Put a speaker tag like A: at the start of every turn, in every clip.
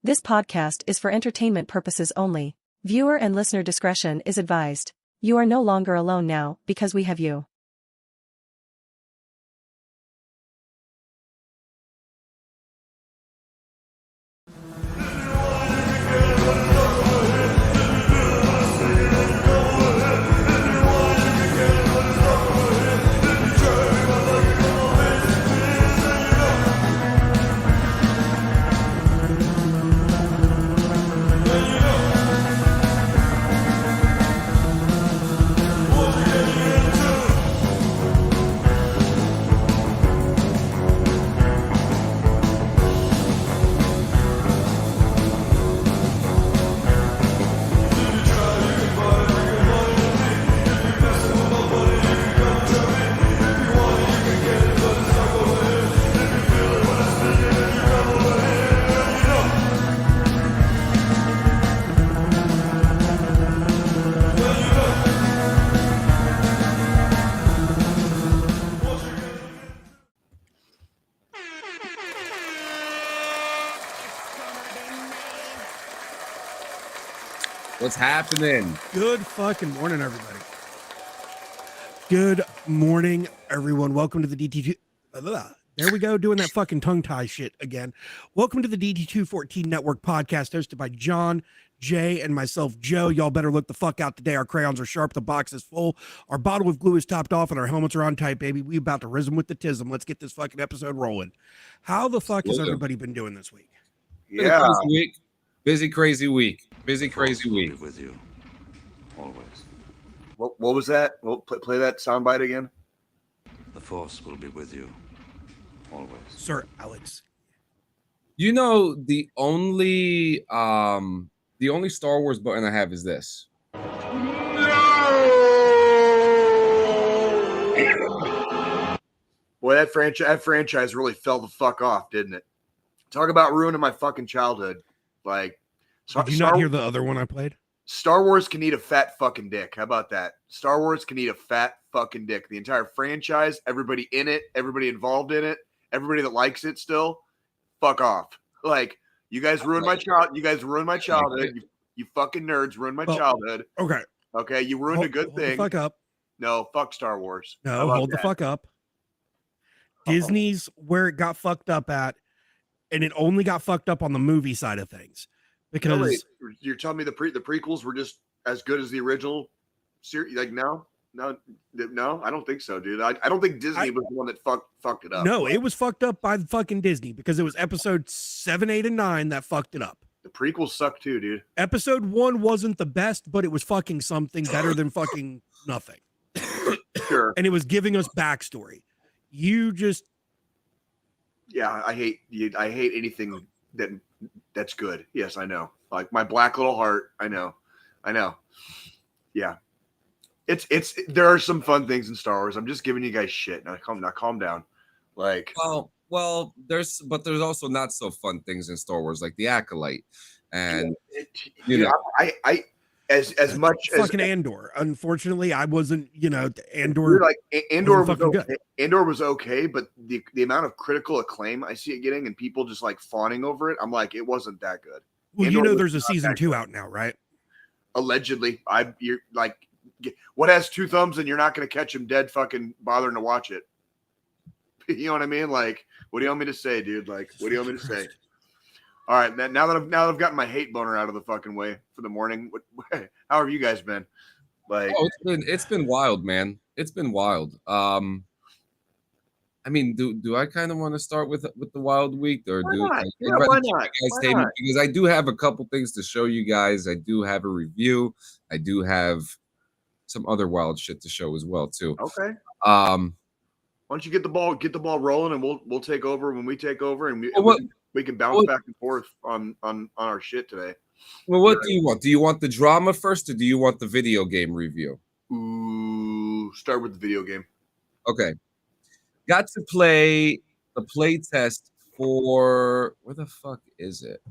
A: This podcast is for entertainment purposes only. Viewer and listener discretion is advised. You are no longer alone now because we have you.
B: What's happening?
C: Good fucking morning, everybody. Good morning, everyone. Welcome to the DD2. There we go, doing that fucking tongue tie shit again. Welcome to the DD214 Network Podcast, hosted by John, Jay, and myself, Joe. Y'all better look the fuck out today. Our crayons are sharp, the box is full, our bottle of glue is topped off, and our helmets are on tight, baby. We about to rhythm with the tism. Let's get this fucking episode rolling. How the fuck has everybody been doing this week?
B: Yeah. Busy, crazy week. Busy, crazy week.
D: With you, always.
E: What was that? Well, play that soundbite again.
D: The Force will be with you, always.
C: Sir Alex.
B: You know, the only Star Wars button I have is this.
E: Boy, that franchise really fell the fuck off, didn't it? Talk about ruining my fucking childhood. Like,
C: did you not hear the other one I played?
E: Star Wars can eat a fat fucking dick. How about that? Star Wars can eat a fat fucking dick. The entire franchise, everybody in it, everybody involved in it, everybody that likes it still, fuck off. Like, you guys ruined my child. You guys ruined my childhood. You fucking nerds ruined my childhood. Okay, you ruined a good thing.
C: Hold the fuck up.
E: No, fuck Star Wars.
C: No, hold the fuck up. Disney's where it got fucked up at, and it only got fucked up on the movie side of things. Because
E: no, wait, you're telling me the prequels were just as good as the original series? Like, no, I don't think so, dude. I don't think Disney was the one that fucked it up.
C: No, it was fucked up by fucking Disney because it was episode 7, 8, and 9 that fucked it up.
E: The prequels suck too, dude.
C: Episode 1 wasn't the best, but it was fucking something better than fucking nothing.
E: Sure.
C: And it was giving us backstory. You just,
E: yeah, I hate anything that's good. Yes, I know. Like my black little heart. I know. Yeah. There are some fun things in Star Wars. I'm just giving you guys shit. Now calm down. Like,
B: well, there's also not so fun things in Star Wars, like the Acolyte, and
E: I as much as
C: fucking Andor. Unfortunately, I wasn't. Andor.
E: Like Andor was okay. Good. Andor was okay, but the amount of critical acclaim I see it getting and people just like fawning over it, I'm like, it wasn't that good.
C: Well, Andor, there's a season 2 out now, right?
E: Allegedly, you're like, what has 2 thumbs and you're not going to catch him dead fucking bothering to watch it? You know what I mean? Like, what do you want me to say, dude? Like, what do you want me to say? All right, now that I've gotten my hate boner out of the fucking way for the morning, how have you guys been? Like,
B: it's been wild, man. It's been wild. I mean, do I kind of want to start with the wild week, or
E: why not?
B: Because I do have a couple things to show you guys. I do have a review. I do have some other wild shit to show as well too.
E: Okay. Why don't you get the ball rolling, and we'll take over when we take over, and we can bounce back and forth on our shit today.
B: Well, what do you want? Do you want the drama first, or do you want the video game review?
E: Ooh, start with the video game.
B: Okay. Got to play the play test for, where the fuck is it?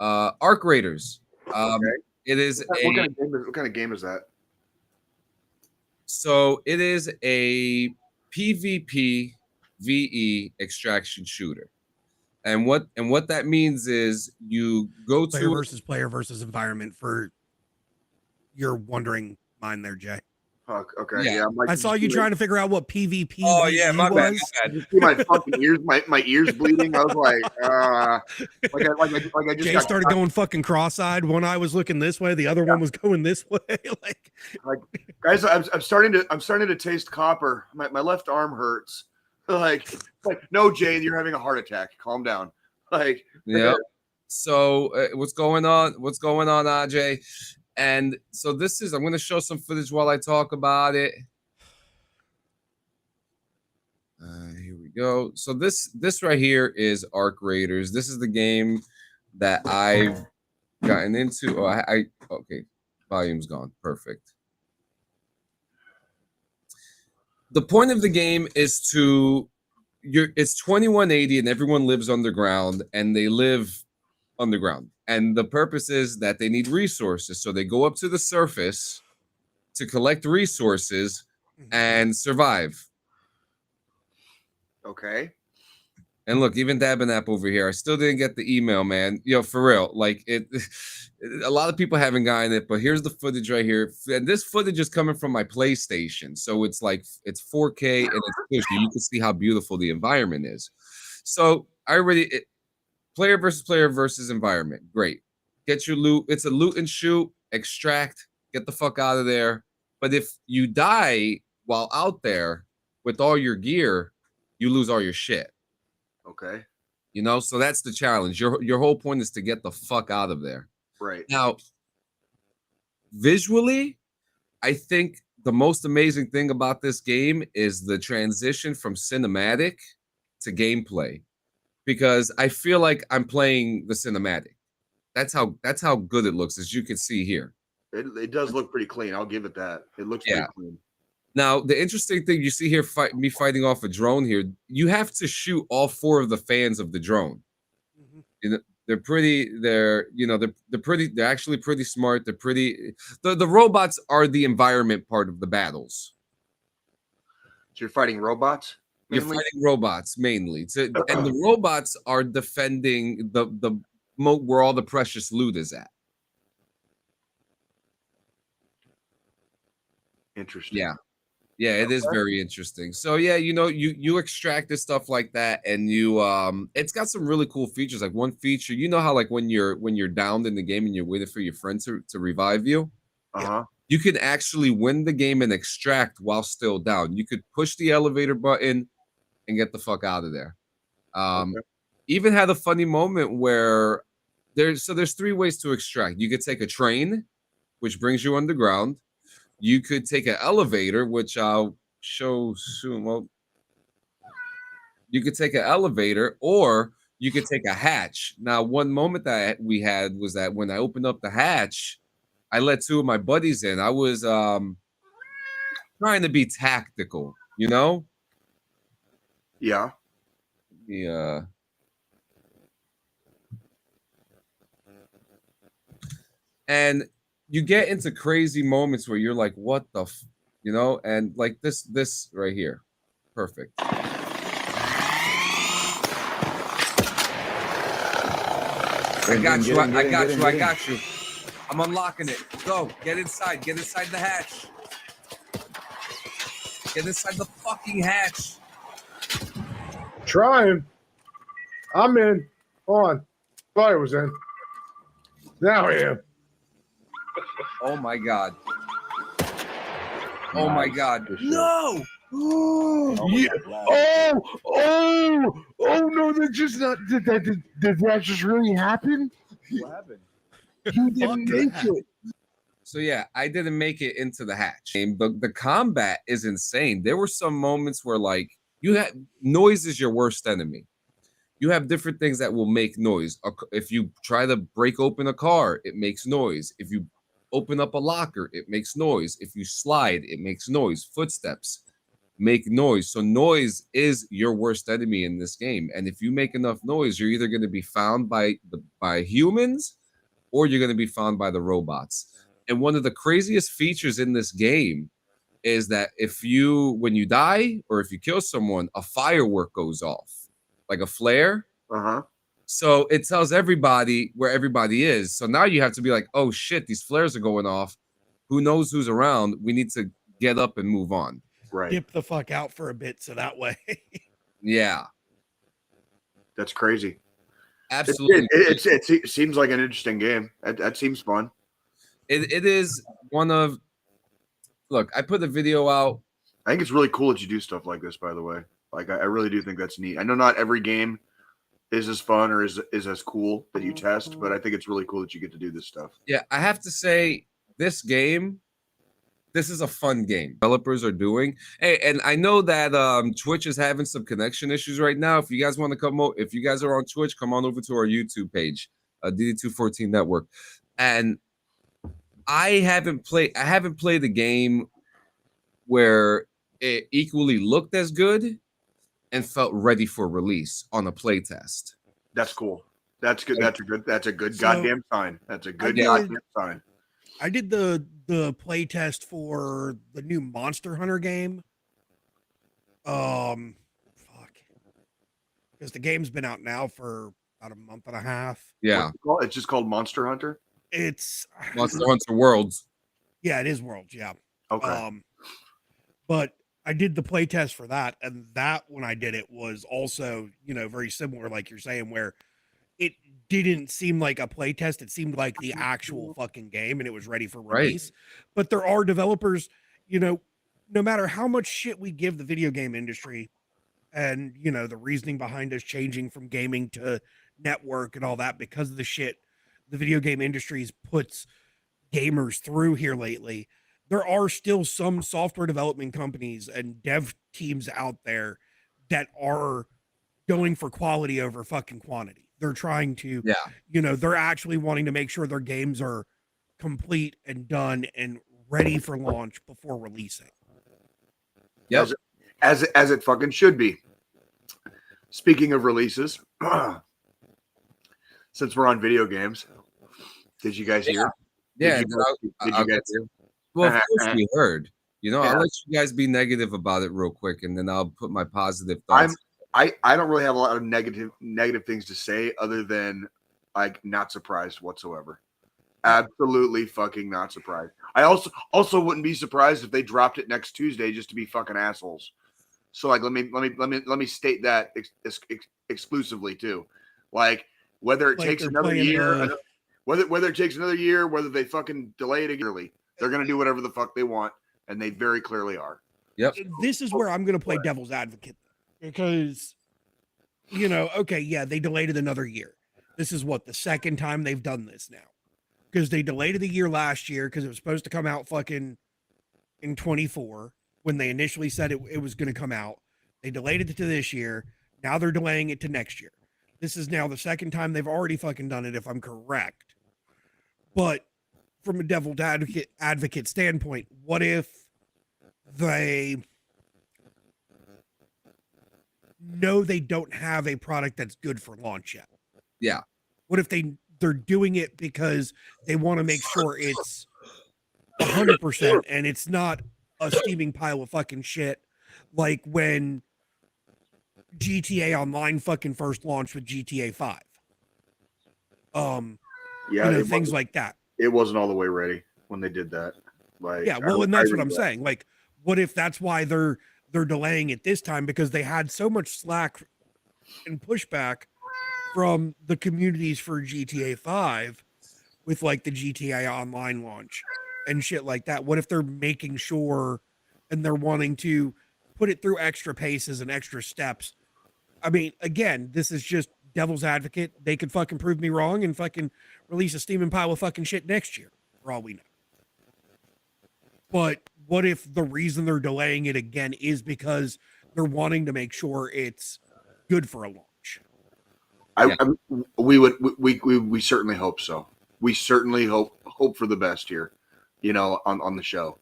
B: Arc Raiders.
E: Okay.
B: It is
E: what kind of game is that?
B: So it is a PvP VE extraction shooter. And what that means is you go
C: Player
B: to
C: player versus environment for your wondering mind there, Jay.
E: Fuck. Okay.
B: Yeah.
E: Yeah.
C: I saw you trying to figure out what PvP
B: Oh yeah, my bad.
C: was.
E: You see my fucking ears, my ears bleeding. I was like, I just
C: Jay
E: got
C: started going fucking cross-eyed. One eye was looking this way, the other one was going this way. like
E: guys, I'm starting to taste copper. My left arm hurts. Like no, Jay, you're having a heart attack. Calm down. Like
B: yeah. So what's going on? What's going on, Ajay? And so this is, I'm going to show some footage while I talk about it. Here we go. So this right here is Arc Raiders. This is the game that I've gotten into. Oh, okay. Volume's gone. Perfect. The point of the game is it's 2180 and everyone lives underground and they live underground. And the purpose is that they need resources. So they go up to the surface to collect resources and survive.
E: okay.
B: And look, even Dabinap over here, I still didn't get the email, man. Yo, for real. Like a lot of people haven't gotten it, but here's the footage right here. And this footage is coming from my PlayStation. So it's 4K and it's pushy. You can see how beautiful the environment is. So player versus environment. Great. Get your loot. It's a loot and shoot, extract, get the fuck out of there. But if you die while out there with all your gear, you lose all your shit.
E: Okay.
B: You know, so that's the challenge. Your whole point is to get the fuck out of there.
E: Right.
B: Now, visually, I think the most amazing thing about this game is the transition from cinematic to gameplay. Because I feel like I'm playing the cinematic. That's how good it looks, as you can see here.
E: It does look pretty clean. I'll give it that. It looks pretty clean.
B: Now, the interesting thing you see here, me fighting off a drone here, you have to shoot all 4 of the fans of the drone. Mm-hmm. You know, they're actually pretty smart. They're pretty. The robots are the environment part of the battles.
E: So you're fighting robots?
B: Mainly? You're fighting robots mainly, and the robots are defending the moat where all the precious loot is at.
E: Interesting.
B: Yeah, it is very interesting. So yeah, you know, you extract this stuff like that, and you it's got some really cool features. Like one feature, you know how like when you're downed in the game and you're waiting for your friend to revive you. You can actually win the game and extract while still down. You could push the elevator button and get the fuck out of there. Even had a funny moment where there's 3 ways to extract. You could take a train, which brings you underground. You could take an elevator, which I'll show soon. Well, you could take an elevator, or you could take a hatch. Now, one moment that we had was that when I opened up the hatch, I let 2 of my buddies in. I was trying to be tactical, you know?
E: Yeah.
B: Yeah. And you get into crazy moments where you're like, what the you know, and like this right here. Perfect. I got you. I'm unlocking it. Go, get inside the hatch. Get inside the fucking hatch.
F: Trying. I'm in. On. Thought I was in. Now I am.
B: Oh my god. Oh my god.
F: No! Oh, yeah. Oh no, that just not did that just really happen?
E: What happened?
F: You didn't make it.
B: So yeah, I didn't make it into the hatch. But the combat is insane. There were some moments where like noise is your worst enemy. You have different things that will make noise. If you try to break open a car, it makes noise. If you open up a locker, it makes noise. If you slide, it makes noise. Footsteps make noise. So noise is your worst enemy in this game. And if you make enough noise, you're either going to be found by humans or you're going to be found by the robots. And one of the craziest features in this game is that when you die or if you kill someone, a firework goes off, like a flare. So it tells everybody where everybody is. So now you have to be like, oh shit, these flares are going off. Who knows who's around? We need to get up and move on.
E: Right.
C: Dip the fuck out for a bit so that way.
B: Yeah.
E: That's crazy.
B: Absolutely.
E: It seems like an interesting game. That seems fun.
B: It is one of, look, I put a video out.
E: I think it's really cool that you do stuff like this, by the way. Like, I really do think that's neat. I know not every game is as fun or is as cool that you test, but I think it's really cool that you get to do this stuff.
B: Yeah, I have to say, this game, this is a fun game. Developers are doing. Hey, and I know that Twitch is having some connection issues right now. If you guys want to come over, if you guys are on Twitch, come on over to our YouTube page, DD214 Network. And I haven't played a game where it equally looked as good and felt ready for release on a playtest.
E: That's cool. That's good. That's a good goddamn sign. That's a good goddamn sign.
C: I did the playtest for the new Monster Hunter game. Fuck. Because the game's been out now for about a month and a half.
B: Yeah.
E: It's just called Monster Hunter?
C: It's
B: Monster Hunter Worlds.
C: Yeah, it is Worlds, yeah.
E: Okay.
C: But I did the playtest for that, and that when I did it was also, very similar, like you're saying, where it didn't seem like a playtest. It seemed like the actual fucking game, and it was ready for release. Right. But there are developers, no matter how much shit we give the video game industry and, the reasoning behind us changing from gaming to network and all that because of the shit the video game industry's puts gamers through here lately, there are still some software development companies and dev teams out there that are going for quality over fucking quantity. They're trying to, they're actually wanting to make sure their games are complete and done and ready for launch before releasing.
E: Yep. As it fucking should be. Speaking of releases, since we're on video games, did you guys hear?
B: Yeah.
E: Did you guys hear?
B: Well, of course we heard. I'll let you guys be negative about it real quick, and then I'll put my positive thoughts.
E: I don't really have a lot of negative things to say other than like not surprised whatsoever. Absolutely fucking not surprised. I also wouldn't be surprised if they dropped it next Tuesday just to be fucking assholes. So like let me state that exclusively too. Like whether it takes another year, whether it takes another year, whether they fucking delay it early, they're gonna do whatever the fuck they want, and they very clearly are.
B: Yep.
C: This is where I'm gonna play devil's advocate because they delayed it another year. This is the second time they've done this now. Because they delayed it a year last year because it was supposed to come out fucking in 24 when they initially said it was going to come out. They delayed it to this year. Now they're delaying it to next year. This is now the second time they've already fucking done it, if I'm correct. But from a devil's advocate standpoint, what if they know they don't have a product that's good for launch yet?
B: Yeah.
C: What if they're doing it because they want to make sure it's 100% and it's not a steaming pile of fucking shit like when GTA Online fucking first launched with GTA 5. Things like that.
E: It wasn't all the way ready when they did that.
C: And that's what I'm saying. Like, what if that's why they're delaying it this time because they had so much slack and pushback from the communities for GTA 5 with like the GTA Online launch and shit like that. What if they're making sure and they're wanting to put it through extra paces and extra steps? I mean, again, this is just devil's advocate. They could fucking prove me wrong and fucking release a steaming pile of fucking shit next year for all we know. But what if the reason they're delaying it again is because they're wanting to make sure it's good for a launch?
E: We certainly hope so. We certainly hope for the best here, on the show.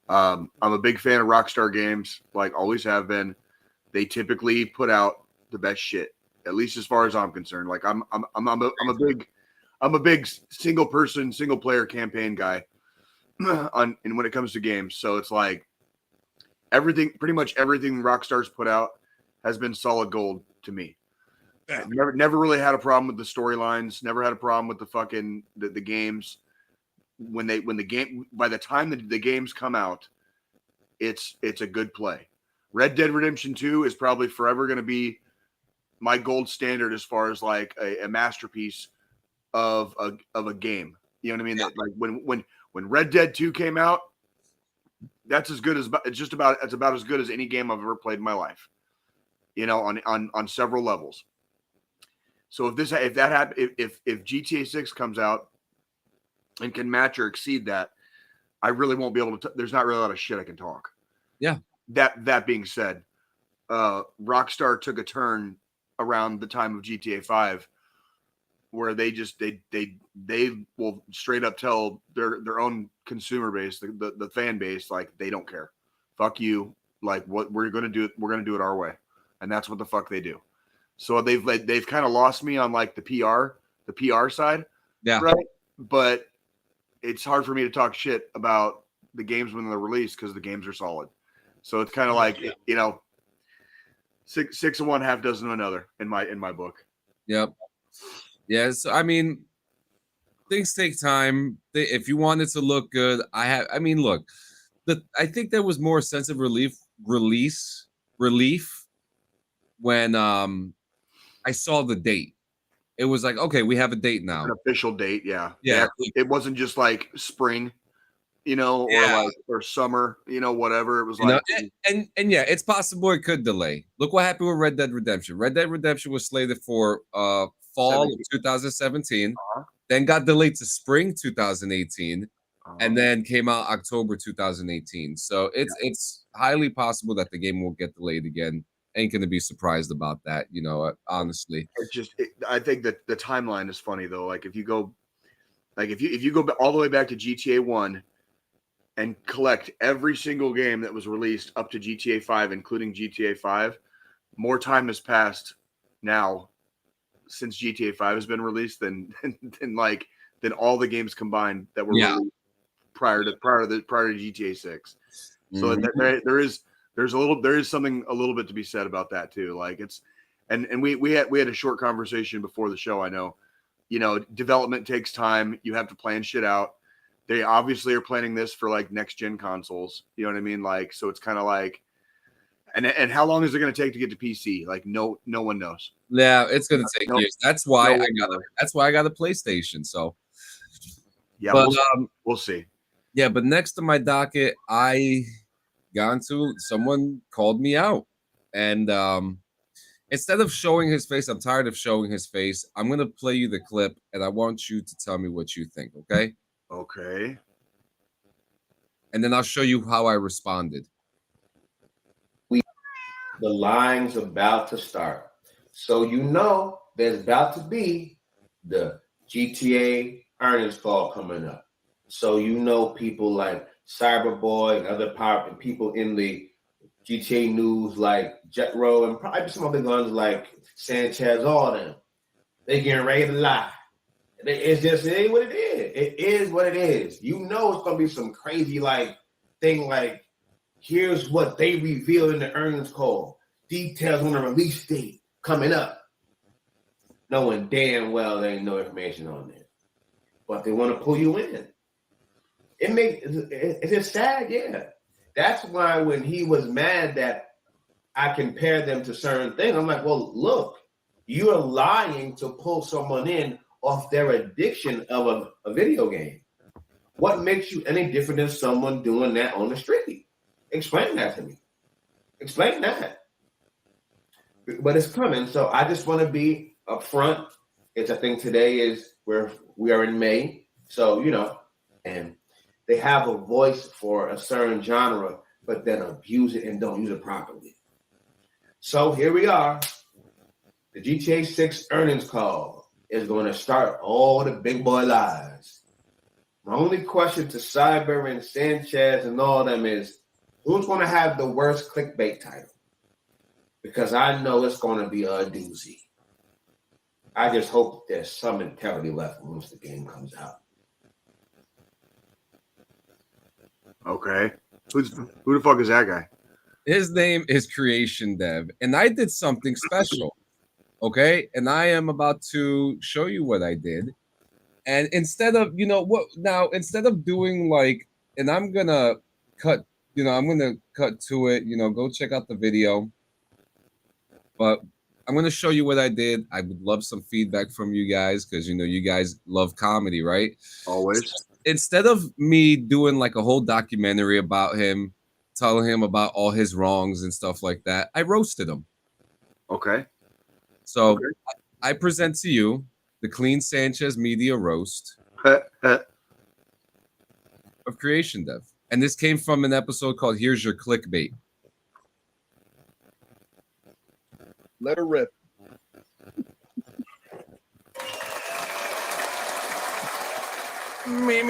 E: I'm a big fan of Rockstar games, like always have been. They typically put out the best shit, at least as far as I'm concerned. Like I'm a big single player campaign guy and when it comes to games. So it's like pretty much everything Rockstar's put out has been solid gold to me.
C: Yeah.
E: Never really had a problem with the storylines. Never had a problem with the fucking the games. When the game, by the time the games come out, it's a good play. Red Dead Redemption 2 is probably forever going to be my gold standard as far as like a masterpiece of a game. You know what I mean?
B: Yeah.
E: That like when Red Dead 2 came out, that's as good as it's about as good as any game I've ever played in my life. You know, on several levels. So if GTA 6 comes out and can match or exceed that, I really won't be able to. There's not really a lot of shit I can talk.
B: Yeah.
E: That being said, Rockstar took a turn around the time of GTA 5, where they will straight up tell their own consumer base, the fan base, like they don't care. Fuck you. Like what we're gonna do it our way, and that's what the fuck they do. So they've kind of lost me on like the PR side.
B: Yeah.
E: Right. But it's hard for me to talk shit about the games when they're released because the games are solid. So it's kind of like, you know, six of one, half dozen of another in my book.
B: Yep. Yes. I mean, things take time. If you want it to look good, look, I think there was more sense of relief when I saw the date. It was like, okay, we have a date now.
E: An official date, yeah.
B: Yeah.
E: It wasn't just like spring, you know, or summer, you know, whatever. It was like,
B: and yeah, it's possible it could delay. Look what happened with Red Dead Redemption. Red Dead Redemption was slated for fall of 2017, then got delayed to spring 2018, and then came out October 2018. So it's highly possible that the game will get delayed again. Ain't gonna be surprised about that, you know. Honestly,
E: I think that the timeline is funny though. Like if you go all the way back to GTA 1 and collect every single game that was released up to GTA 5, including GTA 5, more time has passed now since GTA 5 has been released than all the games combined that were released prior to GTA 6. So there is something a little bit to be said about that too. Like it's, and we had a short conversation before the show. I know, you know, development takes time. You have to plan shit out. They obviously are planning this for like next gen consoles. You know what I mean? Like, so it's kind of like, and how long is it going to take to get to PC? Like, no one knows.
B: Yeah, it's going to take years. That's why I got a PlayStation. So
E: yeah,
B: but
E: we'll see.
B: Yeah, but next to my docket, someone called me out, and instead of showing his face, I'm tired of showing his face. I'm gonna play you the clip, and I want you to tell me what you think. Okay?
E: Okay.
B: And then I'll show you how I responded.
G: The line's about to start, so you know there's about to be the GTA earnings call coming up. So you know people like Cyberboy and other power people in the GTA news like Jetro and probably some other guns like Sanchez, all of them. They getting ready to lie. It is what it is. It is what it is. You know it's gonna be some crazy like thing like here's what they revealed in the earnings call. Details on the release date coming up. Knowing damn well there ain't no information on there. But they want to pull you in. It's sad, yeah. That's why when he was mad that I compare them to certain things, I'm like, well, look, you're lying to pull someone in off their addiction of a video game. What makes you any different than someone doing that on the street? Explain that to me. Explain that. But it's coming, so I just want to be upfront. I think today is where we are in May, so you know, and they have a voice for a certain genre, but then abuse it and don't use it properly. So here we are. The GTA 6 earnings call is going to start all the big boy lies. My only question to Cyber and Sanchez and all of them is, who's going to have the worst clickbait title? Because I know it's going to be a doozy. I just hope there's some integrity left once the game comes out.
E: Okay. Who the fuck is that guy?
B: His name is Creation Dev, and I did something special. Okay, and I am about to show you what I did. And instead of, instead of doing like, and I'm gonna cut to it, go check out the video. But I'm gonna show you what I did. I would love some feedback from you guys because you guys love comedy, right?
E: Always.
B: Instead of me doing like a whole documentary about him, telling him about all his wrongs and stuff like that, I roasted him.
E: Okay.
B: So I present to you the Clean Sanchez Media Roast of Creation Dev. And this came from an episode called Here's Your Clickbait.
H: Let her rip.
B: Me.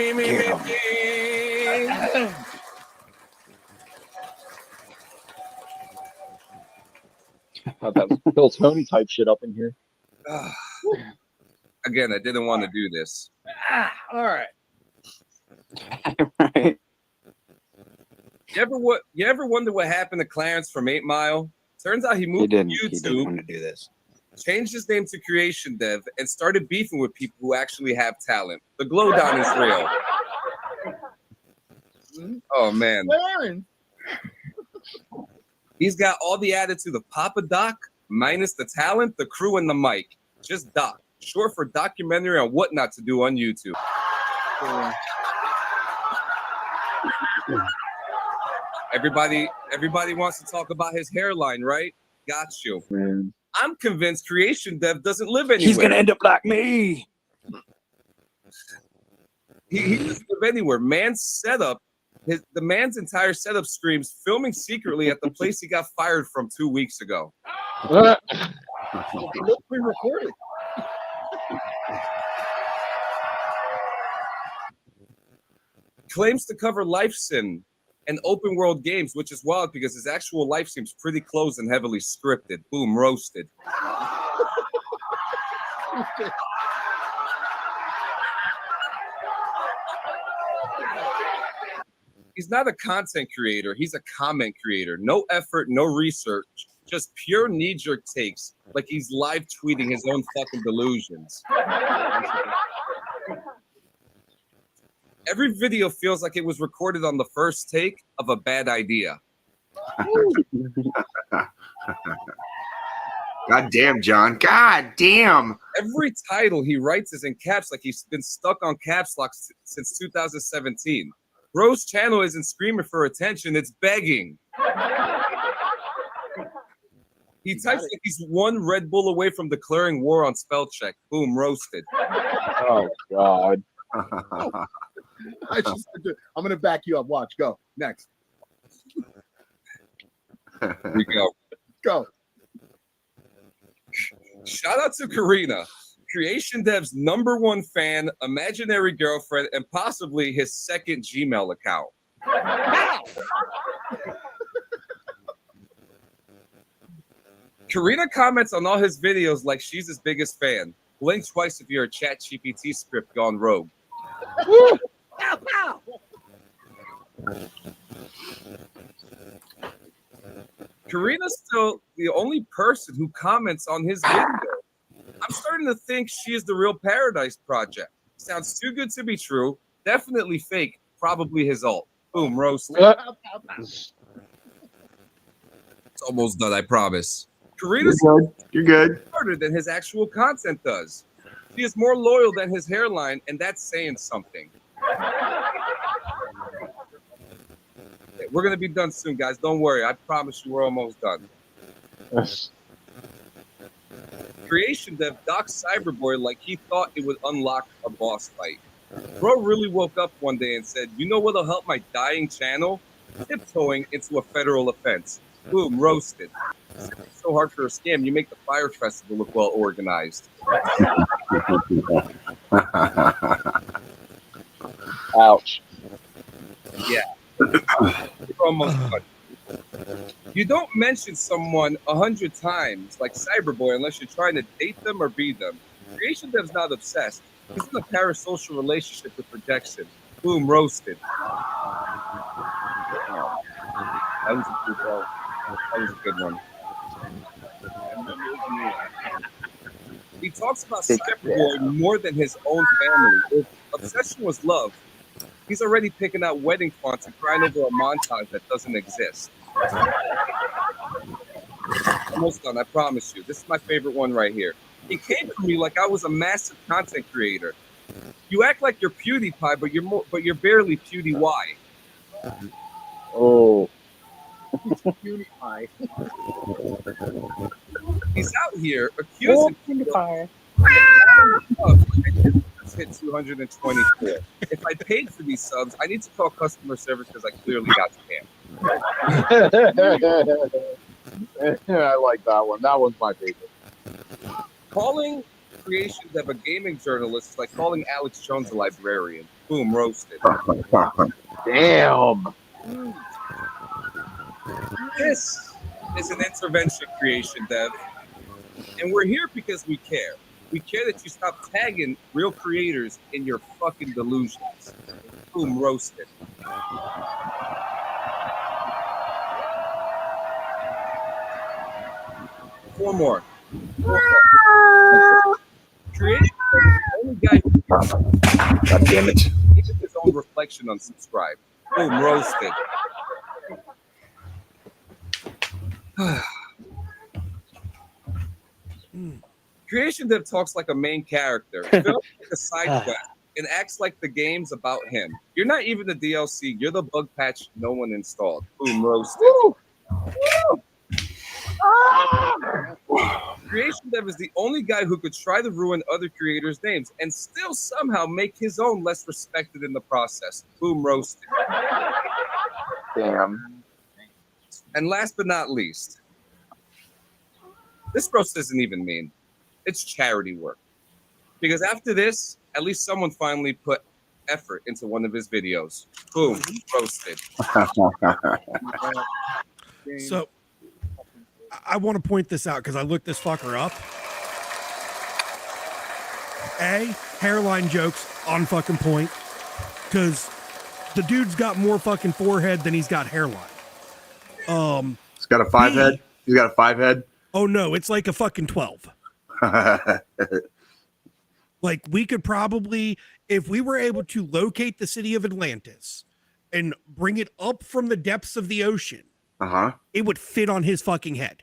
I: That was Bill Tony type shit up in here.
B: Again, I didn't want to do this.
H: All right.
I: Right.
B: You ever wonder what happened to Clarence from 8 Mile? Turns out he moved to
I: He didn't
B: YouTube,
I: want to do this.
B: changed his name to Creation Dev, and started beefing with people who actually have talent. The glow down is real. Oh man. He's got all the attitude of Papa Doc, minus the talent, the crew, and the mic. Just Doc. Short for documentary on what not to do on YouTube. Everybody wants to talk about his hairline, right? Got you.
I: Man.
B: I'm convinced Creation Dev doesn't live anywhere.
I: He's gonna end up like me.
B: He doesn't live anywhere. Man's setup, the man's entire setup screams filming secretly at the place he got fired from 2 weeks ago.
H: Pre-recorded.
B: Claims to cover life sim and open world games, which is wild because his actual life seems pretty close and heavily scripted. Boom, roasted. He's not a content creator. He's a comment creator. No effort, no research, just pure knee-jerk takes, like he's live tweeting his own fucking delusions. Every video feels like it was recorded on the first take of a bad idea.
E: God damn, John. God damn.
B: Every title he writes is in caps like he's been stuck on caps lock since 2017. Bro's channel isn't screaming for attention, it's begging. He types like he's one Red Bull away from declaring war on spell check. Boom, roasted.
I: Oh God.
H: I'm gonna back you up. Watch. Go. Next.
B: Here we go.
H: Go.
B: Shout out to Karina, Creation Dev's #1 fan, imaginary girlfriend, and possibly his second Gmail account. Karina comments on all his videos like she's his biggest fan. Blink twice if you're a ChatGPT script gone rogue.
H: Pow, pow.
B: Karina's still the only person who comments on his video. I'm starting to think she is the real Paradise Project. Sounds too good to be true. Definitely fake. Probably his alt. Boom, roast. It's almost done, I promise. Karina's
E: You're good.
B: harder than his actual content does. She is more loyal than his hairline, and that's saying something. We're going to be done soon, guys. Don't worry. I promise you we're almost done. Creation Dev doxed Cyberboy like he thought it would unlock a boss fight. Bro really woke up one day and said, you know what'll help my dying channel? Tiptoeing into a federal offense. Boom, roasted. It's so hard for a scam. You make the Fire Festival look well organized.
I: Ouch.
B: Yeah. We're almost done. You don't mention someone 100 times like Cyberboy unless you're trying to date them or be them. Creation Dev's not obsessed. He's in a parasocial relationship with projection. Boom, roasted. That was a good one. He talks about cyberbullying more than his own family. If obsession was love, he's already picking out wedding fonts and crying over a montage that doesn't exist. Almost done, I promise you. This is my favorite one right here. He came for me like I was a massive content creator. You act like you're PewDiePie, but you're barely PewDiePie.
I: Oh.
H: PewDiePie.
B: He's out here accusing
J: PewDiePie.
B: Let's hit 224. If I paid for these subs, I need to call customer service because I clearly got scammed.
I: I like that one. That one's my favorite.
B: Calling creations of a gaming journalist is like calling Alex Jones a librarian. Boom, roasted.
I: Damn.
B: This is an intervention creation, Dev. And we're here because we care. We care that you stop tagging real creators in your fucking delusions. Boom, roasted. Four more. Creation is the only guy who
E: God damn it.
B: even his own reflection unsubscribed. Boom, roasted. Creation Dev talks like a main character, films like a side quest, and acts like the game's about him. You're not even the DLC. You're the bug patch no one installed. Boom, roasted. Creation Dev is the only guy who could try to ruin other creators' names and still somehow make his own less respected in the process. Boom, roasted.
I: Damn.
B: And last but not least, this roast isn't even mean. It's charity work. Because after this, at least someone finally put effort into one of his videos. Boom, roasted.
C: So I want to point this out because I looked this fucker up. Hairline jokes on fucking point. Because the dude's got more fucking forehead than he's got hairline.
E: He's got a 5 head. He's got a 5 head.
C: Oh no, it's like a fucking 12. Like we could probably, if we were able to locate the city of Atlantis and bring it up from the depths of the ocean, it would fit on his fucking head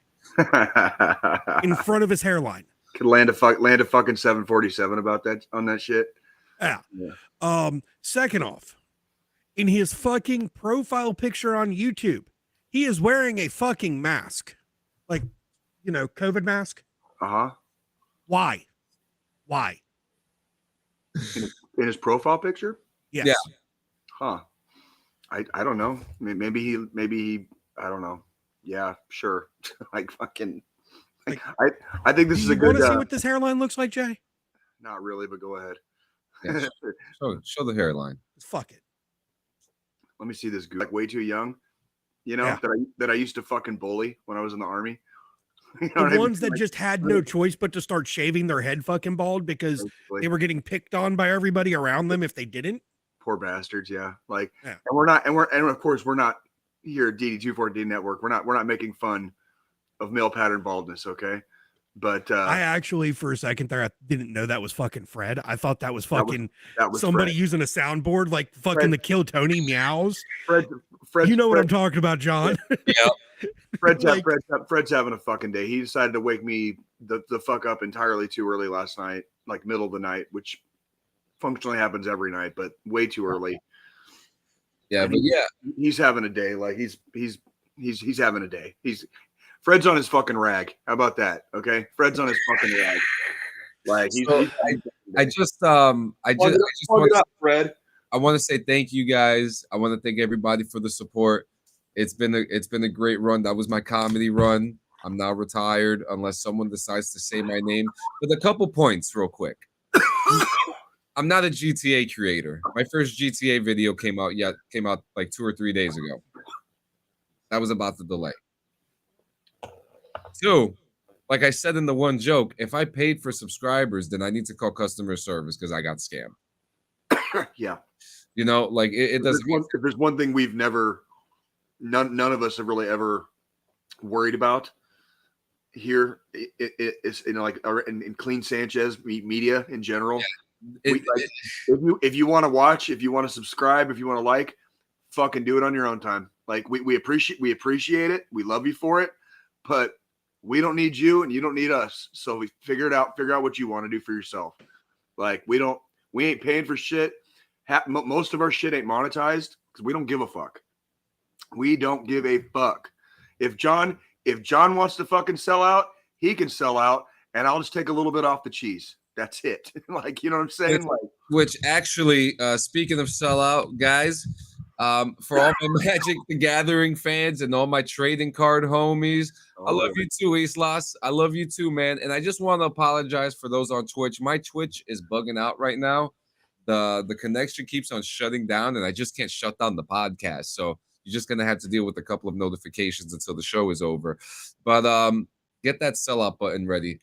C: in front of his hairline.
E: Could land a fucking 747 about that on that shit.
C: Yeah. Second off, in his fucking profile picture on YouTube, he is wearing a fucking mask, like, you know, COVID mask. Why?
E: In his profile picture?
C: Yes.
B: Yeah.
E: Huh. I don't know. Maybe he I don't know. Yeah, sure. Like fucking like, I think this is a good.
C: Want to see what this hairline looks like, Jay?
E: Not really, but go ahead.
B: Yeah, show the hairline.
C: Fuck it.
E: Let me see this goose. Like way too young. You know, that I used to fucking bully when I was in the army. You know
C: the ones that just had no choice but to start shaving their head fucking bald because they were getting picked on by everybody around them if they didn't.
E: Poor bastards, yeah. Like, and of course we're not here at DD214 Network. We're not making fun of male pattern baldness, okay? But
C: I actually, for a second there, I didn't know that was fucking Fred. I thought that was fucking
E: that was
C: somebody
E: Fred.
C: using a soundboard like fucking
E: Fred.
C: the Kill Tony meows.
E: Fred,
C: you know what I'm talking about, John.
B: Yeah.
E: Fred's having a fucking day. He decided to wake me the fuck up entirely too early last night, like middle of the night, which functionally happens every night, but way too early.
B: Yeah,
E: and
B: but
E: he's having a day. Like he's having a day. Fred's on his fucking rag. How about that? Okay, Fred's on his fucking rag. Like
B: I just want
E: Fred.
B: I want to say thank you guys. I want to thank everybody for the support. It's been a great run. That was my comedy run. I'm now retired unless someone decides to say my name. But a couple points real quick. I'm not a GTA creator. My first GTA video came out like 2 or 3 days ago. That was about the delay. 2, like I said in the one joke, if I paid for subscribers, then I need to call customer service because I got scammed.
E: Yeah.
B: You know, like it doesn't.
E: If there's one thing we've never, none of us have really ever worried about, here is like in Clean Sanchez media in general.
B: Yeah.
E: If you want to watch, if you want to subscribe, if you want to like, fucking do it on your own time. Like we appreciate it. We love you for it, but we don't need you and you don't need us. So we figure out what you want to do for yourself. Like we ain't paying for shit. Most of our shit ain't monetized because we don't give a fuck. We don't give a fuck. If John wants to fucking sell out, he can sell out, and I'll just take a little bit off the cheese. That's it. Like, you know what I'm saying?
B: Which actually, speaking of sellout, guys, for all my Magic the Gathering fans and all my trading card homies, I love you too, Islas. I love you too, man. And I just want to apologize for those on Twitch. My Twitch is bugging out right now. The connection keeps on shutting down, and I just can't shut down the podcast. So you're just gonna have to deal with a couple of notifications until the show is over. But get that sellout button ready.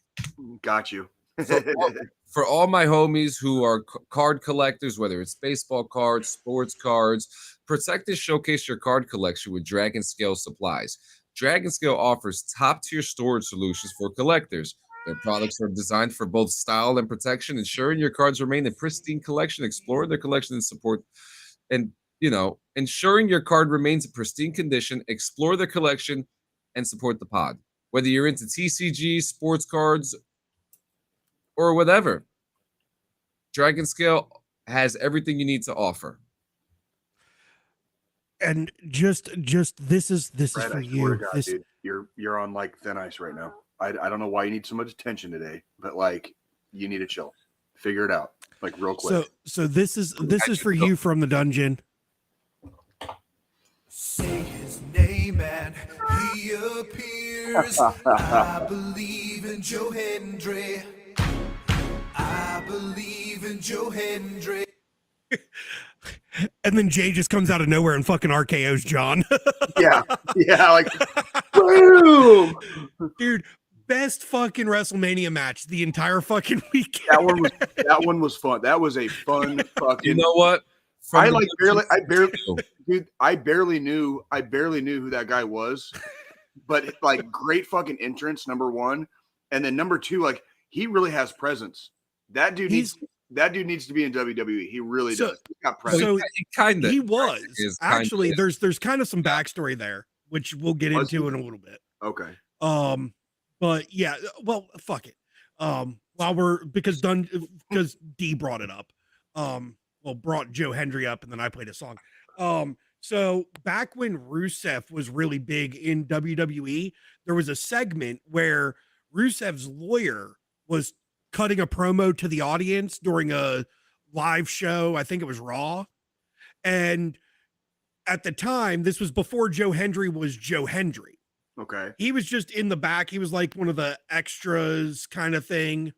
E: Got you.
B: For all my homies who are card collectors, whether it's baseball cards, sports cards, protect and showcase your card collection with Dragon Scale Supplies. Dragon Scale offers top-tier storage solutions for collectors. Their products are designed for both style and protection, ensuring your cards remain in pristine collection. Explore their collection and support, and ensuring your card remains in pristine condition. Explore their collection and support the pod. Whether you're into TCG, sports cards, or whatever, Dragon Scale has everything you need to offer.
C: And just this is
E: Brad,
C: for
E: I
C: you.
E: swear to God, dude, you're on like thin ice right now. I don't know why you need so much attention today, but like you need to chill. Figure it out, like real quick.
C: So this is for you from the dungeon.
J: Say his name and he appears. I believe in Joe Hendry. I believe in Joe Hendry.
C: And then Jay just comes out of nowhere and fucking RKO's John.
E: yeah, like boom,
C: dude. Best fucking WrestleMania match the entire fucking weekend.
E: That one was fun. That was a fun fucking.
B: You know what?
E: I barely knew who that guy was, but like great fucking entrance, number one, and then number two, like he really has presence. That dude needs to be in WWE. He really does. He's got presence.
C: So he was actually.
B: Kinda.
C: There's kind of some backstory there, which we'll get into in a little bit.
E: Okay.
C: But yeah, well, fuck it. Because D brought it up. Brought Joe Hendry up, and then I played a song. So back when Rusev was really big in WWE, there was a segment where Rusev's lawyer was cutting a promo to the audience during a live show. I think it was Raw. And at the time, this was before Joe Hendry was Joe Hendry.
E: Okay.
C: He was just in the back. He was like one of the extras kind of thing.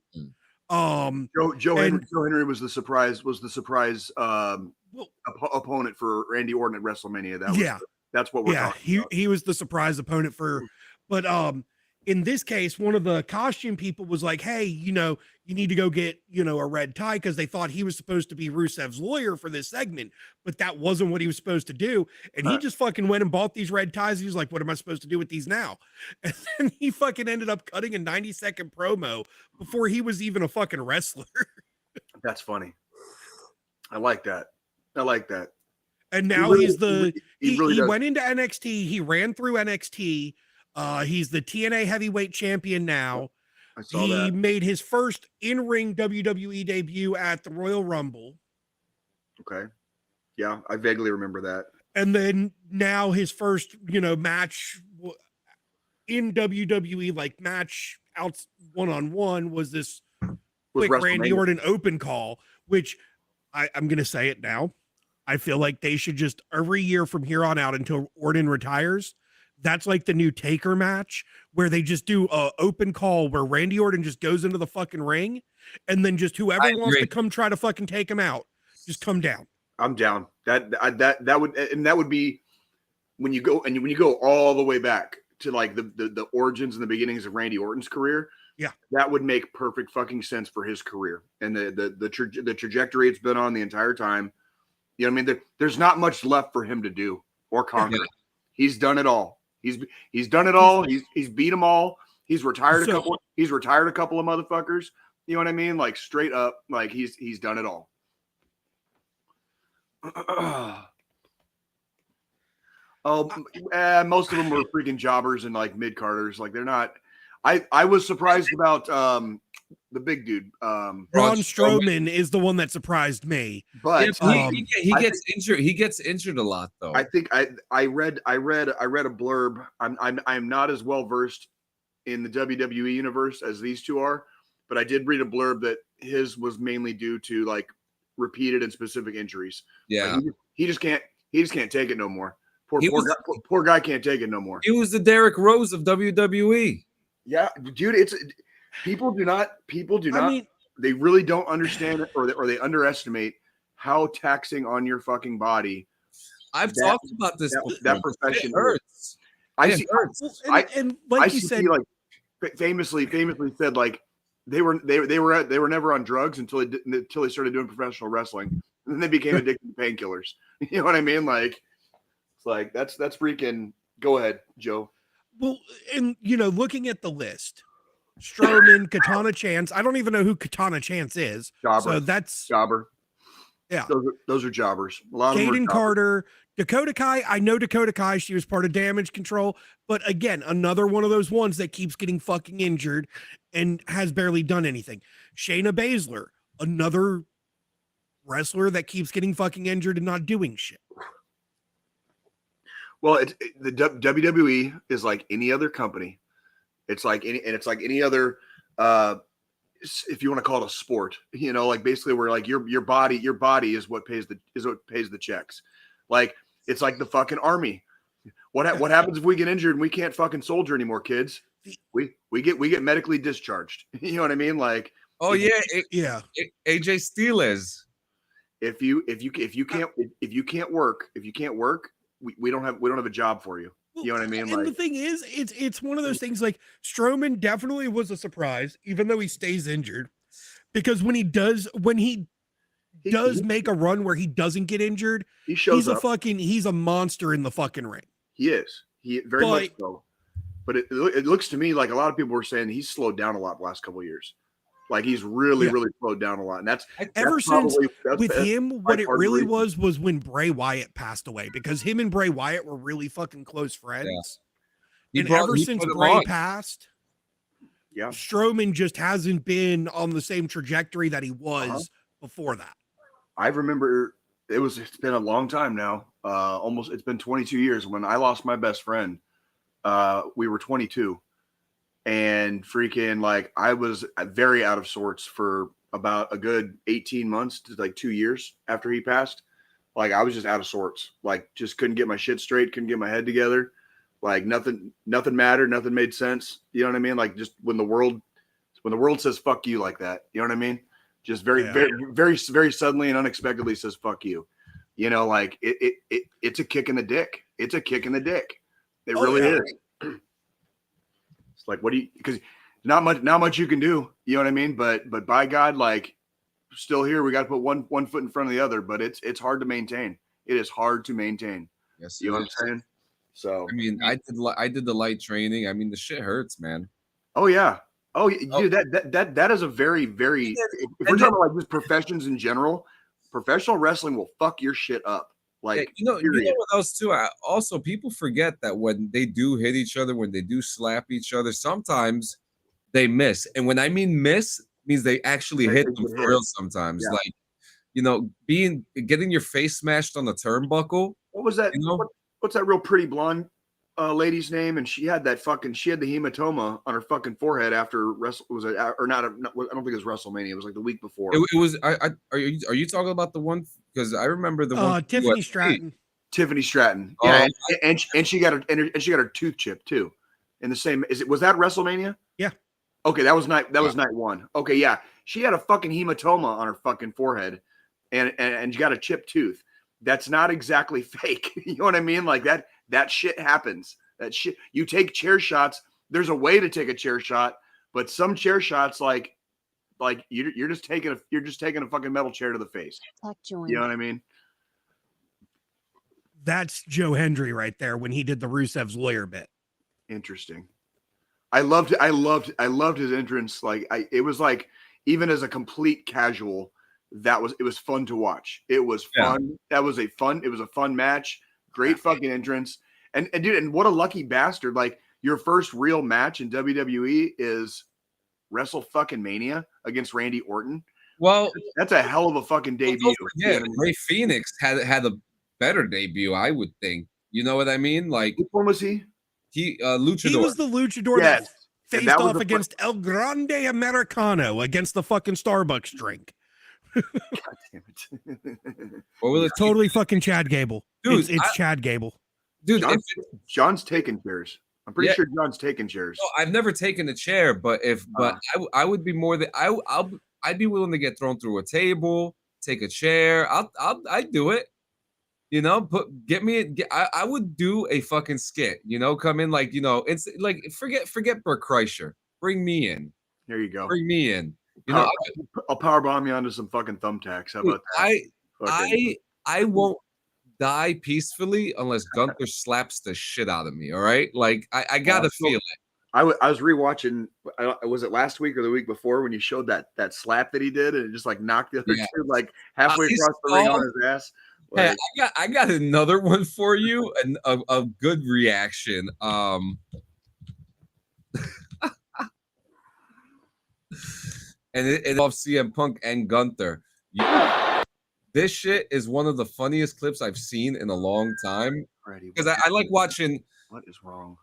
E: Joe Henry was the surprise opponent for Randy Orton at WrestleMania. That's what we're talking about.
C: He was the surprise opponent but in this case, one of the costume people was like, hey, you need to go get, a red tie, because they thought he was supposed to be Rusev's lawyer for this segment, but that wasn't what he was supposed to do. And he just fucking went and bought these red ties. He was like, what am I supposed to do with these now? And then he fucking ended up cutting a 90-second promo before he was even a fucking wrestler.
E: That's funny. I like that.
C: And now he went into NXT. He ran through NXT. He's the TNA heavyweight champion now.
E: I saw
C: he
E: that.
C: made his first in-ring WWE debut at the Royal Rumble.
E: Okay. Yeah, I vaguely remember that.
C: And then now his first, match in WWE, like match out one-on-one, was this quick Randy Orton open call, which I'm going to say it now. I feel like they should just every year from here on out until Orton retires, that's like the new Taker match where they just do a open call where Randy Orton just goes into the fucking ring, and then just whoever wants to come try to fucking take him out, just come down.
E: I'm down. That would be when you go all the way back to like the origins and the beginnings of Randy Orton's career.
C: Yeah,
E: that would make perfect fucking sense for his career and the trajectory it's been on the entire time. You know what I mean? There's not much left for him to do or conquer.
B: Yeah.
E: He's done it all. He's done it all. He's beat them all. He's retired a couple. He's retired a couple of motherfuckers. You know what I mean? Like straight up, like he's done it all. Most of them were freaking jobbers and like mid carders. Like they're not. I was surprised about the big dude.
C: Braun Strowman is the one that surprised me.
E: But
B: he gets injured. He gets injured a lot, though.
E: I think I read a blurb. I'm not as well versed in the WWE universe as these two are, but I did read a blurb that his was mainly due to like repeated and specific injuries.
B: Yeah,
E: like he just can't take it no more. Poor guy can't take it no more.
B: He was the Derrick Rose of WWE.
E: Yeah, dude, it's people do not. I mean, they really don't understand it, or they underestimate how taxing on your fucking body.
B: I've talked about this.
E: That profession
B: hurts.
E: It hurts.
C: And like you said,
E: like famously said, like they were never on drugs until they started doing professional wrestling, and then they became addicted to painkillers. You know what I mean? Like it's like that's freaking. Go ahead, Joe.
C: Well, and looking at the list, Strowman, Katana Chance. I don't even know who Katana Chance is.
E: Jobber.
C: So that's
E: jobber.
C: Yeah,
E: those are jobbers. A lot
C: Kaden
E: of them
C: Carter, Dakota Kai. I know Dakota Kai. She was part of Damage Control, but again, another one of those ones that keeps getting fucking injured and has barely done anything. Shayna Baszler, another wrestler that keeps getting fucking injured and not doing shit.
E: Well, the WWE is like any other company. It's like any other, if you want to call it a sport, like basically where like your body is what pays the checks. Like it's like the fucking army. What happens if we get injured and we can't fucking soldier anymore, kids? We get medically discharged. You know what I mean? Like
C: yeah.
B: AJ Styles.
E: If you can't work, we don't have a job for you. You know what I mean?
C: And the thing is, it's one of those things. Like Strowman definitely was a surprise, even though he stays injured, because when he does make a run where he doesn't get injured, he's a monster in the fucking ring.
E: He is. He very much so. But it looks to me like a lot of people were saying he's slowed down a lot the last couple of years. Like he's really slowed down a lot, and that's
C: since with him. What it really was when Bray Wyatt passed away, because him and Bray Wyatt were really fucking close friends. Yeah. And ever since Bray passed, Strowman just hasn't been on the same trajectory that he was before that.
E: I remember it's been a long time now. It's been 22 years when I lost my best friend. We were 22. And freaking like I was very out of sorts for about a good 18 months to like 2 years after he passed. Like I was just out of sorts, like just couldn't get my shit straight, couldn't get my head together. Like nothing mattered, nothing made sense. You know what I mean? Like just when the world says fuck you like that, you know what I mean? Just very suddenly and unexpectedly says fuck you. Like it's a kick in the dick. It's a kick in the dick. It really is. Like, because not much you can do, you know what I mean? But by God, like still here, we got to put one foot in front of the other, but it's hard to maintain. It is hard to maintain.
B: Yes.
E: You know what I'm saying? So,
B: I mean, I did the light training. I mean, the shit hurts, man.
E: Oh yeah. Dude, that is a very, very, if we're talking about like just professions in general, professional wrestling will fuck your shit up. Like,
B: you know what else too? Also, people forget that when they do hit each other, when they do slap each other, sometimes they miss. And when I mean miss, means they actually hit them for real sometimes. Yeah. Like, getting your face smashed on the turnbuckle.
E: What was that? What's that real pretty blonde lady's name? And she had the hematoma on her fucking forehead after I don't think it was WrestleMania. It was like the week before.
B: It was. Are you talking about the one? Because I remember the one.
C: Tiffany Stratton.
E: Tiffany Stratton. Yeah, and she got her tooth chipped too. In the same, was that WrestleMania?
C: Yeah.
E: Okay, that was night one. Okay, yeah, she had a fucking hematoma on her fucking forehead, and she got a chipped tooth. That's not exactly fake. You know what I mean? Like that shit happens. That shit. You take chair shots. There's a way to take a chair shot, but some chair shots, like you're just taking a fucking metal chair to the face. You know what I mean?
C: That's Joe Hendry right there when he did the Rusev's lawyer bit.
E: Interesting. I loved his entrance. Like it was like, even as a complete casual, it was fun to watch. It was fun. Yeah. It was a fun match. Great fucking entrance. And dude, and what a lucky bastard. Like, your first real match in WWE is WrestleMania against Randy Orton.
B: Well,
E: that's a hell of a fucking debut.
B: Yeah, Ray Phoenix had a better debut, I would think. You know what I mean? Like,
E: which one was he?
B: Luchador.
C: He was the luchador that faced off against El Grande Americano against the fucking Starbucks drink.
E: God damn
B: it. What was it?
C: Totally fucking Chad Gable.
B: Dude,
C: it's Chad Gable.
B: Dude,
E: John's taking chairs. I'm pretty sure John's taking chairs.
B: No, I've never taken a chair, but I would be more than I'd be willing to get thrown through a table, take a chair. I'd do it. You know, I would do a fucking skit, you know, come in like, you know, it's like, forget Bert Kreischer. Bring me in.
E: There you go.
B: Bring me in. You know,
E: I'll power bomb you onto some fucking thumbtacks. How about that?
B: I won't die peacefully unless Gunther slaps the shit out of me. All right. Like, I gotta feel it.
E: I was rewatching. Was it last week or the week before when you showed that slap that he did and it just like knocked the other dude like halfway across the ring on his ass? Like,
B: hey, I got another one for you, and a good reaction. And it involves CM Punk and Gunther. This shit is one of the funniest clips I've seen in a long time. Because I like watching.
E: What is wrong?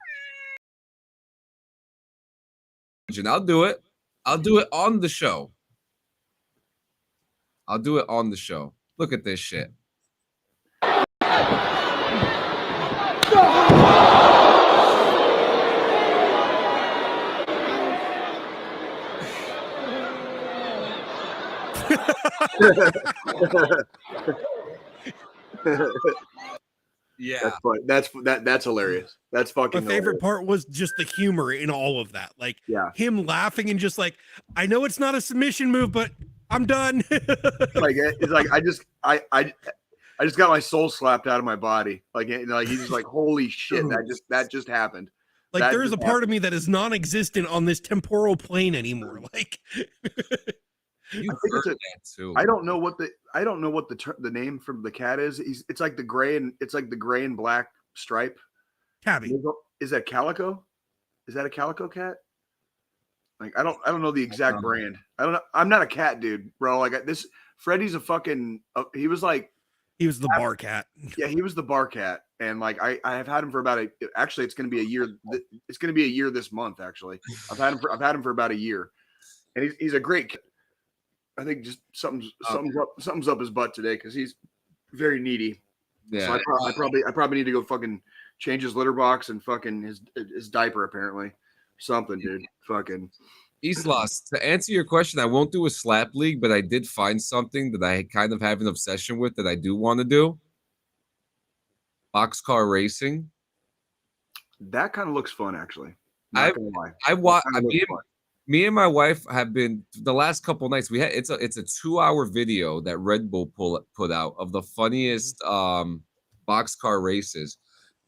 B: And I'll do it. I'll do it on the show. I'll do it on the show. Look at this shit. Yeah,
E: that's funny. That's hilarious. That's fucking.
C: My favorite part was just the humor in all of that. Like, him laughing and just like, I know it's not a submission move, but I'm done.
E: Like, it's like I just got my soul slapped out of my body. Like he's just like, holy shit, that just happened.
C: Like, there is a part of me that is non-existent on this temporal plane anymore. Like,
E: I don't know what the name from the cat is. It's like the gray and black stripe.
C: Tabby.
E: Is that Calico? Is that a Calico cat? Like, I don't know the exact brand. I don't know. I'm not a cat dude, bro. Like, this Freddy's a fucking. He was the
C: bar cat.
E: Yeah, he was the bar cat, and like I have had him for about actually it's going to be a year. It's going to be a year this month. Actually, I've had him for about a year, and he's a great cat. I think just something's up his butt today because he's very needy. Yeah, so I probably need to go fucking change his litter box and fucking his diaper apparently. Something, dude. Fucking.
B: Islas, to answer your question, I won't do a slap league, but I did find something that I kind of have an obsession with that I do want to do. Boxcar racing.
E: That kind of looks fun, actually.
B: Me and my wife have been the last couple nights. We had it's a 2-hour video that Red Bull put out of the funniest boxcar races,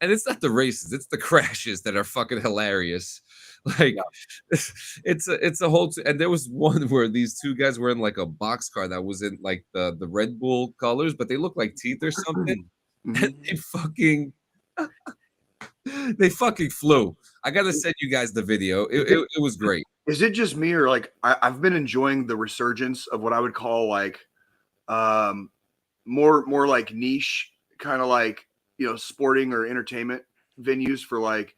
B: and it's not the races, it's the crashes that are fucking hilarious. Like, it's a whole and there was one where these two guys were in like a boxcar that was in like the Red Bull colors, but they looked like teeth or something, and they fucking flew. I gotta send you guys the video. It was great.
E: Is it just me, or like I've been enjoying the resurgence of what I would call like more like niche kind of like, you know, sporting or entertainment venues for like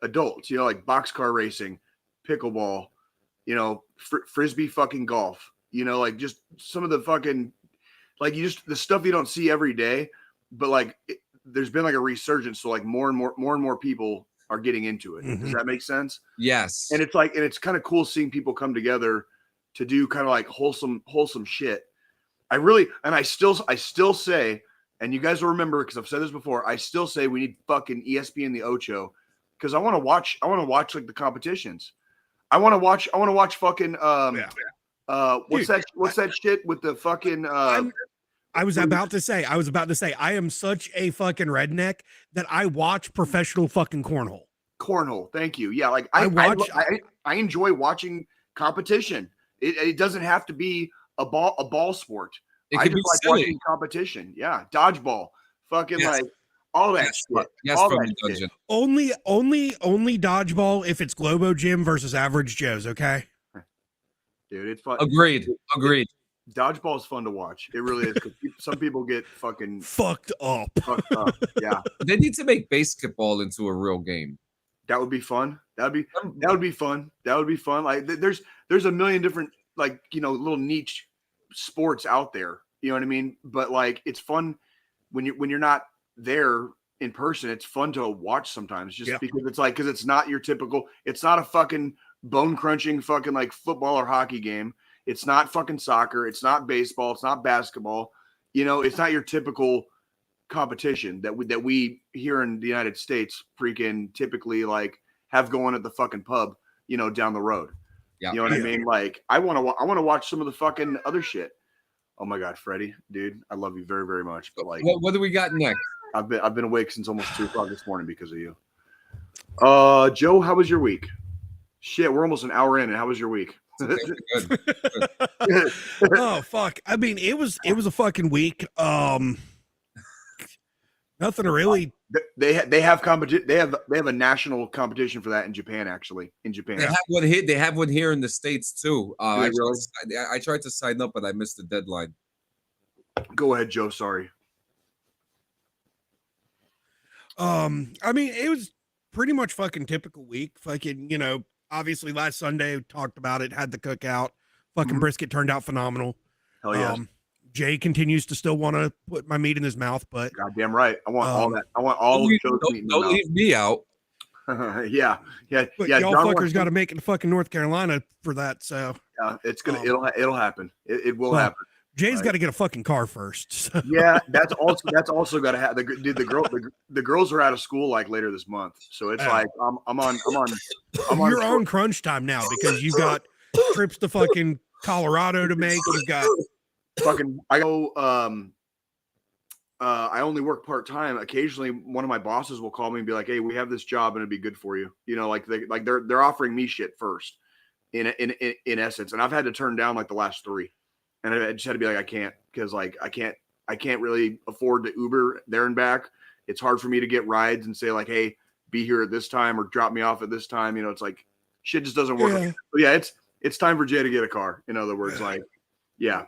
E: adults, you know, like boxcar racing, pickleball, you know, frisbee fucking golf, you know, like just some of the fucking like the stuff you don't see every day, but like there's been like a resurgence, so like more and more people are getting into it. Does that make sense?
B: Yes.
E: And it's kind of cool seeing people come together to do kind of like wholesome shit. I still say, and you guys will remember because I've said this before, I still say we need fucking ESPN the Ocho, because I want to watch like the competitions. I want to watch fucking what's that shit with the fucking
C: I was about to say, I am such a fucking redneck that I watch professional fucking cornhole.
E: Cornhole. Thank you. Yeah, like
C: I
E: enjoy watching competition. It doesn't have to be a ball sport.
B: It
E: I
B: could
E: just
B: be
E: like
B: silly.
E: watching competition. Yeah, dodgeball, fucking
B: Yes.
E: like all that shit.
B: Yes,
E: all
B: from
E: that
B: the
E: shit.
B: dungeon.
C: Only dodgeball if it's Globo Gym versus Average Joe's. Okay.
E: Dude, it's fun.
B: Agreed.
E: Dodgeball is fun to watch. It really is. 'Cause some people get fucking
C: Fucked up.
E: fucked up. Yeah,
B: They need to make basketball into a real game.
E: that would be fun. That would be fun. That would be fun. Like there's a million different like little niche sports out there. You know what I mean? But like it's fun when you're not there in person. It's fun to watch sometimes just because it's not your typical. It's not a fucking bone crunching fucking like football or hockey game. It's not fucking soccer. It's not baseball. It's not basketball. It's not your typical competition that we here in the United States freaking typically like have going at the fucking pub, down the road.
B: Yeah.
E: You know what I mean? Like I want to watch some of the fucking other shit. Oh my God, Freddie, dude, I love you very, very much. But like,
B: what do we got next?
E: I've been awake since almost 2:00 this morning because of you. Joe, how was your week? Shit, we're almost an hour in, and how was your week?
B: Good.
C: Oh fuck. I mean, it was a fucking week. Nothing really.
E: They have competition. They have a national competition for that in Japan. Actually, in Japan,
B: They have one here. They have one here in the States too. I
E: really?
B: tried to sign up, but I missed the deadline.
E: Go ahead, Joe. Sorry.
C: I mean, it was pretty much fucking typical week. Fucking, obviously last Sunday we talked about it, had the cookout. Fucking brisket turned out phenomenal.
E: Hell yeah.
C: Jay continues to still want to put my meat in his mouth, but
E: goddamn right. I want all that. I want all of Joe's meat in my
B: Don't
E: mouth.
B: leave me out.
E: Yeah.
C: but
E: Yeah.
C: y'all
E: John
C: fuckers
E: wants-
C: got to make it to fucking North Carolina for that. So
E: Yeah, it's gonna. It'll happen. It will
C: well,
E: happen.
C: Jay's
E: Right.
C: got to get a fucking car first. So.
E: Yeah, that's also got to have the girls are out of school like later this month, so it's like I'm on.
C: You're on crunch time now because you've got trips to fucking Colorado to make. You've got
E: fucking. I go. I only work part time. Occasionally, one of my bosses will call me and be like, "Hey, we have this job and it'd be good for you." They're offering me shit first, in essence, and I've had to turn down like the last 3. And I just had to be like, I can't, because like I can't really afford to Uber there and back. It's hard for me to get rides and say like, hey, be here at this time or drop me off at this time. It's like shit just doesn't work.
C: Yeah.
E: But yeah, it's time for Jay to get a car. In other words, like, yeah.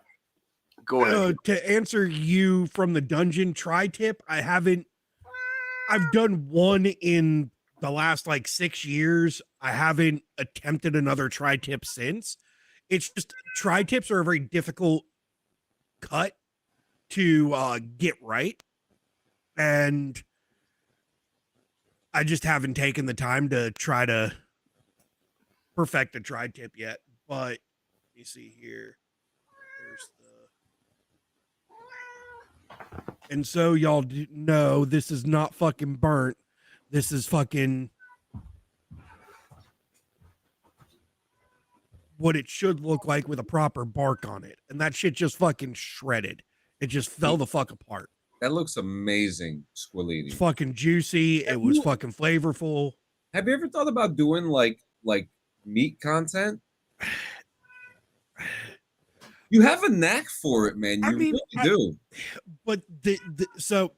E: Go ahead.
C: To answer you from the dungeon tri-tip, I've done one in the last like 6 years. I haven't attempted another tri-tip since. It's just tri-tips are a very difficult cut to get right. And I just haven't taken the time to try to perfect a tri-tip yet. But let me see here. And so y'all know this is not fucking burnt. This is fucking what it should look like with a proper bark on it. And that shit just fucking shredded. It just fell the fuck apart.
B: That looks amazing, Squilini.
C: It's fucking juicy. It was fucking flavorful.
B: Have you ever thought about doing like meat content? You have a knack for it, man. You really do.
C: But so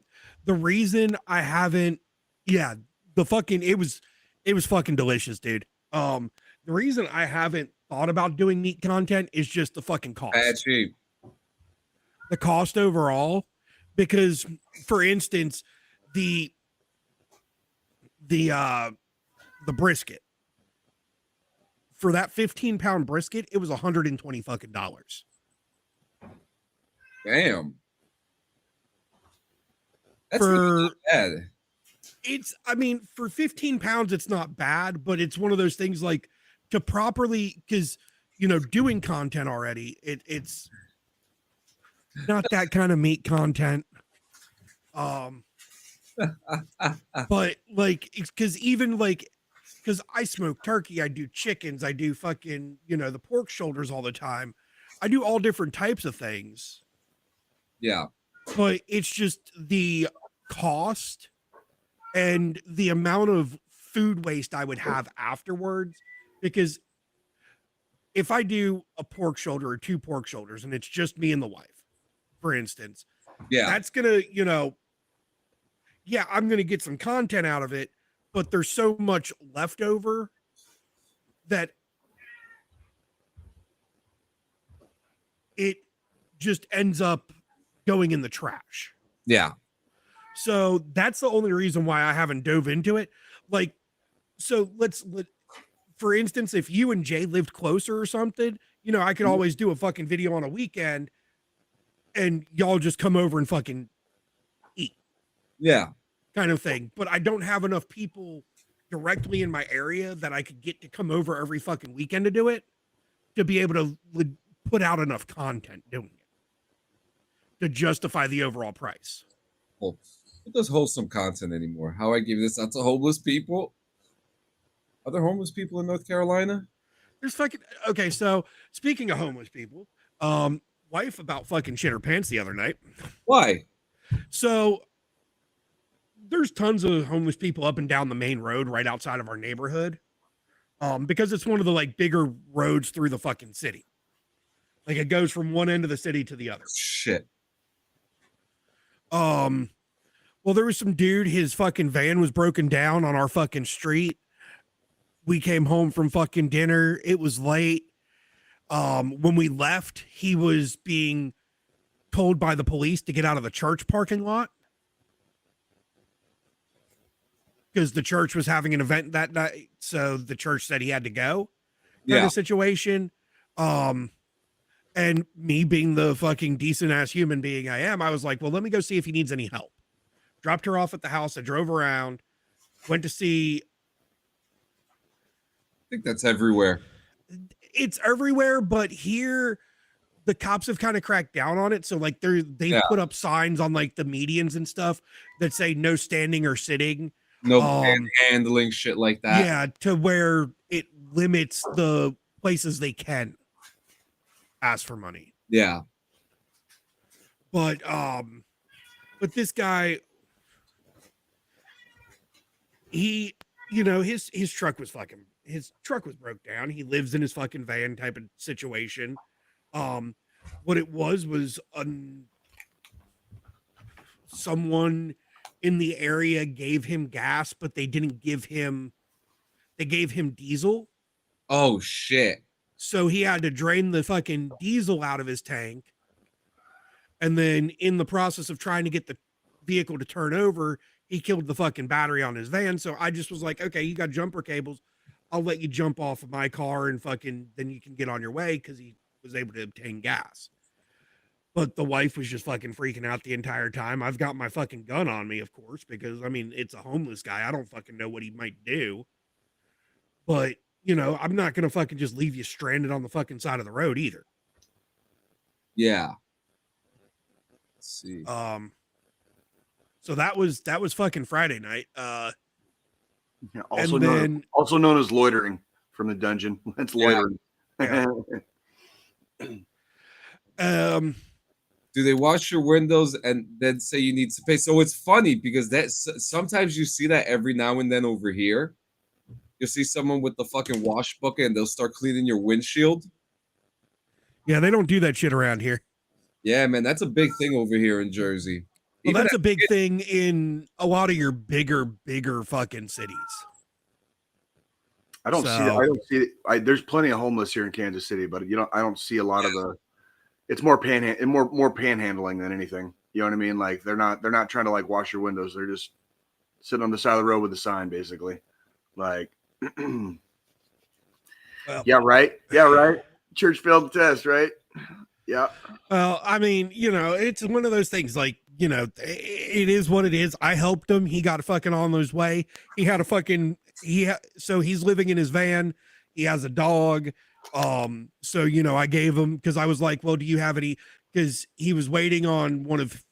C: the reason I haven't, it was fucking delicious, dude. The reason I haven't thought about doing meat content is just the fucking cost.
B: Bad cheap.
C: The cost overall, because for instance, the brisket for that 15-pound brisket, it was $120 fucking dollars.
B: Damn. That's really not bad.
C: I mean, for 15 pounds, it's not bad, but it's one of those things like to properly, because, doing content already, it's not that kind of meat content. But like, because I smoke turkey, I do chickens, I do fucking, the pork shoulders all the time. I do all different types of things.
B: Yeah.
C: But it's just the cost and the amount of food waste I would have afterwards, because if I do a pork shoulder or 2 pork shoulders and it's just me and the wife, for instance, that's gonna, I'm gonna get some content out of it, but there's so much leftover that it just ends up going in the trash.
B: Yeah.
C: So that's the only reason why I haven't dove into it. Like, so for instance, if you and Jay lived closer or something, I could always do a fucking video on a weekend and y'all just come over and fucking eat.
B: Yeah.
C: Kind of thing. But I don't have enough people directly in my area that I could get to come over every fucking weekend to do it, to be able to put out enough content doing it to justify the overall price.
B: Well, who does wholesome content anymore? How I give this out to homeless people? Are there homeless people in North Carolina?
C: There's fucking okay. So speaking of homeless people, wife about fucking shit her pants the other night.
B: Why?
C: So there's tons of homeless people up and down the main road right outside of our neighborhood, because it's one of the like bigger roads through the fucking city. Like it goes from one end of the city to the other.
B: Shit.
C: Well, there was some dude, his fucking van was broken down on our fucking street. We came home from fucking dinner. It was late. When we left, he was being told by the police to get out of the church parking lot because the church was having an event that night. So the church said he had to go. Kind of situation. And me being the fucking decent ass human being I am, I was like, well, let me go see if he needs any help. Dropped her off at the house. I drove around, went to see.
B: I think that's everywhere.
C: It's everywhere, but here the cops have kind of cracked down on it. So like they've put up signs on like the medians and stuff that say no standing or sitting.
B: No handling shit like that.
C: Yeah, to where it limits the places they can ask for money.
B: Yeah.
C: But this guy, he, his truck was broke down. He lives in his fucking van type of situation. What it was someone in the area gave him gas, but they gave him diesel.
B: Oh shit.
C: So he had to drain the fucking diesel out of his tank. And then in the process of trying to get the vehicle to turn over, he killed the fucking battery on his van. So I just was like, okay, you got jumper cables. I'll let you jump off of my car and fucking, then you can get on your way, because he was able to obtain gas. But the wife was just fucking freaking out the entire time. I've got my fucking gun on me, of course, because I mean, it's a homeless guy. I don't fucking know what he might do. But, I'm not going to fucking just leave you stranded on the fucking side of the road either.
B: Yeah. Let's see.
C: So that was fucking Friday night.
E: Also known as loitering from the dungeon. That's loitering.
C: Yeah.
B: Do they wash your windows and then say you need to pay? So it's funny because sometimes you see that every now and then over here. You'll see someone with the fucking wash bucket and they'll start cleaning your windshield.
C: Yeah, they don't do that shit around here.
B: Yeah, man, that's a big thing over here in Jersey.
C: Well, that's a big thing in a lot of your bigger fucking cities.
E: I don't see it. There's plenty of homeless here in Kansas City, but I don't see a lot of the. It's more more panhandling than anything. You know what I mean? Like they're not trying to like wash your windows. They're just sitting on the side of the road with a sign, basically. Like, well, yeah, right. Church failed the test, right? Yeah.
C: Well, I mean, it's one of those things. Like, it is what it is. I helped him. He got fucking on his way. He had so he's living in his van. He has a dog. So, I gave him, because I was like, well, do you have any, because he was waiting on one of,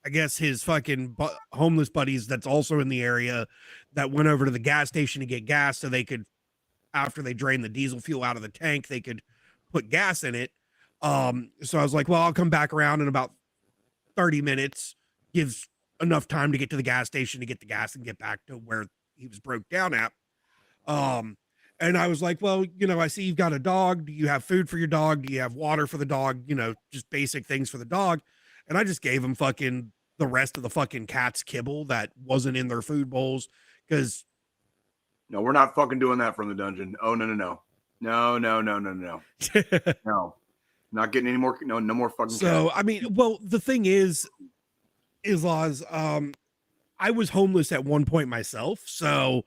C: I guess, his fucking homeless buddies that's also in the area that went over to the gas station to get gas so they could, after they drained the diesel fuel out of the tank, they could put gas in it. So I was like, well, I'll come back around in about 30 minutes, gives enough time to get to the gas station to get the gas and get back to where he was broke down at. And I was like, well, you know, I see you've got a dog. Do you have food for your dog? Do you have water for the dog? You know, just basic things for the dog. And I just gave him fucking the rest of the fucking cat's kibble that wasn't in their food bowls. Cause
E: no, we're not fucking doing that from the dungeon. Oh, no. No, not getting any more. No more fucking.
C: So, I mean, well, the thing is Laws, I was homeless at one point myself. So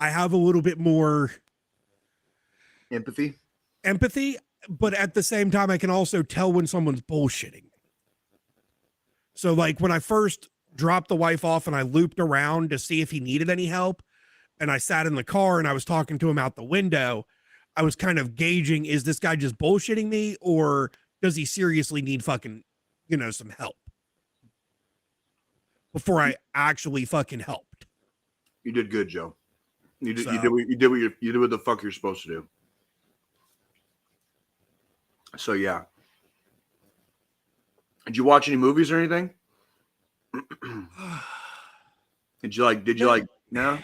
C: I have a little bit more
E: empathy,
C: but at the same time, I can also tell when someone's bullshitting. So like when I first dropped the wife off and I looped around to see if he needed any help, and I sat in the car and I was talking to him out the window, I was kind of gauging, is this guy just bullshitting me or does he seriously need fucking, you know, some help before I actually fucking helped?
E: You did good, Joe. You did what the fuck you're supposed to do. So yeah. Did you watch any movies or anything? Did you like no?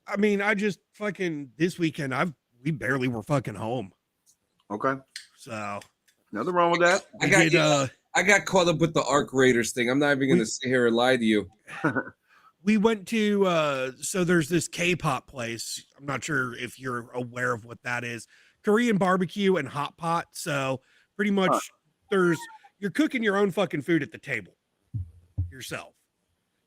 C: I mean, I just fucking this weekend we barely were fucking home.
E: Okay.
C: So
E: nothing wrong with that.
B: I got caught up with the Arc Raiders thing. I'm not even gonna sit here and lie to you.
C: We went to so there's this K-pop place. I'm not sure if you're aware of what that is. Korean barbecue and hot pot. So pretty much you're cooking your own fucking food at the table yourself.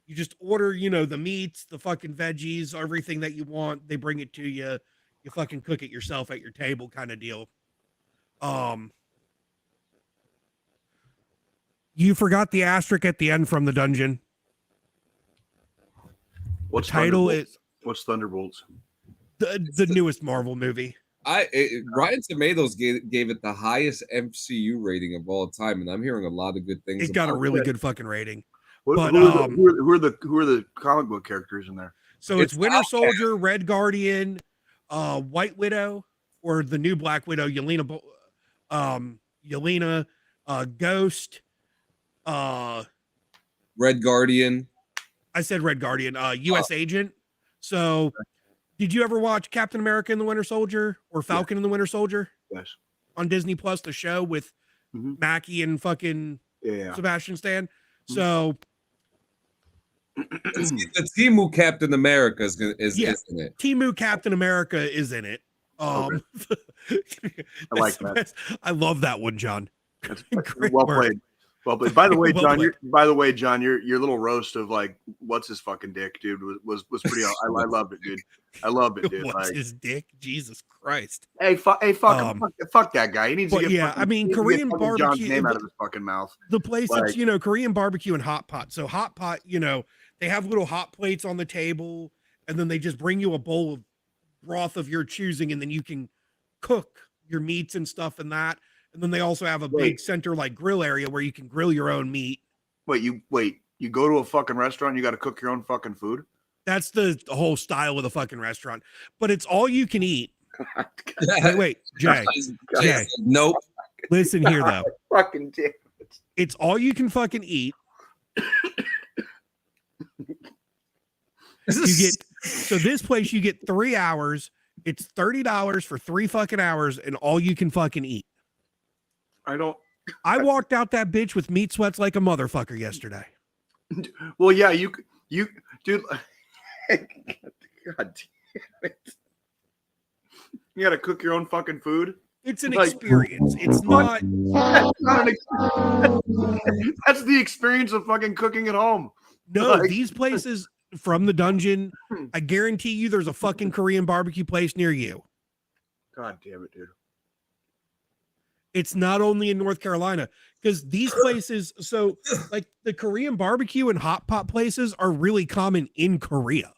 C: You just order, you know, the meats, the fucking veggies, everything that you want. They bring it to you. You fucking cook it yourself at your table kind of deal. You forgot the asterisk at the end from the dungeon.
E: What's
C: the title
E: Thunderbolts?
C: is
E: What's Thunderbolts?
C: The newest Marvel movie.
B: Rotten Tomatoes gave it the highest MCU rating of all time, and I'm hearing a lot of good things.
C: It got a really good fucking rating.
E: Who are the comic book characters in there?
C: So it's Winter Soldier, Red Guardian, White Widow, or the new Black Widow, Yelena, Ghost,
B: Red Guardian.
C: I said Red Guardian, U.S. Agent. So did you ever watch Captain America and the Winter Soldier or Falcon and the Winter Soldier?
E: Yes.
C: On Disney Plus, the show with Mackie and fucking Sebastian Stan. So
B: the Temu Captain America is in it.
C: Temu Captain America is in it. I like that. I love that one, John.
E: That's well played. Well played. By the way, John, your little roast of like what's his fucking dick, dude, was pretty. I loved it, dude. I loved it, dude.
C: What's his dick? Jesus Christ.
E: Fuck that guy. He needs to get.
C: I mean, Korean barbecue.
E: John's name out of his fucking mouth.
C: The place that's Korean barbecue and hot pot. So hot pot, they have little hot plates on the table, and then they just bring you a bowl of broth of your choosing, and then you can cook your meats and stuff in that. And then they also have a big center like grill area where you can grill your own meat.
E: You go to a fucking restaurant, you got to cook your own fucking food.
C: That's the whole style of the fucking restaurant, but it's all you can eat. Wait, Jay.
B: Nope.
C: Listen here though.
E: Fucking damn it.
C: It's all you can fucking eat. This place you get 3 hours. It's $30 for 3 fucking hours and all you can fucking eat. I walked out that bitch with meat sweats like a motherfucker yesterday.
E: Well, yeah, you dude. God damn it. You got to cook your own fucking food.
C: It's an experience. It's not.
E: That's not an experience. That's the experience of fucking cooking at home.
C: No, these places from the dungeon, I guarantee you there's a fucking Korean barbecue place near you.
E: God damn it, dude.
C: It's not only in North Carolina, because these places, so like the Korean barbecue and hot pot places are really common in Korea.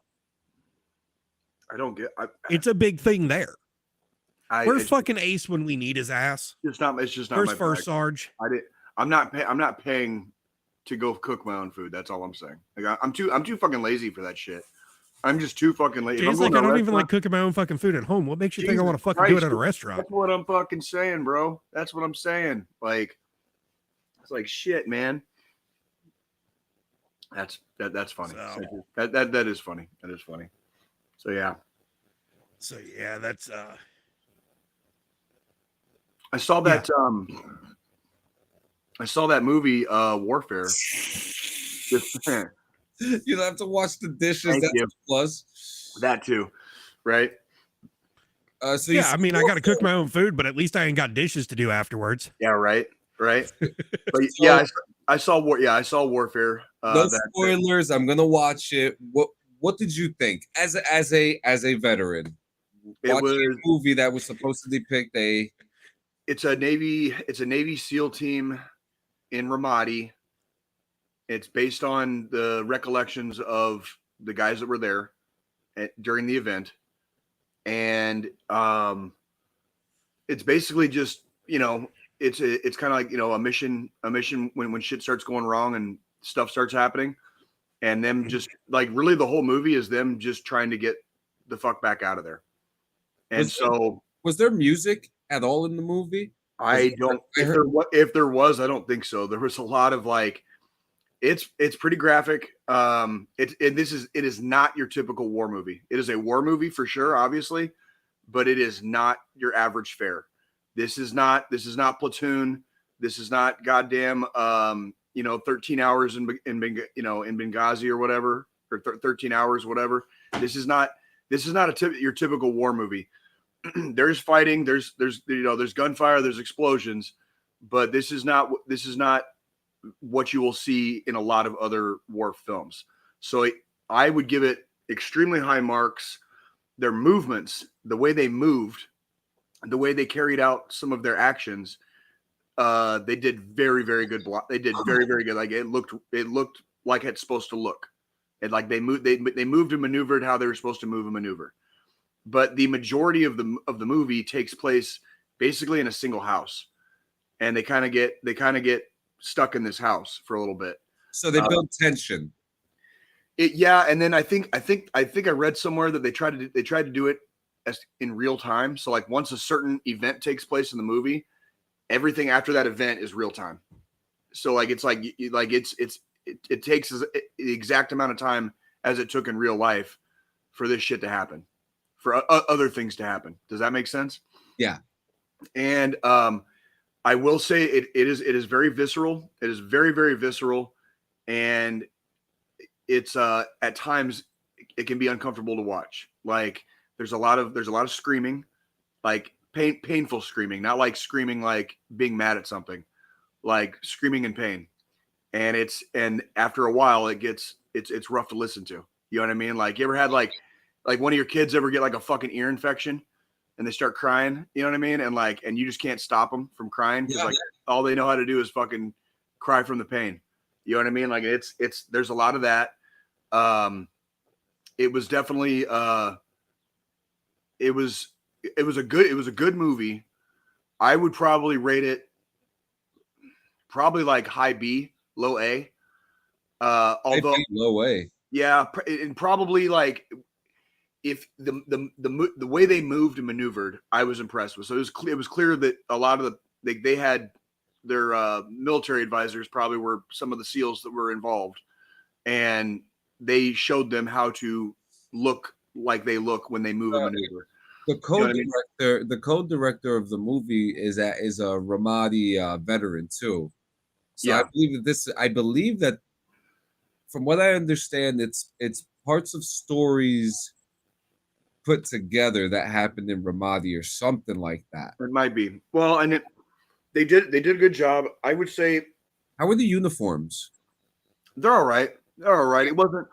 C: It's a big thing there. Where's fucking Ace when we need his ass?
E: It's just not.
C: Where's
E: my
C: First
E: bag.
C: Sarge?
E: I'm not paying to go cook my own food. That's all I'm saying. Like I'm too fucking lazy for that shit. I'm just too fucking lazy.
C: Jay's like, I don't even like cooking my own fucking food at home. What makes you think I want to fucking do it at a restaurant?
E: That's what I'm fucking saying, bro. That's what I'm saying. Like, it's like shit, man. That's funny.
C: So.
E: That is funny. That is funny. So yeah.
C: So yeah, that's
E: I saw that I saw that movie Warfare.
B: You don't have to wash the dishes.
E: Thank
B: That's
E: you.
B: a plus.
E: That too, right?
B: So
C: yeah. I mean, I got to cook my own food, but at least I ain't got dishes to do afterwards.
E: Yeah, right. But
B: So-
E: yeah, I saw Warfare.
B: No spoilers. I'm gonna watch it. What did you think as a veteran?
E: It
B: Watching
E: was
B: a movie that was supposed to depict
E: it's a Navy SEAL team in Ramadi. It's based on the recollections of the guys that were there during the event, and it's basically just it's kind of like a mission when shit starts going wrong and stuff starts happening, and them just like really the whole movie is them just trying to get the fuck back out of there. And
B: was there music at all in the movie?
E: I don't. If there was, I don't think so. There was a lot of like, it's pretty graphic. It is not your typical war movie. It is a war movie for sure, obviously, but it is not your average fare. This is not Platoon. This is not goddamn 13 hours in Benghazi or whatever, or 13 hours, whatever. This is not your typical war movie. There's fighting, there's gunfire, there's explosions, but this is not what you will see in a lot of other war films. So I would give it extremely high marks. Their movements, the way they moved, the way they carried out some of their actions, they did very, very good. They did very, very good. Like it looked like it's supposed to look. And like they moved and maneuvered how they were supposed to move and maneuver. But the majority of the movie takes place basically in a single house, and they kind of get stuck in this house for a little bit.
B: So they build tension.
E: And then I think I read somewhere that they tried to do it as in real time. So like once a certain event takes place in the movie, everything after that event is real time. So like it's like it takes the exact amount of time as it took in real life for this shit to happen. For other things to happen. Does that make sense?
B: Yeah.
E: And I will say it is very visceral. It is very, very visceral. And it's at times it can be uncomfortable to watch. Like there's a lot of screaming, like painful screaming, not like screaming like being mad at something, like screaming in pain. And after a while it's rough to listen to. You know what I mean? Like you ever had like one of your kids ever get like a fucking ear infection and they start crying, you know what I mean? And you just can't stop them from crying because like all they know how to do is fucking cry from the pain. You know what I mean? Like there's a lot of that. It was definitely it was a good movie. I would probably rate it probably like high B, low A. Although
B: low A.
E: Yeah, and probably like if the way they moved and maneuvered, I was impressed with. So it was clear that a lot of they had their military advisors probably were some of the SEALs that were involved, and they showed them how to look like they look when they move and maneuver.
B: The co-director of the movie is a Ramadi veteran too. So yeah. I believe that from what I understand, it's parts of stories put together that happened in Ramadi or something like that.
E: It might be. Well, and they did a good job. I would say.
B: How were the uniforms?
E: They're all right. It wasn't.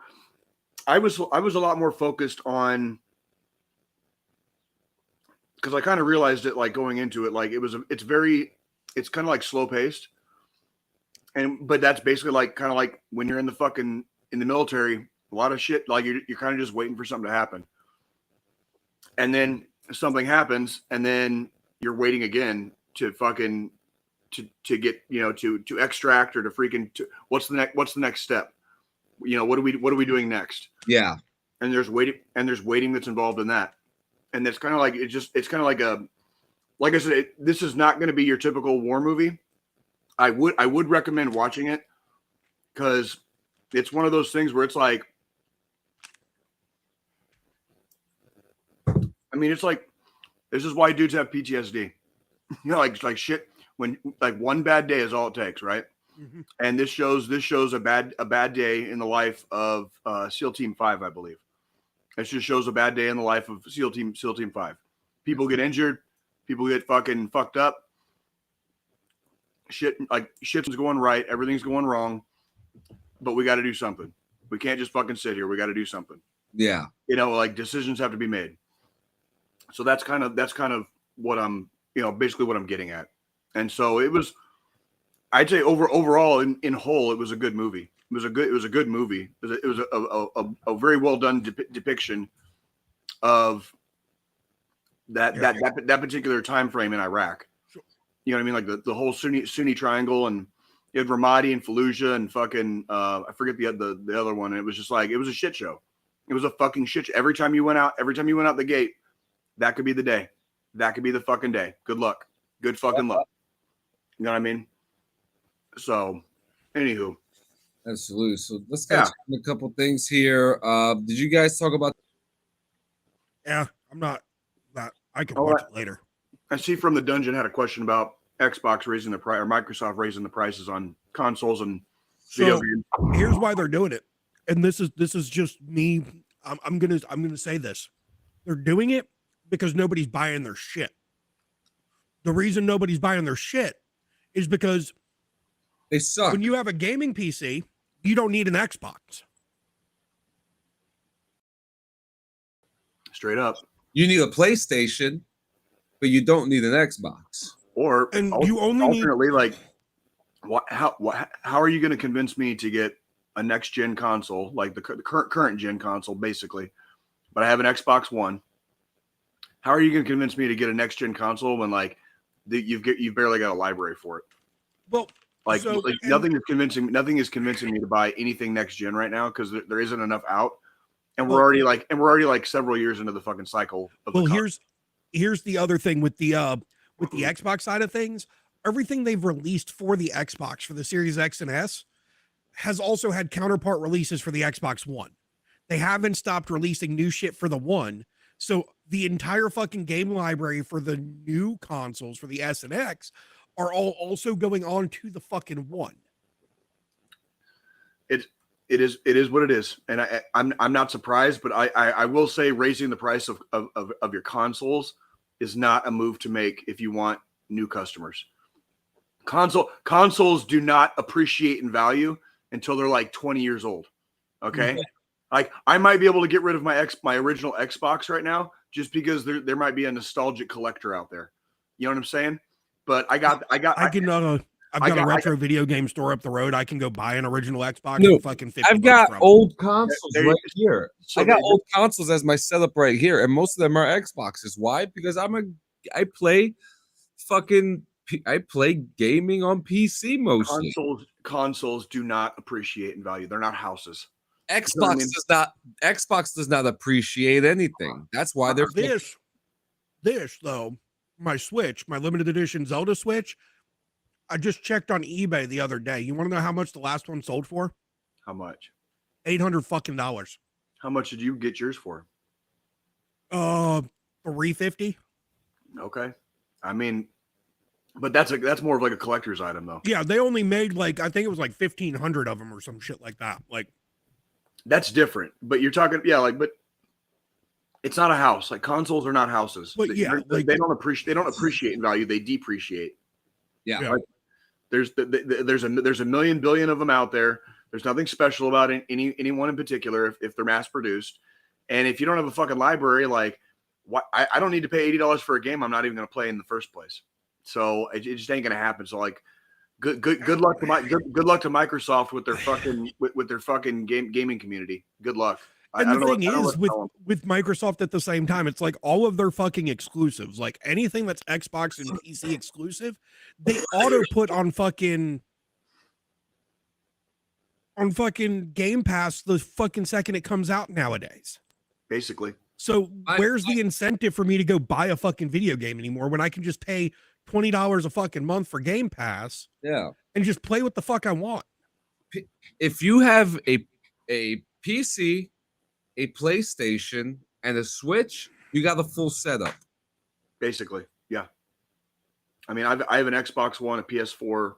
E: I was a lot more focused on because I kind of realized it like going into it, like it's kind of like slow paced. But that's basically like kind of like when you're in the military, a lot of shit, like you're kind of just waiting for something to happen. And then something happens, and then you're waiting again to fucking to get to extract or to freaking what's the next step? What are we doing next?
B: Yeah.
E: And there's waiting that's involved in that. And it's kind of like it's kind of like I said, this is not going to be your typical war movie. I would recommend watching it because it's one of those things where it's like mean, it's like this is why dudes have PTSD. You know, like shit. When like one bad day is all it takes, right?
C: Mhm.
E: And this shows a bad day in the life of SEAL Team 5, I believe. It just shows a bad day in the life of SEAL Team 5. People get injured, people get fucking fucked up. Shit's going right, everything's going wrong, but we got to do something. We can't just fucking sit here. We got to do something.
B: Yeah.
E: You know, like decisions have to be made. So that's kind of what I'm, you know, basically what I'm getting at. And so it was, I'd say overall in whole, it was a good movie. It was a good movie. It was a very well done depiction of that particular time frame in Iraq.
C: Sure.
E: You know what I mean? Like the whole Sunni triangle, and you had Ramadi and Fallujah and fucking I forget the other one. And it was just like, it was a shit show. It was a fucking shit show. Every time you went out the gate, that could be the day. That could be the fucking day. Good luck. Good fucking luck. You know what I mean? So, anywho.
B: Absolutely. So let's catch up on a couple things here. Did you guys talk about?
C: Yeah, I'm not. I can watch it later.
E: I see from the dungeon had a question about Xbox raising the price or Microsoft raising the prices on consoles and video games.
C: Here's why they're doing it, and this is just me. I'm gonna say this. They're doing it because nobody's buying their shit. The reason nobody's buying their shit is because
B: they suck.
C: When you have a gaming PC, you don't need an Xbox.
E: Straight up.
B: You need a PlayStation, but you don't need an Xbox.
E: Or
C: and you only
E: alternately, like, how are you going to convince me to get a next gen console, like the current gen console, basically? But I have an Xbox One. How are you going to convince me to get a next gen console when like you've barely got a library for it?
C: Well,
E: like nothing is convincing me to buy anything next gen right now because there isn't enough out, and we're already like several years into the fucking cycle.
C: Here's the other thing with the Xbox side of things. Everything they've released for the Xbox for the Series X and S has also had counterpart releases for the Xbox One. They haven't stopped releasing new shit for the One. So the entire fucking game library for the new consoles for the S and X are all also going on to the fucking One.
E: It is what it is, and I'm not surprised, but I will say raising the price of your consoles is not a move to make if you want new customers. Consoles do not appreciate in value until they're like 20 years old. Okay. Mm-hmm. Like I might be able to get rid of my original Xbox right now just because there might be a nostalgic collector out there. You know what I'm saying? But I've got a retro video game store up the road. I can go buy an original Xbox.
B: No,
E: fucking
B: I've got old consoles right here.
E: So
B: I got old consoles as my setup right here, and most of them are Xboxes. Why? Because I play gaming on PC mostly.
E: Consoles do not appreciate in value. They're not houses.
B: Xbox does not appreciate anything. That's why they're
C: this though. My Switch, my limited edition Zelda Switch. I just checked on eBay the other day. You want to know how much the last one sold for?
E: How much?
C: $800 fucking dollars.
E: How much did you get yours for?
C: $350.
E: Okay. I mean, but that's more of like a collector's item though.
C: Yeah, they only made like I think it was like 1,500 of them or some shit like that. Like
E: that's different. But you're talking but it's not a house. Like consoles are not houses.
C: But yeah,
E: they don't appreciate in value. They depreciate.
B: Yeah.
E: Like, there's a million billion of them out there. There's nothing special about anyone in particular if they're mass produced. And if you don't have a fucking library, like I don't need to pay $80 for a game I'm not even going to play in the first place. So it just ain't going to happen. So like good luck to Microsoft with their fucking gaming community. Good luck.
C: And the thing is, with Microsoft at the same time, it's like all of their fucking exclusives, like anything that's Xbox and PC exclusive, they auto put on fucking Game Pass the fucking second it comes out nowadays.
E: Basically.
C: So where's the incentive for me to go buy a fucking video game anymore when I can just pay $20 a fucking month for Game Pass?
B: Yeah.
C: And just play what the fuck I want.
B: If you have a PC, a PlayStation, and a Switch, You got the full setup.
E: Basically, yeah. I mean, I have an Xbox One, a PS4,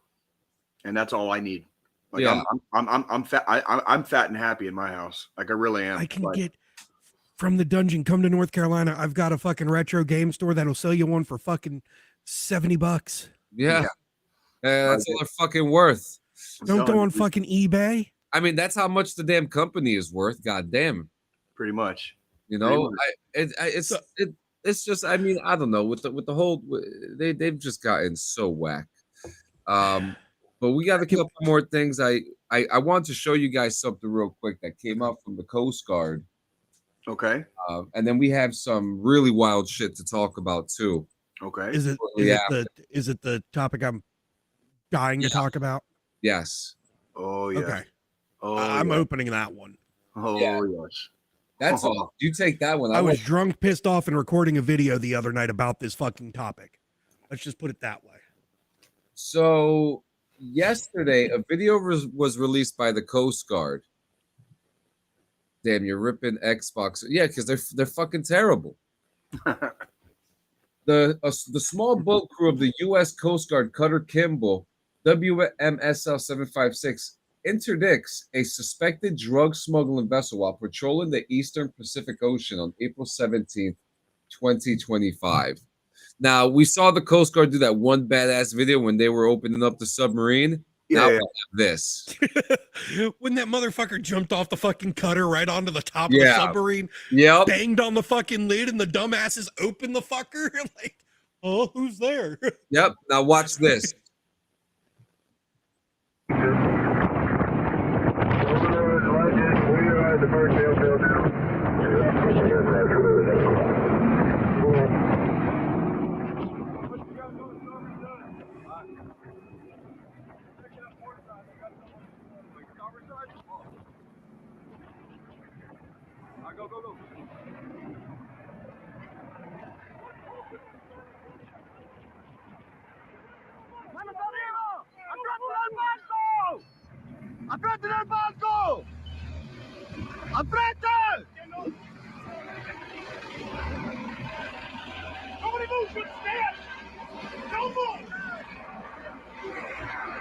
E: and that's all I need. Like,
B: Yeah.
E: I'm fat. I'm fat and happy in my house. Like, I really am.
C: I can
E: Like,
C: get from the dungeon. Come to North Carolina. I've got a fucking retro game store that'll sell you one for fucking $70.
B: Yeah. That's all they're fucking worth.
C: Don't go on fucking eBay.
B: I mean, that's how much the damn company is worth. God damn.
E: Pretty much.
B: You know, it's just. I mean, I don't know with the whole. They've just gotten so whack. But we got a couple more things. I want to show you guys something real quick that came up from the Coast Guard.
E: Okay.
B: And then we have some really wild shit to talk about too.
E: Okay.
C: Is it the topic I'm dying to talk about?
B: Yes.
E: Oh yeah.
C: Okay.
E: Oh,
C: I'm opening that one.
E: Oh yes.
B: That's all. You take that one.
C: I was drunk, pissed off, and recording a video the other night about this fucking topic. Let's just put it that way.
B: So yesterday, a video was released by the Coast Guard. Damn, you're ripping Xbox. Yeah, because they're fucking terrible. The small boat crew of the U.S. Coast Guard Cutter Kimball, WMSL 756, interdicts a suspected drug smuggling vessel while patrolling the Eastern Pacific Ocean on April 17th, 2025. Now, we saw the Coast Guard do that one badass video when they were opening up the submarine. Now we have this.
C: When that motherfucker jumped off the fucking cutter right onto the top of the submarine, banged on the fucking lid, and the dumbasses opened the fucker. Like, oh, who's there?
B: Yep. Now watch this.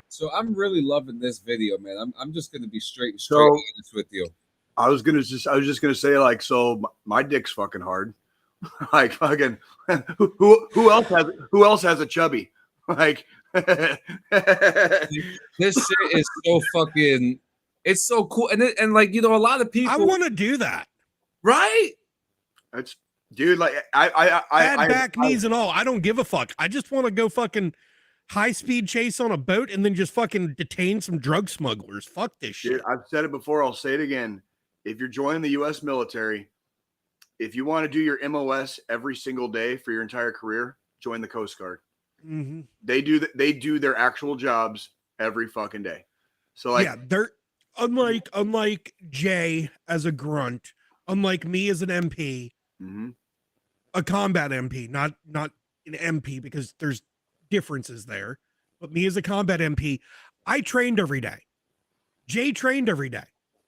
B: So I'm really loving this video, man. I'm just gonna be straight honest with you.
E: I was just gonna say, like, so my dick's fucking hard. Like, fucking who else has a chubby? Like,
B: this shit is so fucking. It's so cool, and like, you know, a lot of people.
C: I want to do that,
B: right?
E: It's dude, like
C: I back, knees, and all. I don't give a fuck. I just want to go fucking high-speed chase on a boat and then just fucking detain some drug smugglers. Fuck this shit.
E: Dude, I've said it before. I'll say it again. If you're joining the U.S. military, if you want to do your MOS every single day for your entire career, join the Coast Guard.
C: Mm-hmm.
E: They do their actual jobs every fucking day. So like,
C: yeah, they're unlike Jay as a grunt, unlike me as an MP, a combat MP, not an MP, because there's differences there. But me as a combat MP, I trained every day. Jay trained every day.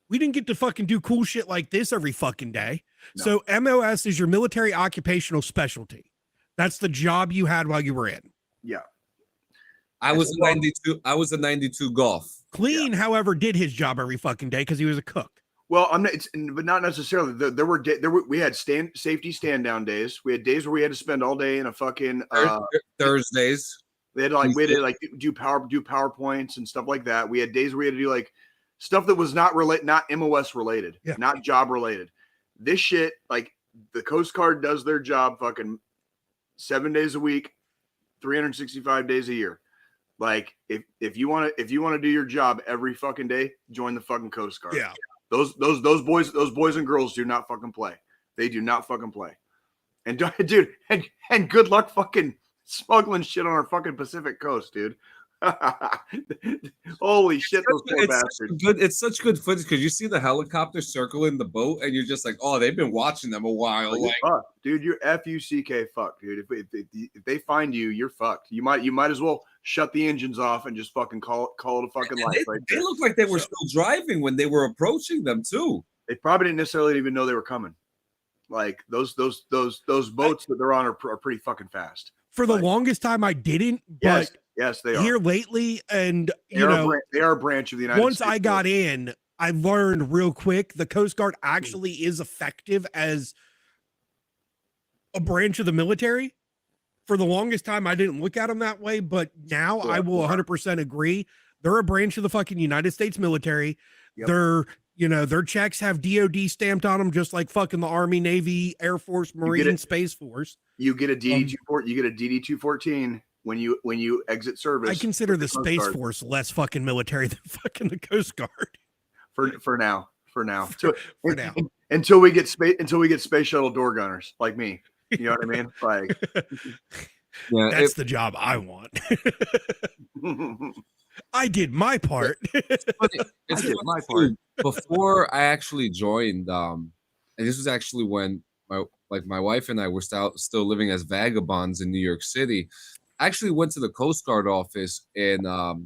C: We didn't get to fucking do cool shit like this every fucking day. No. So MOS is your military occupational specialty. That's the job you had while you were in.
E: Yeah.
B: I was a 92 golf.
C: Clean, however, did his job every fucking day because he was a cook.
E: Well, but not necessarily. We had safety stand down days. We had days where we had to spend all day in a fucking
B: Thursdays.
E: We had to do PowerPoints and stuff like that. We had days where we had to do like stuff that was not MOS related, not job related. This shit, like, the Coast Guard does their job fucking 7 days a week, 365 days a year. Like, if you want to do your job every fucking day, join the fucking Coast Guard.
C: Yeah.
E: Those boys and girls do not fucking play. They do not fucking play. And dude, and good luck fucking smuggling shit on our fucking Pacific coast, dude. Holy shit, those poor bastards.
B: It's such good footage because you see the helicopter circling the boat and you're just like, oh, they've been watching them a while.
E: Like, dude, you're F-U-C-K fuck, dude. If they find you, you're fucked. You might as well shut the engines off and just fucking call it a fucking life.
B: They look like they were still driving when they were approaching them too.
E: They probably didn't necessarily even know they were coming. Like those boats that they're on are pretty fucking fast.
C: For the longest time, I didn't. But
E: yes, they are
C: here lately, and
E: they are a branch of the United
C: States. Once I got
E: Force.
C: in, I learned real quick the Coast Guard actually is effective as a branch of the military. For the longest time, I didn't look at them that way, but now I will 100% agree. They're a branch of the fucking United States military. Yep. Their checks have DOD stamped on them, just like fucking the Army, Navy, Air Force, Marine, Space Force.
E: You get a DD214 when you exit service.
C: I consider the Space Force less fucking military than fucking the Coast Guard.
E: For now.
C: For now.
E: Until we get space shuttle door gunners like me. You know what I mean? Like,
C: that's the job I want. I did my part.
B: It's my part. Before I actually joined, and this was actually when my wife and I were still living as vagabonds in New York City. I actually went to the Coast Guard office in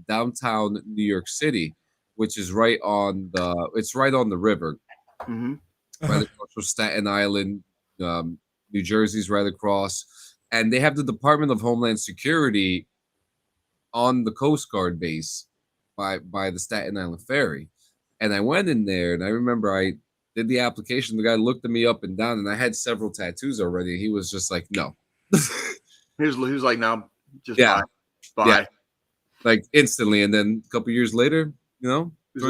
B: downtown New York City, which is right on the river, right across from Staten Island. New Jersey's right across, and they have the Department of Homeland Security on the Coast Guard base by the Staten Island Ferry. And I went in there, and I remember I did the application. The guy looked at me up and down, and I had several tattoos already. He was just like, "No."
E: he was like, "No, just
B: bye."
E: Yeah.
B: Like instantly. And then a couple years later, you
E: were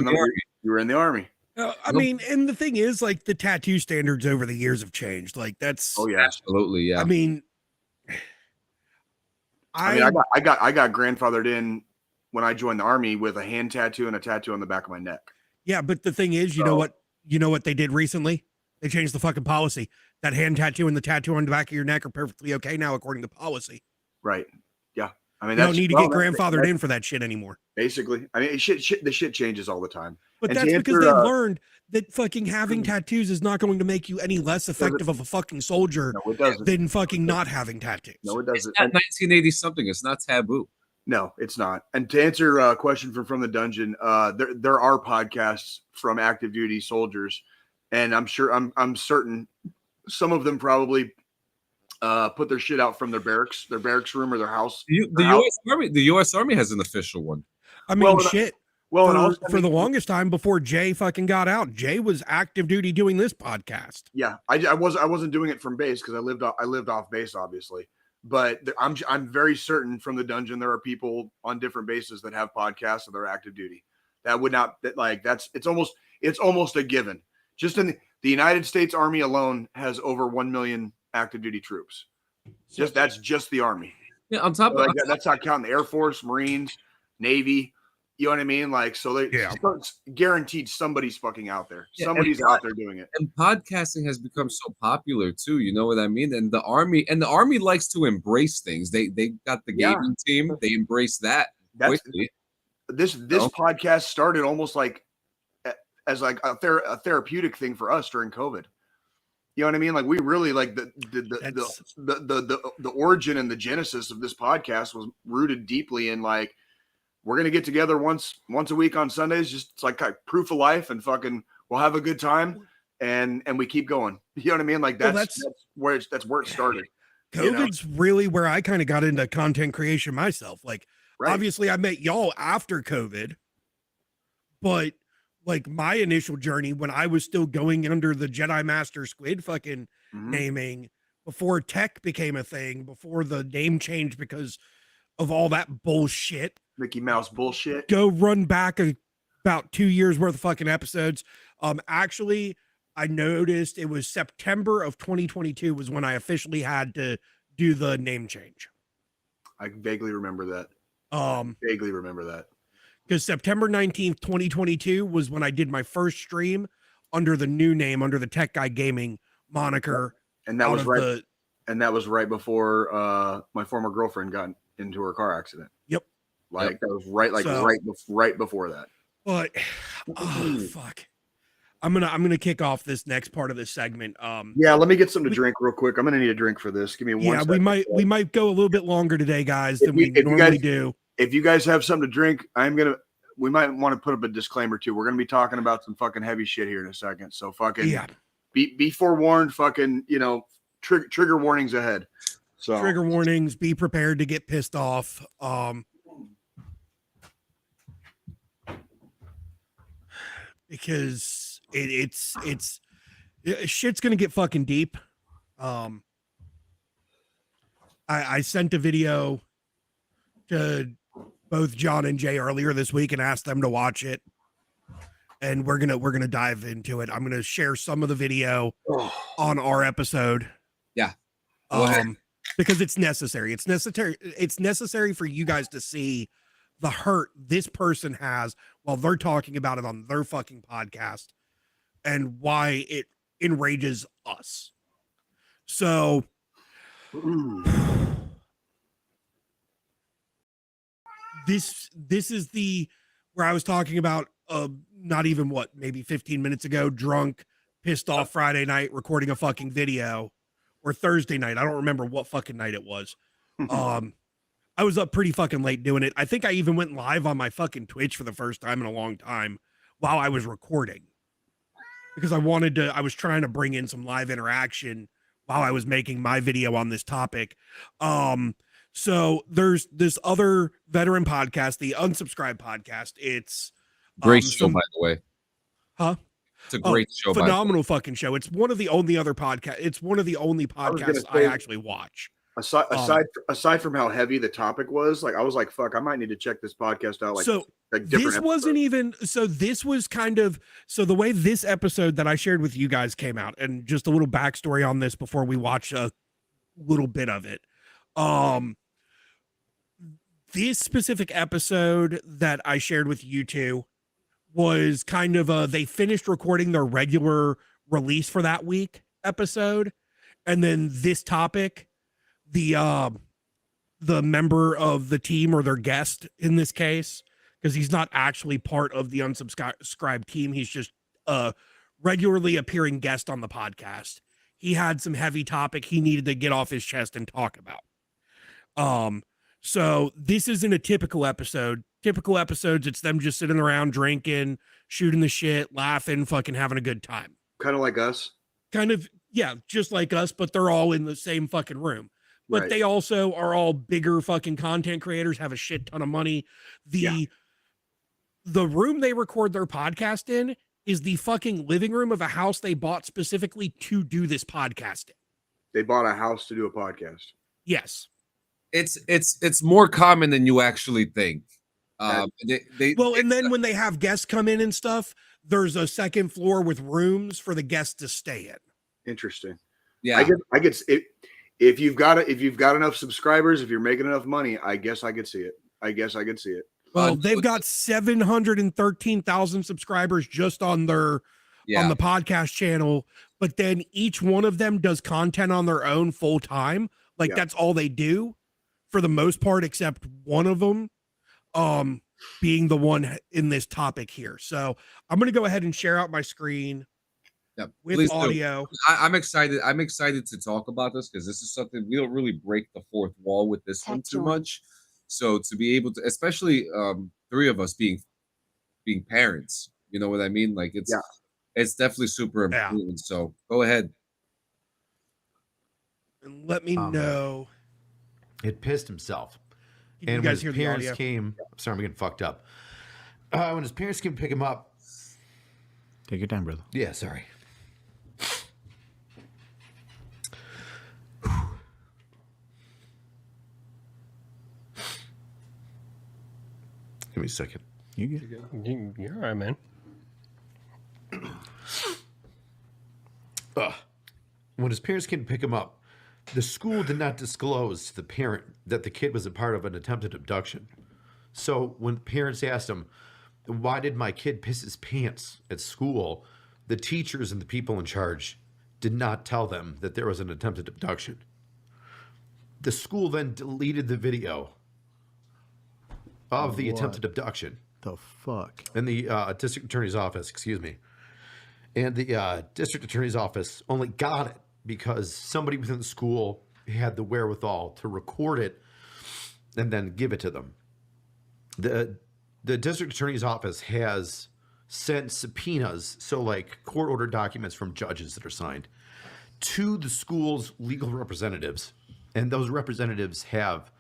E: in the Army.
C: I mean, and the thing is, like, the tattoo standards over the years have changed. Like, that's
B: absolutely, yeah.
C: I mean,
E: I got grandfathered in when I joined the Army with a hand tattoo and a tattoo on the back of my neck.
C: Yeah, but the thing is, you know what they did recently? They changed the fucking policy. That hand tattoo and the tattoo on the back of your neck are perfectly okay now, according to policy.
E: Right. Yeah. I mean,
C: you don't need to get grandfathered in for that shit anymore.
E: Basically, I mean, the shit changes all the time.
C: But that's because they've learned that fucking having tattoos is not going to make you any less effective of a fucking soldier than fucking not having tattoos.
E: No, it doesn't.
B: It's not 1980 something. It's not taboo.
E: No, it's not. And to answer a question from the dungeon, there are podcasts from active duty soldiers, and I'm certain some of them probably put their shit out from their barracks room or their house.
B: The U.S. Army has an official one.
C: I mean, for the longest time before Jay fucking got out, Jay was active duty doing this podcast.
E: Yeah, I wasn't doing it from base because I lived off base, obviously. But I'm very certain from the dungeon there are people on different bases that have podcasts and they're active duty. It's almost a given. Just in the United States Army alone has over 1 million active duty troops. That's just the Army.
B: Yeah, on top of
E: that's not counting the Air Force, Marines, Navy. You know what I mean? Like, so it's guaranteed somebody's fucking out there. Yeah, somebody's out there doing it.
B: And podcasting has become so popular too. You know what I mean? And the Army likes to embrace things. They got the gaming team. They embrace that quickly.
E: This podcast started almost like as like a therapeutic thing for us during COVID. You know what I mean? Like, we really like the origin and the genesis of this podcast was rooted deeply in like, we're going to get together once a week on Sundays. Just it's like proof of life and fucking we'll have a good time and we keep going. You know what I mean? Like that's where it started.
C: COVID's really where I kind of got into content creation myself. Like, obviously I met y'all after COVID, but like my initial journey when I was still going under the Jedi Master Squid fucking naming before tech became a thing, before the name changed because of all that bullshit.
E: Mickey Mouse bullshit.
C: Go run back about 2 years worth of fucking episodes. Actually, I noticed it was September of 2022 was when I officially had to do the name change.
E: I vaguely remember that.
C: Because September 19th, 2022 was when I did my first stream under the new name, under the Tech Guy Gaming moniker.
E: And that was right. And that was right before my former girlfriend got into her car accident.
C: Yep.
E: That was right before that.
C: But fuck. I'm gonna kick off this next part of this segment.
E: Let me get something to drink real quick. I'm gonna need a drink for this. Give me one second.
C: we might go a little bit longer today, guys, than we normally do.
E: If you guys have something to drink, we might want to put up a disclaimer too. We're gonna be talking about some fucking heavy shit here in a second. So fucking be forewarned. Fucking, trigger warnings ahead. So
C: Trigger warnings. Be prepared to get pissed off. Because it's shit's gonna get fucking deep. I sent a video to both John and Jay earlier this week and asked them to watch it, and we're gonna dive into it. I'm gonna share some of the video on our episode.
B: Yeah,
C: because it's necessary. It's necessary for you guys to see the hurt this person has while they're talking about it on their fucking podcast, and why it enrages us. So this is where I was talking about not even maybe 15 minutes ago, drunk, pissed off Friday night, recording a fucking video, or Thursday night. I don't remember what fucking night it was. I was up pretty fucking late doing it. I think I even went live on my fucking Twitch for the first time in a long time while I was recording, because I was trying to bring in some live interaction while I was making my video on this topic. So there's this other veteran podcast, the Unsubscribed podcast. It's
B: great show, by the way.
C: Huh?
B: It's a great show.
C: Phenomenal fucking show. It's one of the only other podcast. It's one of the only podcasts I actually watch.
E: Aside from how heavy the topic was, like I was like, fuck, I might need to check this podcast out.
C: This wasn't even, this was kind of, the way this episode that I shared with you guys came out, and just a little backstory on this before we watch a little bit of it. This specific episode that I shared with you two was kind of they finished recording their regular release for that week episode. And then this topic, the member of the team, or their guest in this case, because he's not actually part of the Unsubscribed team, he's just a regularly appearing guest on the podcast. He had some heavy topic he needed to get off his chest and talk about. So this isn't a typical episode. Typical episodes, it's them just sitting around drinking, shooting the shit, laughing, fucking having a good time.
E: Kind of like us.
C: Kind of, yeah, just like us, but they're all in the same fucking room. But
E: Right.
C: They also are all bigger fucking content creators, have a shit ton of money. The room they record their podcast in is the fucking living room of a house they bought specifically to do this podcast in.
E: They bought a house to do a podcast.
C: Yes.
B: It's more common than you actually think.
C: And then when they have guests come in and stuff, there's a second floor with rooms for the guests to stay in.
E: Interesting.
B: Yeah,
E: I get it. If you've got enough subscribers, if you're making enough money, I guess I could see it.
C: Well, they've got 713,000 subscribers just on their on the podcast channel, but then each one of them does content on their own full time. That's all they do for the most part, except one of them being the one in this topic here. So I'm going to go ahead and share out my screen with audio.
B: I'm excited. I'm excited to talk about this because this is something we don't really break the fourth wall with this one too much. So to be able to, especially three of us being parents, you know what I mean? Like it's definitely super important. Yeah. So go ahead.
C: And let me know.
K: It pissed himself.
C: And when his parents
K: came, sorry, I'm getting fucked up. When his parents came to pick him up.
L: Take your time, brother.
K: Yeah, sorry. Give me a second.
L: You're all right, man.
K: When his parents came to pick him up, the school did not disclose to the parent that the kid was a part of an attempted abduction. So when parents asked him, why did my kid piss his pants at school, the teachers and the people in charge did not tell them that there was an attempted abduction. The school then deleted the video of the attempted abduction.
L: The fuck?
K: In the district attorney's office, excuse me. And the district attorney's office only got it because somebody within the school had the wherewithal to record it and then give it to them. The district attorney's office has sent subpoenas, so like court order documents from judges that are signed, to the school's legal representatives, and those representatives have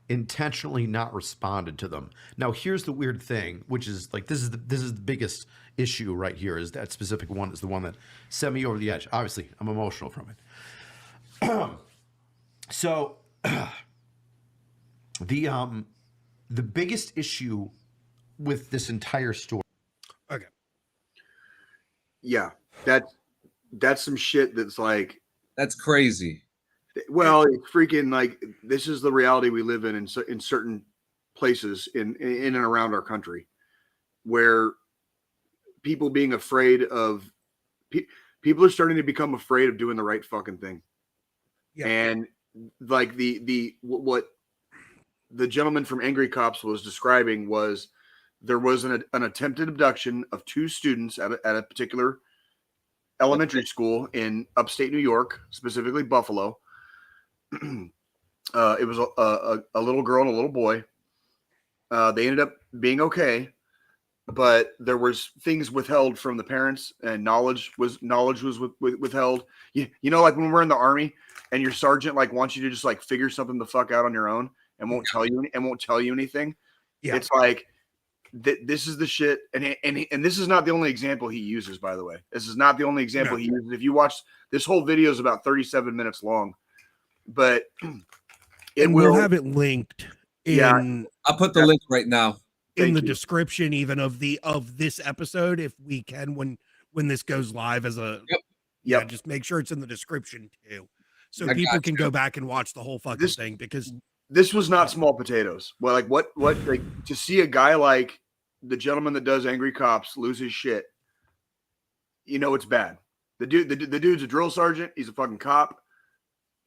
K: intentionally not responded to them. Now, here's the weird thing, which is like this is the biggest issue right here. Is that specific one is the one that sent me over the edge. Obviously, I'm emotional from it. So, the biggest issue with this entire story.
C: Okay.
E: Yeah, that's some shit that's like
B: that's crazy.
E: Well, it's freaking like this is the reality we live in certain places in and around our country, where people being afraid of people are starting to become afraid of doing the right fucking thing. Yeah. And like what the gentleman from Angry Cops was describing was there was an attempted abduction of 2 students at a particular elementary school in upstate New York, specifically Buffalo. It was a little girl and a little boy. They ended up being okay, but there was things withheld from the parents, and knowledge was withheld. You know, like when we're in the Army and your sergeant like wants you to just like figure something the fuck out on your own and won't tell you anything. Yeah. It's like this is the shit, and this is not the only example he uses. By the way, this is not the only example he uses. If you watch this whole video is about 37 minutes long. But
C: we'll have it linked in
B: I'll put the link right now
C: in the description even of this episode if we can when this goes live as a yeah, just make sure it's in the description too. So people can go back and watch the whole fucking thing, because
E: this was not small potatoes. Well, like what like to see a guy like the gentleman that does Angry Cops lose his shit, you know, it's bad. The dude's a drill sergeant, he's a fucking cop.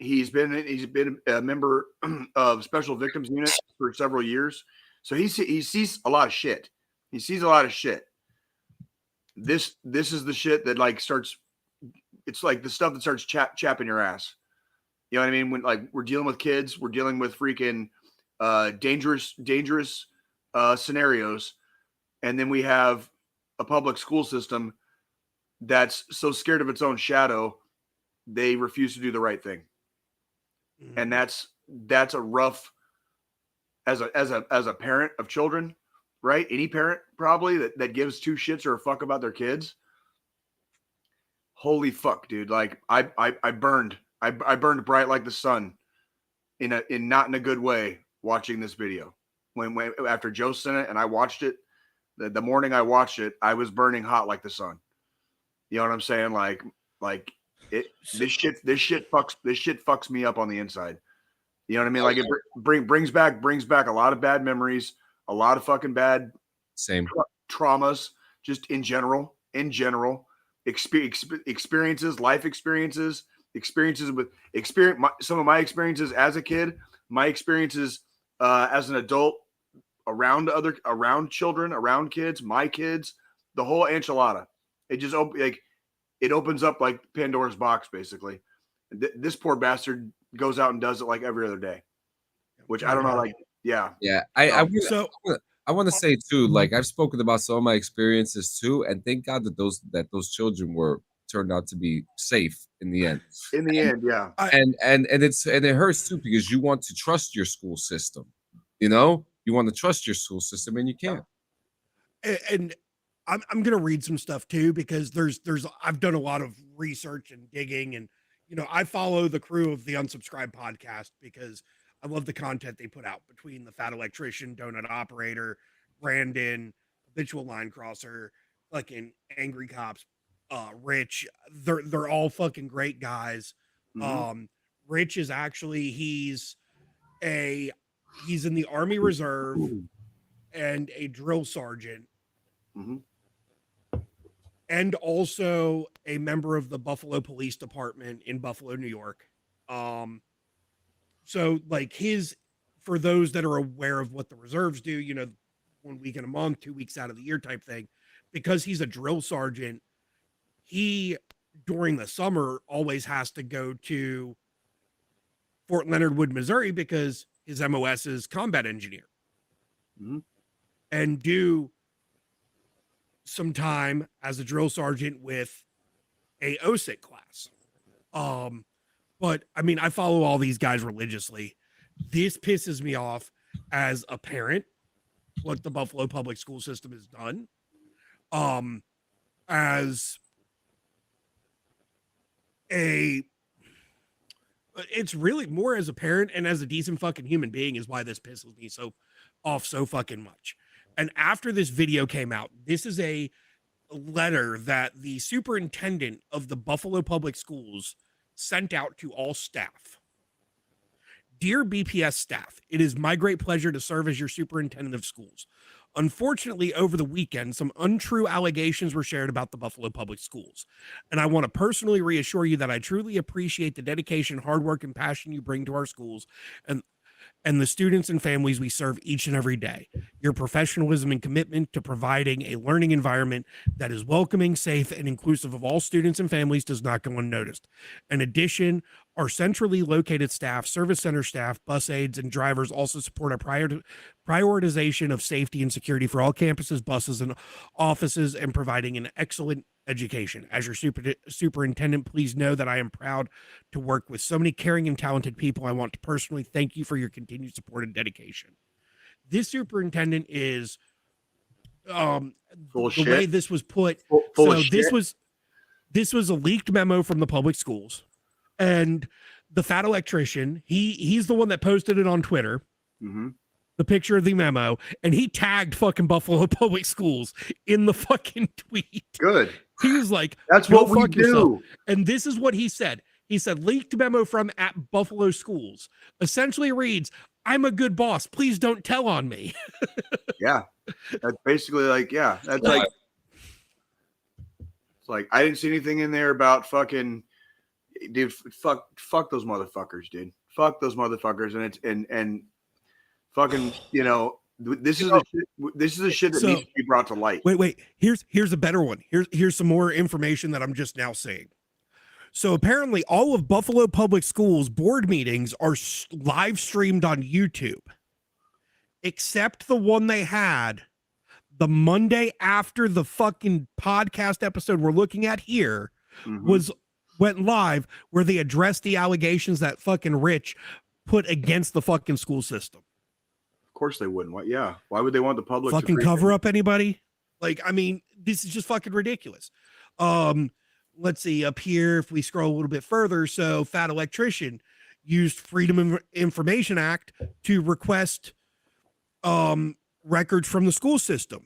E: He's been a member of Special Victims Unit for several years, so he sees a lot of shit. He sees a lot of shit. This is the shit that like starts. It's like the stuff that starts chapping your ass. You know what I mean? When like we're dealing with kids, we're dealing with freaking dangerous scenarios, and then we have a public school system that's so scared of its own shadow, they refuse to do the right thing. And that's a rough as a parent of children, right? Any parent probably that gives 2 shits or a fuck about their kids. Holy fuck, dude. Like I burned bright like the sun in not in a good way watching this video. When after Joe sent it and I watched it, the morning I watched it, I was burning hot like the sun. You know what I'm saying? Like this shit fucks me up on the inside. You know what I mean? Like it brings back a lot of bad memories, a lot of fucking bad traumas, just in general, experiences, life experiences with some of my experiences as a kid, my experiences as an adult around children, around kids, my kids, the whole enchilada. It just it opens up like Pandora's box, basically. This poor bastard goes out and does it like every other day, which I don't know. Like, yeah.
B: I want to say too, like I've spoken about some of my experiences too, and thank God that those children turned out to be safe in the end.
E: In the end, yeah.
B: And it hurts too, because you want to trust your school system. You know, you want to trust your school system, and you can't.
C: And I'm gonna read some stuff too, because there's I've done a lot of research and digging, and you know, I follow the crew of the Unsubscribed podcast because I love the content they put out, between the Fat Electrician, Donut Operator, Brandon, Habitual Line Crosser, fucking Angry Cops, Rich. They're all fucking great guys. Mm-hmm. Rich is actually he's in the Army Reserve and a drill sergeant. Mm-hmm. And also a member of the Buffalo Police Department in Buffalo, New York. So like for those that are aware of what the reserves do, you know, 1 week in a month, 2 weeks out of the year type thing, because he's a drill sergeant, he during the summer always has to go to Fort Leonard Wood, Missouri, because his MOS is combat engineer. Mm-hmm. And do some time as a drill sergeant with a OSIC class. But I mean, I follow all these guys religiously. This pisses me off as a parent, what the Buffalo public school system has done. As it's really more as a parent and as a decent fucking human being is why this pisses me off so fucking much. And after this video came out, this is a letter that the superintendent of the Buffalo Public Schools sent out to all staff. Dear BPS staff, it is my great pleasure to serve as your superintendent of schools. Unfortunately, over the weekend, some untrue allegations were shared about the Buffalo Public Schools. And I want to personally reassure you that I truly appreciate the dedication, hard work, and passion you bring to our schools and the students and families we serve each and every day. Your professionalism and commitment to providing a learning environment that is welcoming, safe, and inclusive of all students and families does not go unnoticed. In addition, our centrally located staff, service center staff, bus aides, and drivers also support a prioritization of safety and security for all campuses, buses, and offices, and providing an excellent education. As your superintendent, please know that I am proud to work with so many caring and talented people. I want to personally thank you for your continued support and dedication. This superintendent is the way this was put. This was a leaked memo from the public schools, and the fat electrician, he's the one that posted it on Twitter.
E: Mm-hmm.
C: The picture of the memo, and he tagged fucking Buffalo Public Schools in the fucking tweet.
E: Good.
C: He was like,
E: that's what we do.
C: Yourself. And this is what he said. He said, leaked memo from at Buffalo Schools essentially reads, I'm a good boss. Please don't tell on me.
E: Yeah. That's basically like, yeah, that's like, it's like, I didn't see anything in there about fucking, dude, fuck those motherfuckers, dude. Fuck those motherfuckers. And it's, and fucking, you know, this is the shit that needs to be brought to light.
C: Wait. Here's a better one. Here's some more information that I'm just now seeing. So apparently all of Buffalo Public Schools board meetings are live streamed on YouTube, except the one they had the Monday after the fucking podcast episode we're looking at here went live, where they addressed the allegations that fucking Rich put against the fucking school system.
E: Of course they wouldn't. What? Yeah. Why would they want the public
C: fucking to cover up anybody? Like, I mean, this is just fucking ridiculous. Let's see up here. If we scroll a little bit further, so fat electrician used Freedom of Information Act to request records from the school system.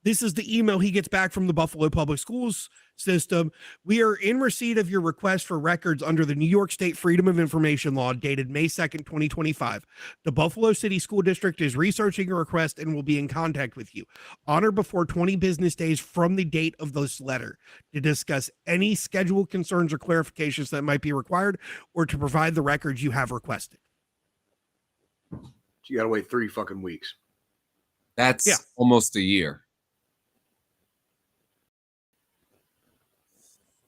C: This is the email he gets back from the Buffalo Public Schools system. We are in receipt of your request for records under the New York State Freedom of Information Law dated May 2nd, 2025. The Buffalo City School District is researching your request and will be in contact with you on or before 20 business days from the date of this letter to discuss any scheduled concerns or clarifications that might be required or to provide the records you have requested.
E: You got to wait 3 fucking weeks.
B: That's almost a year.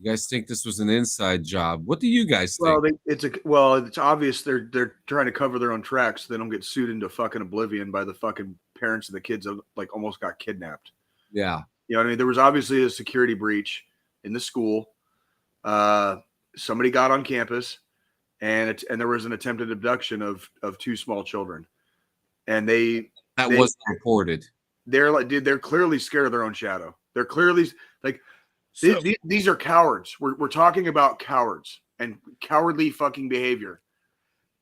B: You guys think this was an inside job? What do you guys think?
E: Well, it's obvious they're trying to cover their own tracks so they don't get sued into fucking oblivion by the fucking parents of the kids that like almost got kidnapped.
B: Yeah.
E: You know what I mean? There was obviously a security breach in the school. Somebody got on campus and there was an attempted abduction of 2 small children. And that
B: was reported.
E: They're like, dude, they're clearly scared of their own shadow. They're clearly like, these are cowards. We're talking about cowards and cowardly fucking behavior.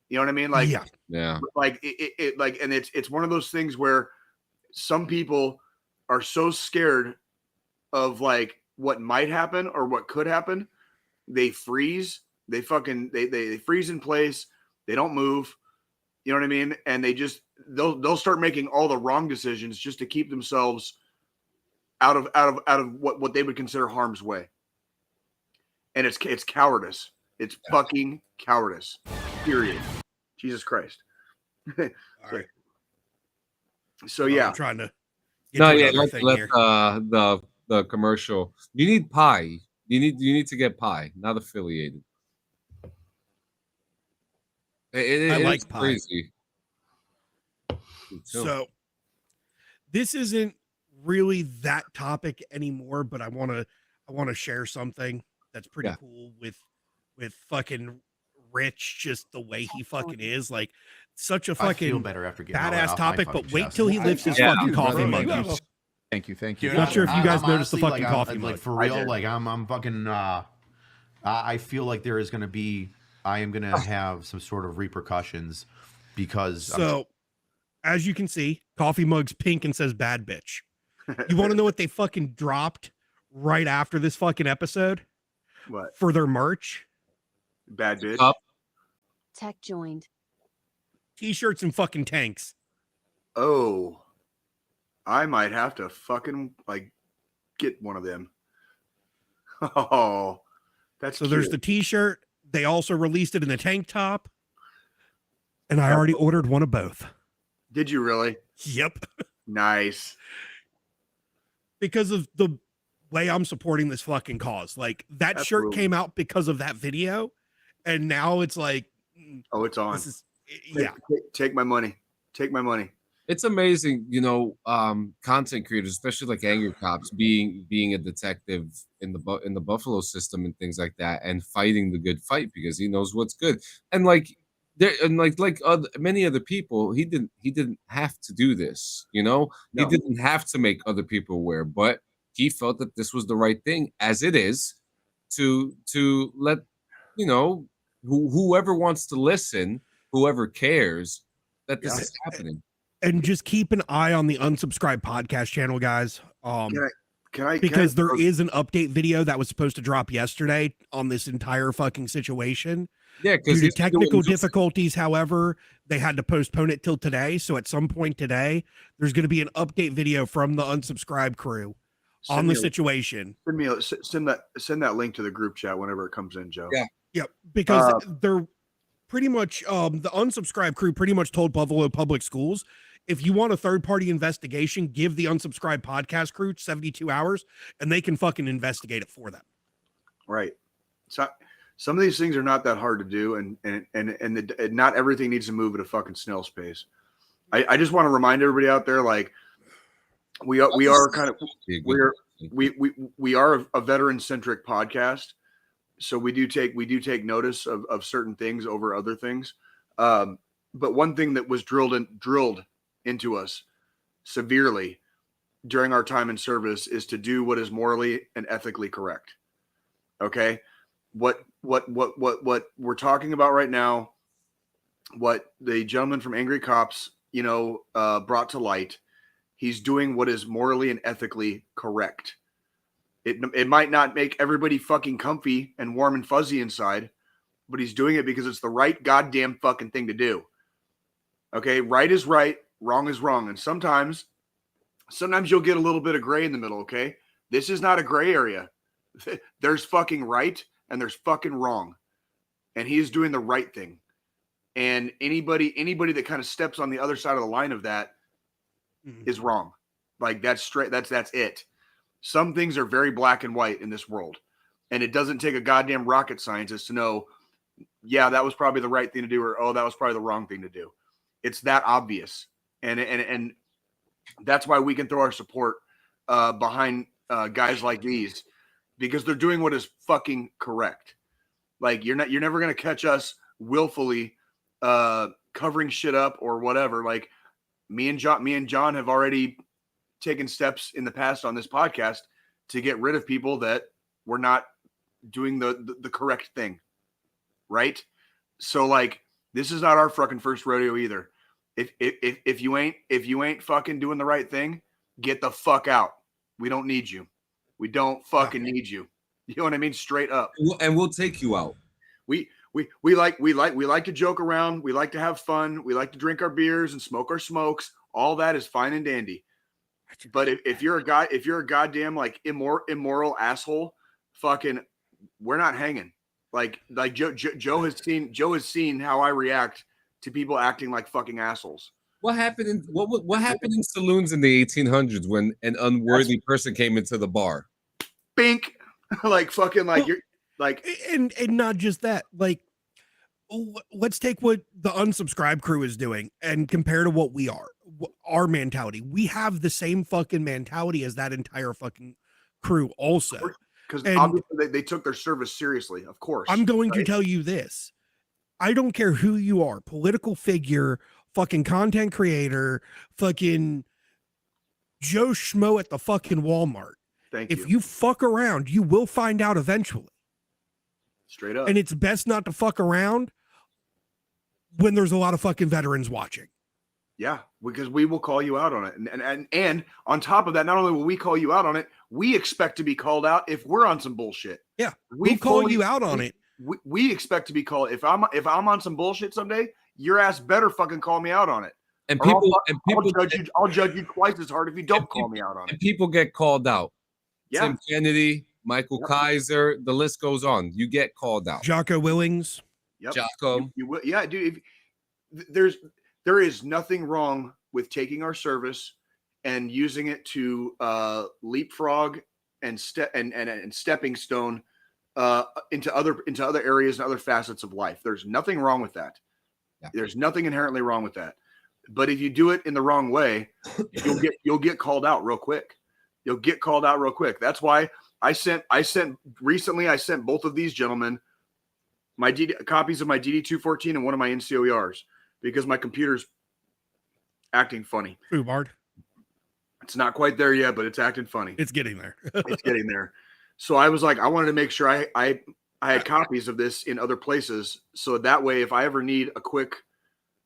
E: You know what I mean? Like,
B: yeah.
E: Like it like, and it's one of those things where some people are so scared of like what might happen or what could happen. They freeze. They freeze in place. They don't move. You know what I mean? And they'll start making all the wrong decisions just to keep themselves out of what they would consider harm's way. And it's cowardice. It's fucking cowardice. Period. Jesus Christ. So yeah.
C: I'm trying to
B: let the commercial. You need pie. You need to get pie, not affiliated. I like pie. Crazy.
C: So this isn't really that topic anymore, but I want to share something that's pretty cool with fucking Rich, just the way he fucking is, like such a
K: I feel
C: fucking
K: better after getting all that
C: badass
K: off my
C: topic.
K: fucking
C: But wait
K: chest.
C: till he lifts his
B: Yeah,
C: fucking coffee
L: brother,
C: mug.
L: Thank you.
C: Not sure if you guys
K: I'm
C: noticed the
K: honestly,
C: fucking
K: like,
C: coffee
K: I'm,
C: mug.
K: like for real, like I'm fucking. I feel like there is going to be. I am going to have some sort of repercussions because.
C: So, as you can see, coffee mug's pink and says "bad bitch." You want to know what they fucking dropped right after this fucking episode?
E: What?
C: For their merch?
E: Bad bitch.
M: Tech joined.
C: T-shirts and fucking tanks.
E: Oh, I might have to fucking like get one of them. Oh, that's
C: so
E: cute.
C: there's the T-shirt. They also released it in the tank top, and I already ordered one of both.
E: Did you really?
C: Yep.
E: Nice.
C: Because of the way I'm supporting this fucking cause. Like that shirt came out because of that video, and now it's like,
E: oh, it's on.
C: Yeah.
E: Take my money. Take my money.
B: It's amazing, you know, content creators, especially like Angry Cops, being a detective in the Buffalo system and things like that, and fighting the good fight because he knows what's good. And like many other people, he didn't have to do this, you know.
E: No.
B: He didn't have to make other people aware, but he felt that this was the right thing, as it is, to let you know whoever wants to listen, whoever cares, that this is happening.
C: And just keep an eye on the unsubscribed podcast channel, guys. Because there is an update video that was supposed to drop yesterday on this entire fucking situation.
B: Yeah,
C: due to technical difficulties, however, they had to postpone it till today. So at some point today, there's going to be an update video from the unsubscribed crew on the situation.
E: Send that link to the group chat whenever it comes in, Joe.
C: Yeah. Yep. Because they're pretty much the unsubscribed crew pretty much told Buffalo Public Schools, if you want a third-party investigation, give the unsubscribed podcast crew 72 hours and they can fucking investigate it for them.
E: Right. So some of these things are not that hard to do, and not everything needs to move at a fucking snail's pace. I just want to remind everybody out there, like we are a veteran-centric podcast. So we do take notice of certain things over other things. But one thing that was drilled into us severely during our time in service is to do what is morally and ethically correct. Okay. What we're talking about right now, what the gentleman from Angry Cops, brought to light, he's doing what is morally and ethically correct. It might not make everybody fucking comfy and warm and fuzzy inside, but he's doing it because it's the right goddamn fucking thing to do. Okay, right is right, wrong is wrong. And sometimes you'll get a little bit of gray in the middle, okay? This is not a gray area. There's fucking right and there's fucking wrong. And he is doing the right thing. And anybody that kind of steps on the other side of the line of that is wrong. Like that's straight, that's it. Some things are very black and white in this world. And it doesn't take a goddamn rocket scientist to know, yeah, that was probably the right thing to do, or, oh, that was probably the wrong thing to do. It's that obvious. And that's why we can throw our support behind guys like these, because they're doing what is fucking correct. Like you're never going to catch us willfully covering shit up or whatever. Like me and John have already taken steps in the past on this podcast to get rid of people that were not doing the correct thing. Right. So like, this is not our fucking first rodeo either. If you ain't fucking doing the right thing, get the fuck out. We don't need you. We don't fucking need you. You know what I mean? Straight up.
B: And we'll take you out.
E: We like to joke around. We like to have fun. We like to drink our beers and smoke our smokes. All that is fine and dandy. But if you're a goddamn like immoral asshole, fucking, we're not hanging. Like Joe has seen how I react to people acting like fucking assholes.
B: What happened in saloons in the 1800s when an unworthy person came into the bar?
E: Bink, like fucking like you're like,
C: and not just that. Like, let's take what the unsubscribed crew is doing and compare to what we are. our mentality. We have the same fucking mentality as that entire fucking crew also.
E: Because
C: And
E: obviously they took their service seriously, of course.
C: I'm going to tell you this. I don't care who you are, political figure, fucking content creator, fucking Joe Schmo at the fucking Walmart. If you fuck around, you will find out eventually.
E: Straight up.
C: And it's best not to fuck around when there's a lot of fucking veterans watching.
E: Yeah, because we will call you out on it. And on top of that, not only will we call you out on it, we expect to be called out if we're on some bullshit.
C: Yeah, we'll call you out on it.
E: We expect to be called. If I'm on some bullshit someday, your ass better fucking call me out on it.
B: And
E: Or
B: people
E: I'll judge you twice as hard if you don't call me out on it.
B: And people get called out.
E: Yeah.
B: Tim Kennedy, Michael Kaiser, the list goes on. You get called out.
C: Jocko Willings.
E: Yep.
B: Jocko.
E: You will, yeah, dude. There is nothing wrong with taking our service and using it to leapfrog and stepping stone into other areas and other facets of life. There's nothing wrong with that. Yeah. There's nothing inherently wrong with that. But if you do it in the wrong way, you'll get called out real quick. You'll get called out real quick. That's why I sent both of these gentlemen copies of my DD214 and one of my NCOERs because my computer's acting funny.
C: Boobard.
E: It's not quite there yet, but it's acting funny.
C: It's getting there.
E: It's getting there. So I was like, I wanted to make sure I had copies of this in other places. So that way, if I ever need a quick,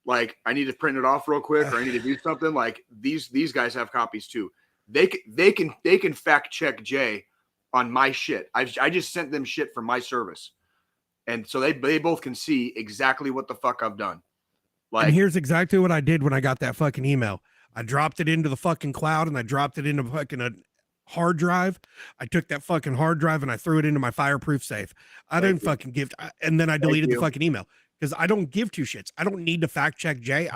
E: like I need to print it off real quick or I need to do something, like these guys have copies too. They can fact check Jay on my shit. I just sent them shit from my service. And so they both can see exactly what the fuck I've done. Like,
C: and here's exactly what I did when I got that fucking email. I dropped it into the fucking cloud and I dropped it into fucking a hard drive. I took that fucking hard drive and I threw it into my fireproof safe. I didn't fucking give, and then I deleted the fucking email because I don't give two shits. I don't need to fact check Jay.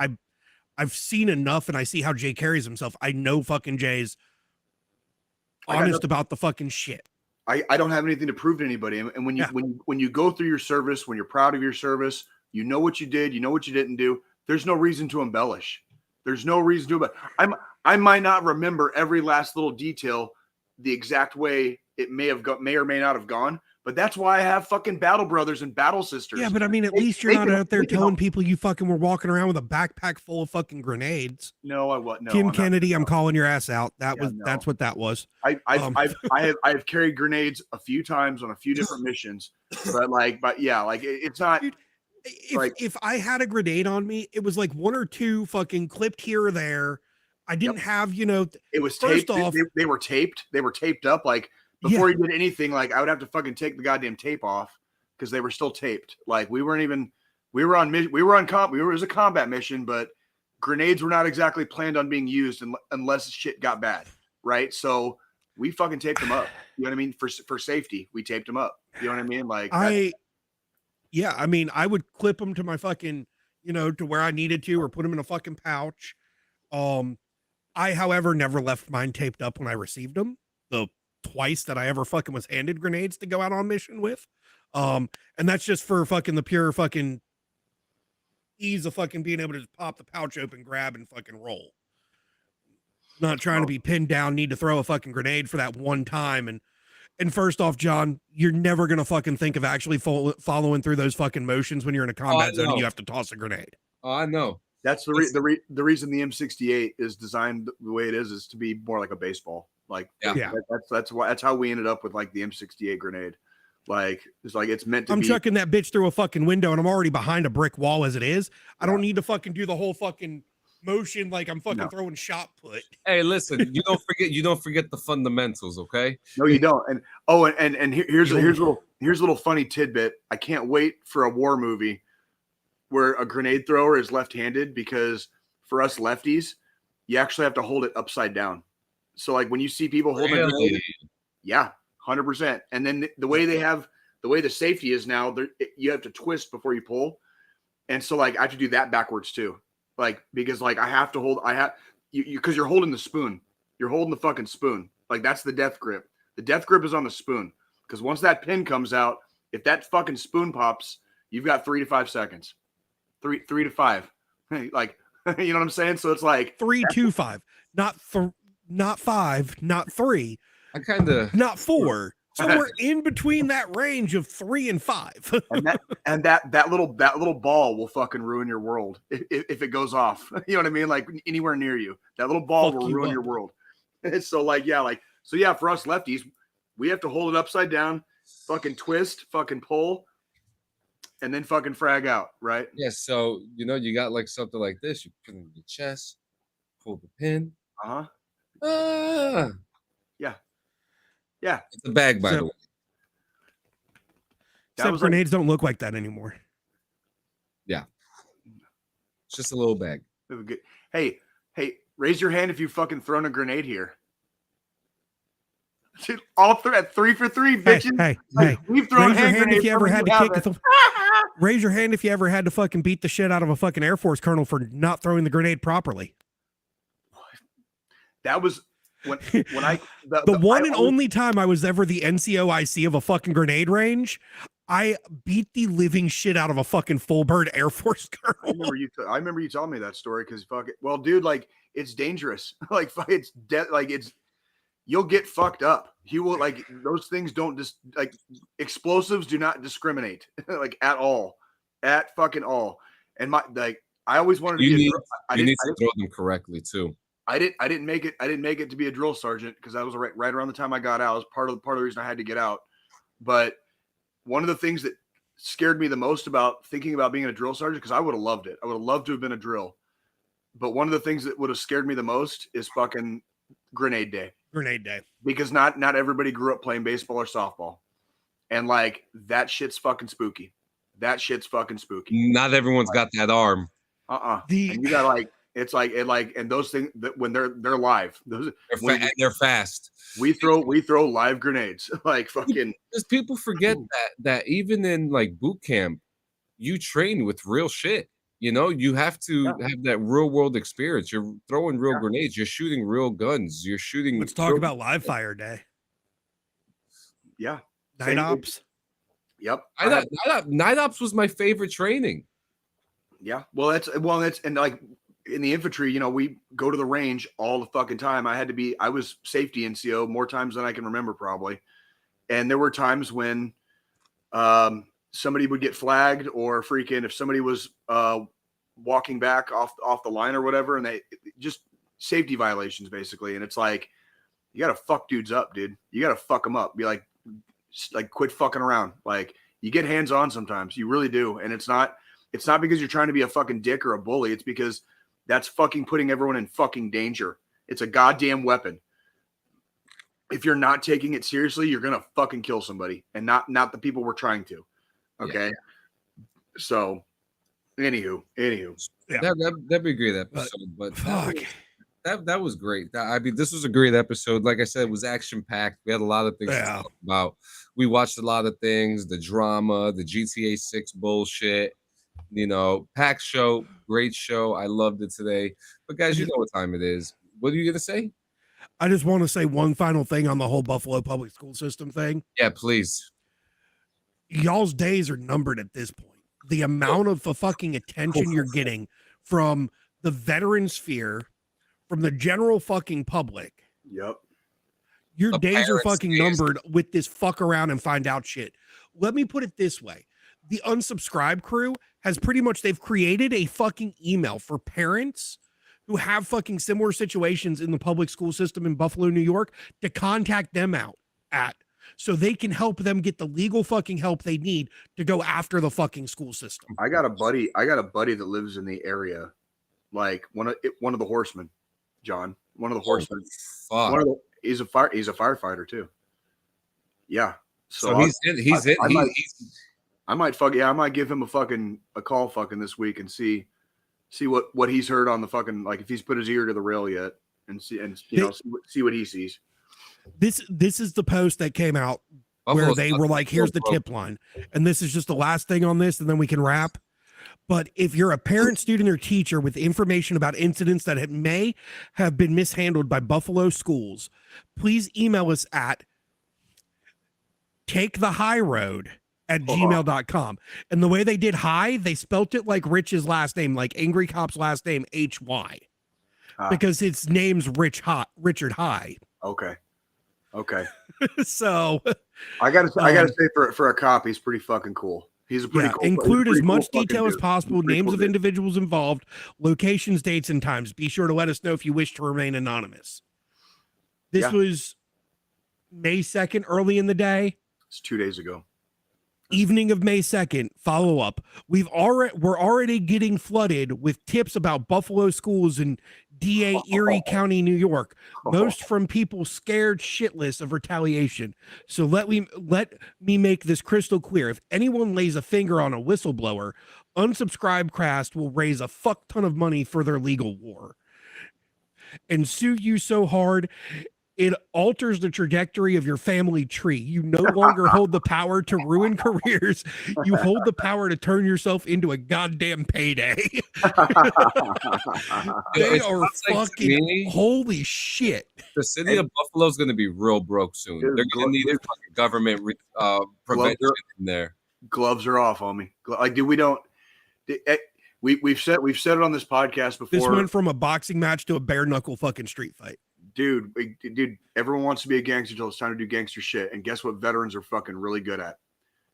C: I've seen enough and I see how Jay carries himself. I know fucking Jay's honest about the fucking shit.
E: I don't have anything to prove to anybody. And when you go through your service, when you're proud of your service, you know what you did, you know what you didn't do. There's no reason to embellish. There's no reason to. But I might not remember every last little detail the exact way it may or may not have gone. But that's why I have fucking battle brothers and battle sisters.
C: Yeah, but I mean, at least you're not out there telling people you fucking were walking around with a backpack full of fucking grenades.
E: No, I wasn't. No,
C: Kim Kennedy, I'm calling your ass out. That's what that was.
E: I've carried grenades a few times on a few different missions, but it's not.
C: Dude, if I had a grenade on me, it was like one or two fucking clipped here or there. I didn't have,
E: it was taped. They were taped. They were taped up. Like before you did anything, like I would have to fucking take the goddamn tape off because they were still taped. Like it was a combat mission, but grenades were not exactly planned on being used unless shit got bad. Right. So we fucking taped them up. You know what I mean? For safety, we taped them up. You know what I mean? Like
C: I mean, I would clip them to my fucking, to where I needed to, or put them in a fucking pouch. I, however, never left mine taped up when I received them. The twice that I ever fucking was handed grenades to go out on mission with. And that's just for fucking the pure fucking ease of fucking being able to just pop the pouch open, grab, and fucking roll. Not trying to be pinned down, need to throw a fucking grenade for that one time. And first off, John, you're never going to fucking think of actually following through those fucking motions when you're in a combat zone and you have to toss a grenade.
B: Oh, I know.
E: That's the reason the M68 is designed the way it is to be more like a baseball. Like, that's how we ended up with like the M68 grenade. Like, it's meant to
C: I'm
E: be.
C: chucking that bitch through a fucking window and I'm already behind a brick wall as it is. I don't need to fucking do the whole fucking motion like I'm fucking throwing shot put.
B: Hey, listen, you don't forget the fundamentals, okay?
E: No, you don't. And here's a little funny tidbit. I can't wait for a war movie where a grenade thrower is left-handed, because for us lefties, you actually have to hold it upside down. So like when you see people holding a grenade, 100%. And then the way the safety is now, you have to twist before you pull. And so like I have to do that backwards too. Like, because like because you're holding the spoon. You're holding the fucking spoon. Like that's the death grip. The death grip is on the spoon. Because once that pin comes out, if that fucking spoon pops, you've got 3 to 5 seconds. 3 to 5. Like You know what I'm saying? So it's like
C: 3-2-5, not 5, not 3.
B: I kind of
C: not 4. Somewhere in between that range of 3 and 5.
E: and that little ball will fucking ruin your world if it goes off. You know what I mean? Like anywhere near you, that little ball will ruin your world. So for us lefties, we have to hold it upside down, fucking twist, fucking pull, and then fucking frag out, right?
B: Yeah. So you got like something like this. You put it in your chest, pull the pin.
E: Yeah.
B: It's a bag, by the way.
C: Except grenades don't look like that anymore.
B: Yeah. It's just a little bag.
E: Hey, raise your hand if you've fucking thrown a grenade here. Dude, all at 3 for 3, bitches.
C: Hey,
E: we've thrown
C: raise your hand if you ever had to
E: kick.
C: Raise your hand if you ever had to fucking beat the shit out of a fucking Air Force colonel for not throwing the grenade properly.
E: That was when I
C: the one and only time I was ever the NCOIC of a fucking grenade range. I beat the living shit out of a fucking full bird Air Force colonel.
E: I remember you telling me that story because well, dude, like it's dangerous. Like it's dead. Like you'll get fucked up. You will those things don't just explosives do not discriminate like at all, at fucking all. And I always wanted to
B: you
E: be.
B: You need to throw them correctly too.
E: I didn't make it to be a drill sergeant because that was right around the time I got out. It was part of the reason I had to get out. But one of the things that scared me the most about thinking about being a drill sergeant, because I would have loved it. I would have loved to have been a drill. But one of the things that would have scared me the most is fucking grenade day.
C: Grenade day.
E: Because not everybody grew up playing baseball or softball. And that shit's fucking spooky. That shit's fucking spooky.
B: Not everyone's got that arm.
E: And you got and those things that when they're live,
B: they're fast.
E: We throw live grenades fucking.
B: Because people forget that even in boot camp, you train with real shit. You have to have that real world experience. You're throwing real grenades. You're shooting real guns. You're shooting.
C: Let's talk about live fire day.
E: Yeah,
C: night ops.
E: Yep,
C: Night
E: ops
B: was my favorite training.
E: Yeah, well, that's in the infantry, we go to the range all the fucking time. I was safety NCO more times than I can remember probably. And there were times when somebody would get flagged or if somebody was walking back off the line or whatever, and they just safety violations basically. And it's you got to fuck dudes up, dude. You got to fuck them up. Be quit fucking around. You get hands on sometimes. You really do. And it's not because you're trying to be a fucking dick or a bully. It's because that's fucking putting everyone in fucking danger. It's a goddamn weapon. If you're not taking it seriously, you're going to fucking kill somebody and not the people we're trying to. Okay. Yeah. So anywho.
B: Yeah. That'd be a great episode, but fuck. That was great. This was a great episode. Like I said, it was action packed. We had a lot of things to talk about. We watched a lot of things, the drama, the GTA 6 bullshit. Pack show, great show. I loved it today. But guys, you know what time it is. What are you gonna say?
C: I just want to say one final thing on the whole Buffalo public school system thing.
B: Yeah, please.
C: Y'all's days are numbered at this point. The amount of fucking attention you're getting from the veteran sphere, from the general fucking public.
E: Yep.
C: Your days are fucking numbered with this fuck around and find out shit. Let me put it this way. The unsubscribe crew has they've created a fucking email for parents who have fucking similar situations in the public school system in Buffalo, New York, to contact them so they can help them get the legal fucking help they need to go after the fucking school system.
E: I got a buddy that lives in the area. One of the horsemen, John, one of the horsemen. He's a firefighter too. Yeah. So
B: he's
E: I might give him a call this week and see what he's heard on the fucking if he's put his ear to the rail yet and see what he sees.
C: This is the post that came out where they were here's the tip line, and this is just the last thing on this, and then we can wrap. But if you're a parent, student, or teacher with information about incidents that may have been mishandled by Buffalo schools, please email us at takethehighroad at gmail.com. And the way they did High, they spelt it like Rich's last name, like Angry Cop's last name, HY. Because his name's Richard High.
E: Okay.
C: So
E: I gotta say for a cop, he's pretty fucking cool. He's a pretty cool.
C: Include as much
E: cool
C: detail as possible, names of individuals involved, locations, dates, and times. Be sure to let us know if you wish to remain anonymous. This was May 2nd, early in the day.
E: It's 2 days ago.
C: Evening of May 2nd, follow up. We're already getting flooded with tips about Buffalo schools in DA Erie County, New York, most from people scared shitless of retaliation. So let me make this crystal clear. If anyone lays a finger on a whistleblower, Unsubscribe Crast will raise a fuck ton of money for their legal war and sue you so hard it alters the trajectory of your family tree. You no longer hold the power to ruin careers. You hold the power to turn yourself into a goddamn payday. They are fucking holy shit.
B: The city of Buffalo is going to be real broke soon. They're going to need a fucking government prevention in there.
E: Gloves are off, homie. Like, we've said it on this podcast before.
C: This went from a boxing match to a bare knuckle fucking street fight.
E: Dude, everyone wants to be a gangster until it's time to do gangster shit. And guess what veterans are fucking really good at?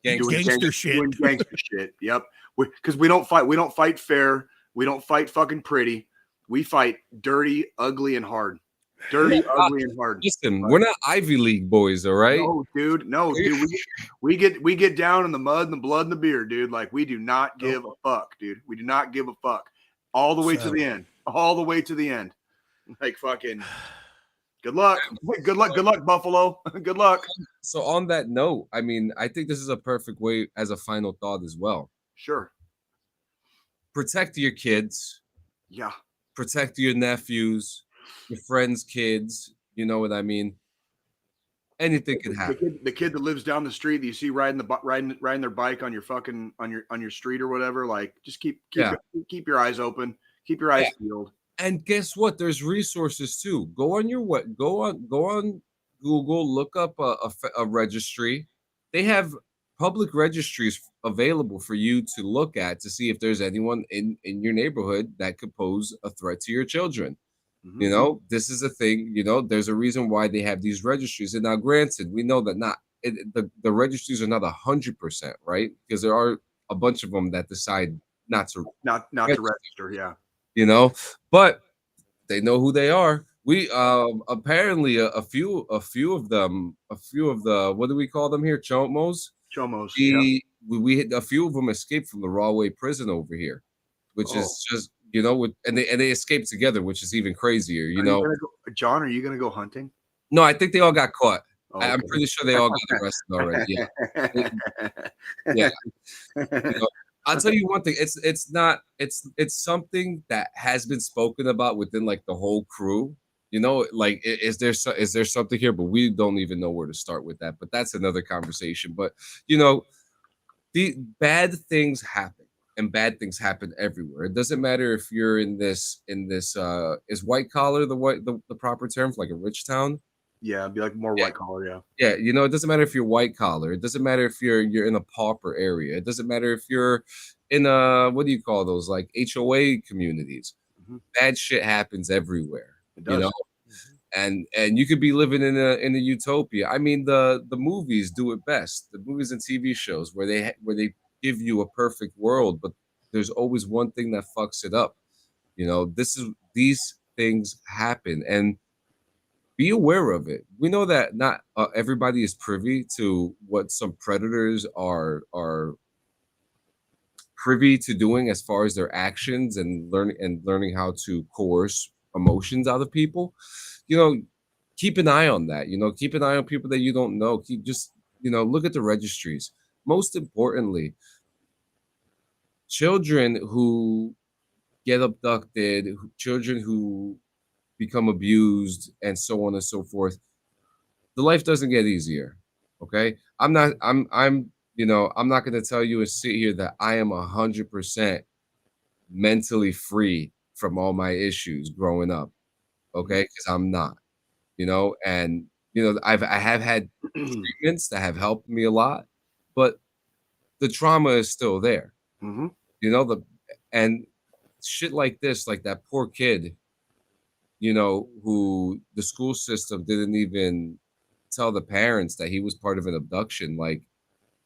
C: Gangster shit.
E: Doing gangster shit. Yep. Because we don't fight. We don't fight fair. We don't fight fucking pretty. We fight dirty, ugly, and hard. Dirty, ugly, and hard.
B: Listen, we're not Ivy League boys, all right?
E: No, dude. We get down in the mud and the blood and the beer, dude. Like, we do not give a fuck, dude. We do not give a fuck. All the way to the end. All the way to the end. Like, fucking... Good luck, Buffalo. Good luck.
B: So on that note, I mean, I think this is a perfect way as a final thought as well.
E: Sure.
B: Protect your kids.
E: Yeah.
B: Protect your nephews, your friends' kids. You know what I mean? Anything can happen.
E: The kid that lives down the street that you see riding their bike on your fucking on your street or whatever. Like, just keep your eyes open. Keep your eyes peeled.
B: And guess what? There's resources too. Go on Google, look up a registry. They have public registries available for you to look at to see if there's anyone in your neighborhood that could pose a threat to your children. Mm-hmm. You know, this is a thing. You know, there's a reason why they have these registries. And now, granted, we know that the registries are not 100%, right? Because there are a bunch of them that decide not to
E: register. Yeah.
B: You know, but they know who they are. We apparently a few of the what do we call them here? Chomos. We hit a few of them escaped from the Rahway prison over here, which is just, you know, and they escaped together, which is even crazier.
E: John, are you gonna go hunting?
B: No, I think they all got caught.
E: Okay.
B: I'm pretty sure they all got arrested already. Yeah. You know, I'll tell you one thing. It's something that has been spoken about within like the whole crew. You know, like is there something here, but we don't even know where to start with that. But that's another conversation. But you know, the bad things happen, and bad things happen everywhere. It doesn't matter if you're in this is white collar the proper term for like a rich town.
E: Yeah, it'd be like more white collar, yeah.
B: Yeah, you know, it doesn't matter if you're white collar. It doesn't matter if you're in a pauper area. It doesn't matter if you're in what do you call those, like HOA communities. Mm-hmm. Bad shit happens everywhere.
E: It does.
B: You know, and you could be living in a utopia. I mean, the movies do it best. The movies and TV shows where they give you a perfect world, but there's always one thing that fucks it up. You know, these things happen, and be aware of it. We know that not everybody is privy to what some predators are privy to doing as far as their actions and learning how to coerce emotions out of people. You know, keep an eye on that. You know, keep an eye on people that you don't know. Look at the registries. Most importantly, children who get abducted, children who become abused, and so on and so forth. The life doesn't get easier. Okay. I'm not going to tell you and sit here that I am 100% mentally free from all my issues growing up. Okay. Because I'm not, you know, and, you know, I have had treatments that have helped me a lot, but the trauma is still there.
E: Mm-hmm.
B: You know, and shit like this, like that poor kid, you know, who the school system didn't even tell the parents that he was part of an abduction. Like,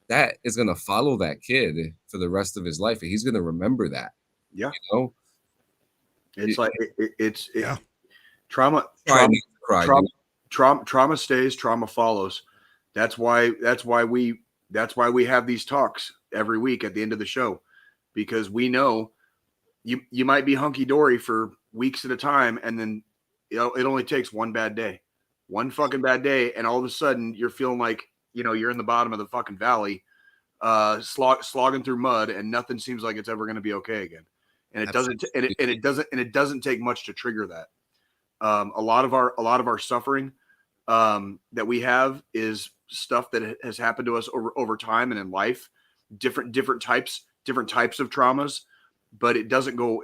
B: that is going to follow that kid for the rest of his life, and he's going to remember that.
E: Yeah.
B: You know,
E: it's like trauma stays, trauma follows. That's why we have these talks every week at the end of the show, because we know you might be hunky-dory for weeks at a time, and then it only takes one fucking bad day, and all of a sudden you're feeling like, you know, you're in the bottom of the fucking valley, slogging through mud, and nothing seems like it's ever going to be okay again. And it doesn't take much to trigger that. A lot of our suffering that we have is stuff that has happened to us over time and in life, different types of traumas, but it doesn't go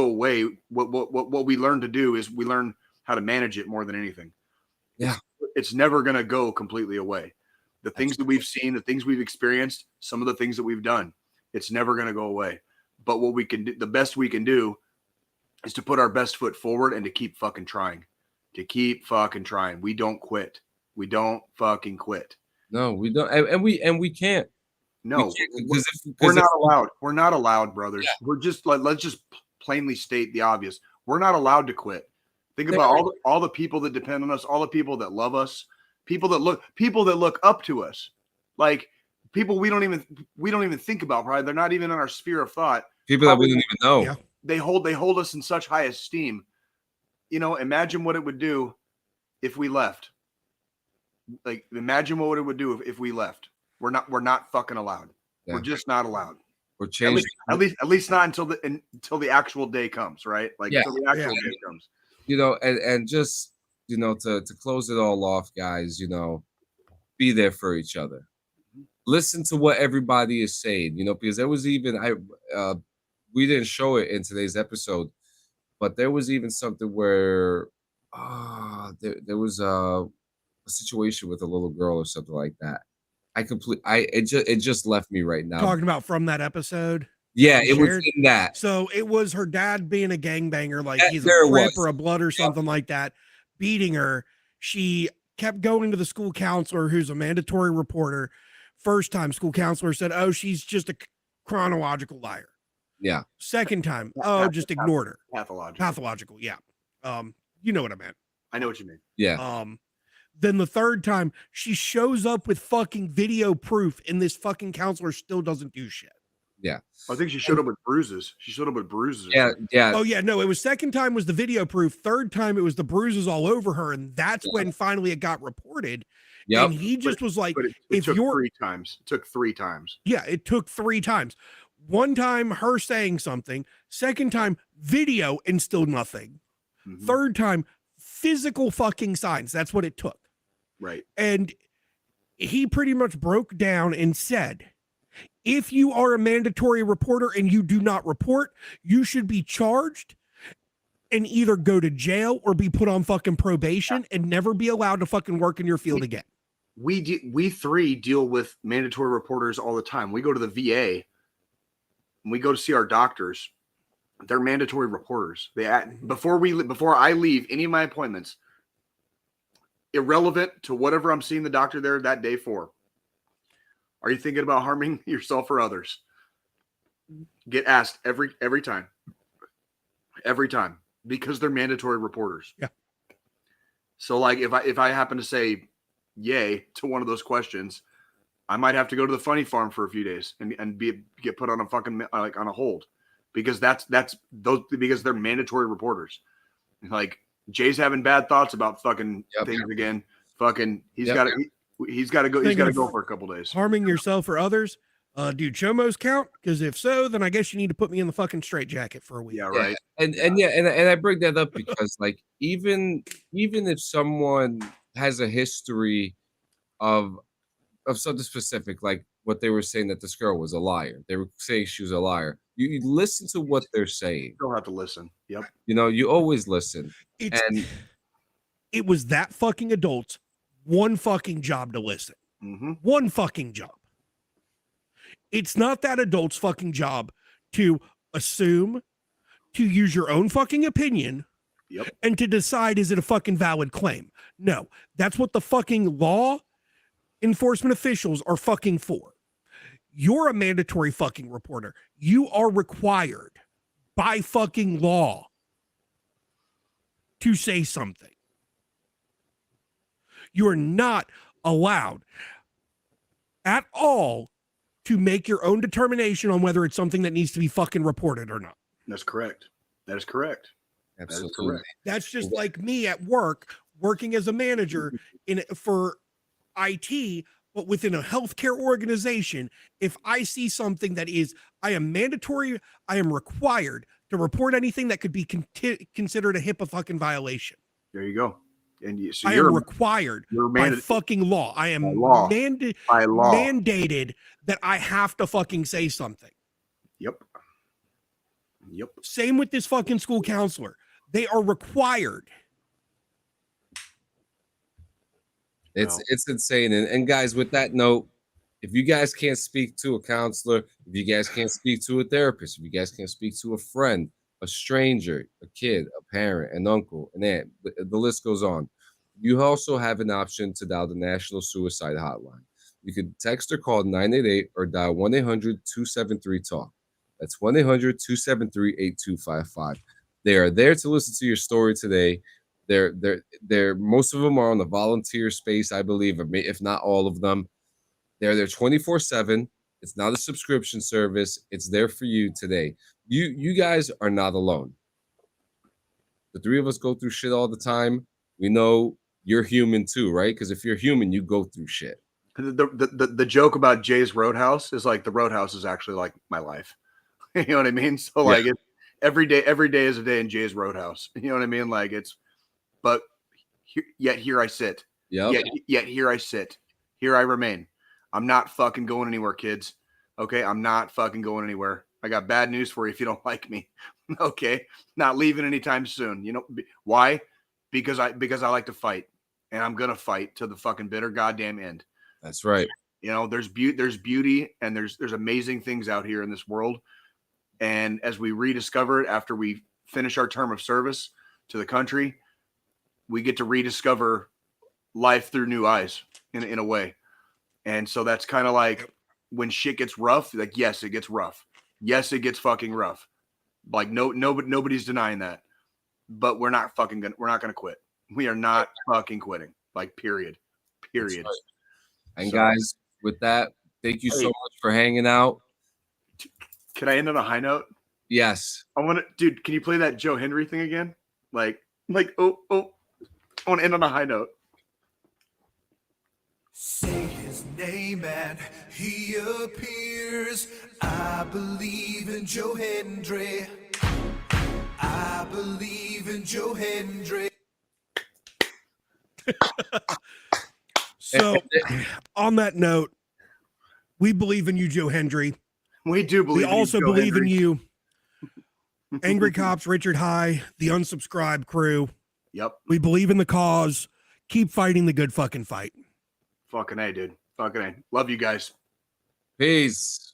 E: away. What we learn to do is we learn how to manage it more than anything.
B: Yeah.
E: It's never going to go completely away. The things that we've seen, the things we've experienced, some of the things that we've done, it's never going to go away. But what we can do, the best we can do, is to put our best foot forward and to keep fucking trying. We don't quit. We don't fucking quit.
B: No, we don't. And we can't.
E: No, we're not allowed. We're not allowed, brothers. Yeah. We're just like, let's just plainly state the obvious. We're not allowed to quit. Think about all the people that depend on us, all the people that love us, people that look up to us, like people we don't even think about. Probably they're not even in our sphere of thought.
B: People that we didn't even know.
E: Yeah. They hold us in such high esteem. You know, imagine what it would do if we left. Like, imagine what it would do if we left. We're not fucking allowed. Yeah. We're just not allowed.
B: We're changing.
E: At least not until the actual day comes, right? Like, until the actual day comes.
B: You know, and just, you know, to close it all off, guys, you know, be there for each other. Listen to what everybody is saying, you know, because there was even we didn't show it in today's episode, but there was even something where there was a situation with a little girl or something like that. It just left me right now.
C: Talking about from that episode.
B: Yeah, it was in that.
C: So it was her dad being a gangbanger, like he's a Crip or a Blood or something like that, beating her. She kept going to the school counselor, who's a mandatory reporter. First time, school counselor said, "Oh, she's just a chronological liar."
B: Yeah.
C: Second time, just ignored her. Pathological, yeah. You know what I meant.
E: I know what you mean.
B: Yeah.
C: Then the third time, she shows up with fucking video proof, and this fucking counselor still doesn't do shit.
B: Yeah.
E: I think she showed up with bruises.
B: Yeah, yeah.
C: Oh, yeah, no, it was second time was the video proof. Third time, it was the bruises all over her, and that's when finally it got reported. Yep. And he just was like,
E: it took 3 times. It took 3 times.
C: Yeah, it took 3 times. One time, her saying something. Second time, video and still nothing. Mm-hmm. Third time, physical fucking signs. That's what it took.
E: Right.
C: And he pretty much broke down and said, if you are a mandatory reporter and you do not report, you should be charged and either go to jail or be put on fucking probation and never be allowed to fucking work in your field again.
E: We 3 deal with mandatory reporters all the time. We go to the VA and we go to see our doctors. They're mandatory reporters. Before I leave any of my appointments, irrelevant to whatever I'm seeing the doctor there that day for, are you thinking about harming yourself or others? Get asked every time, because they're mandatory reporters.
C: Yeah.
E: So like if I happen to say yay to one of those questions, I might have to go to the funny farm for a few days and get put on a fucking like on a hold, because because they're mandatory reporters. Like, Jay's having bad thoughts about fucking things again. Fucking he's got to go for a couple days.
C: Harming yourself or others. Do chomos count? Because if so, then I guess you need to put me in the fucking straitjacket for a week.
E: Yeah, right.
B: And I bring that up because, like, even if someone has a history of something specific, like what they were saying that this girl was a liar. They were saying she was a liar. You listen to what they're saying.
E: You don't have to listen. Yep.
B: You know, you always listen.
C: It was that fucking adult's one fucking job to listen.
E: Mm-hmm.
C: One fucking job. It's not that adult's fucking job to assume, to use your own fucking opinion, and to decide is it a fucking valid claim. No, that's what the fucking law enforcement officials are fucking for. You're a mandatory fucking reporter. You are required by fucking law to say something. You are not allowed at all to make your own determination on whether it's something that needs to be fucking reported or not.
E: That's correct. That is correct.
B: Absolutely.
E: That is correct.
C: That's just like me at work, working as a manager for IT, but within a healthcare organization. If I see something that is, I am required to report anything that could be considered a HIPAA fucking violation.
E: There you go. And so
C: I am required by fucking law. I am mandated that I have to fucking say something.
E: Yep.
C: Same with this fucking school counselor. They are required.
B: It's insane. And guys, with that note, if you guys can't speak to a counselor, if you guys can't speak to a therapist, if you guys can't speak to a friend, a stranger, a kid, a parent, an uncle, an aunt, the list goes on. You also have an option to dial the National Suicide Hotline. You can text or call 988 or dial 1-800-273-TALK. That's 1-800-273-8255. They are there to listen to your story today. They're most of them are on the volunteer space, I believe, if not all of them. They're there 24/7. It's not a subscription service. It's there for you today. You guys are not alone. The three of us go through shit all the time. We know you're human too, right? Because if you're human, you go through shit.
E: The joke about Jay's Roadhouse is like the Roadhouse is actually like my life. You know what I mean? So like it's every day is a day in Jay's Roadhouse. You know what I mean? Like but yet here I sit.
B: Yep.
E: Yet here I sit. Here I remain. I'm not fucking going anywhere, kids. Okay, I'm not fucking going anywhere. I got bad news for you if you don't like me. Okay, not leaving anytime soon. You know why? Because I like to fight, and I'm gonna fight to the fucking bitter goddamn end.
B: That's right.
E: You know, there's beauty, and there's amazing things out here in this world. And as we rediscover it after we finish our term of service to the country, we get to rediscover life through new eyes in a way. And so that's kind of like when shit gets rough, like, yes, it gets rough. Yes, it gets fucking rough. Like nobody's denying that, but we're not going to quit. We are not fucking quitting. Like period.
B: Right. And guys, with that, thank you so much for hanging out.
E: Can I end on a high note?
B: Yes.
E: Dude, can you play that Joe Hendry thing again? Like, oh, I want to end on a high note.
J: Say his name and he appears. I believe in Joe Hendry. I believe in Joe Hendry.
C: So, on that note, we believe in you, Joe Hendry.
E: We do believe in you,
C: We also
E: Joe
C: believe
E: Hendry.
C: in you. Angry Cops, Richard High, the Unsubscribe crew.
E: Yep.
C: We believe in the cause. Keep fighting the good fucking fight.
E: Fucking A, dude. Fucking A. Love you guys.
B: Peace.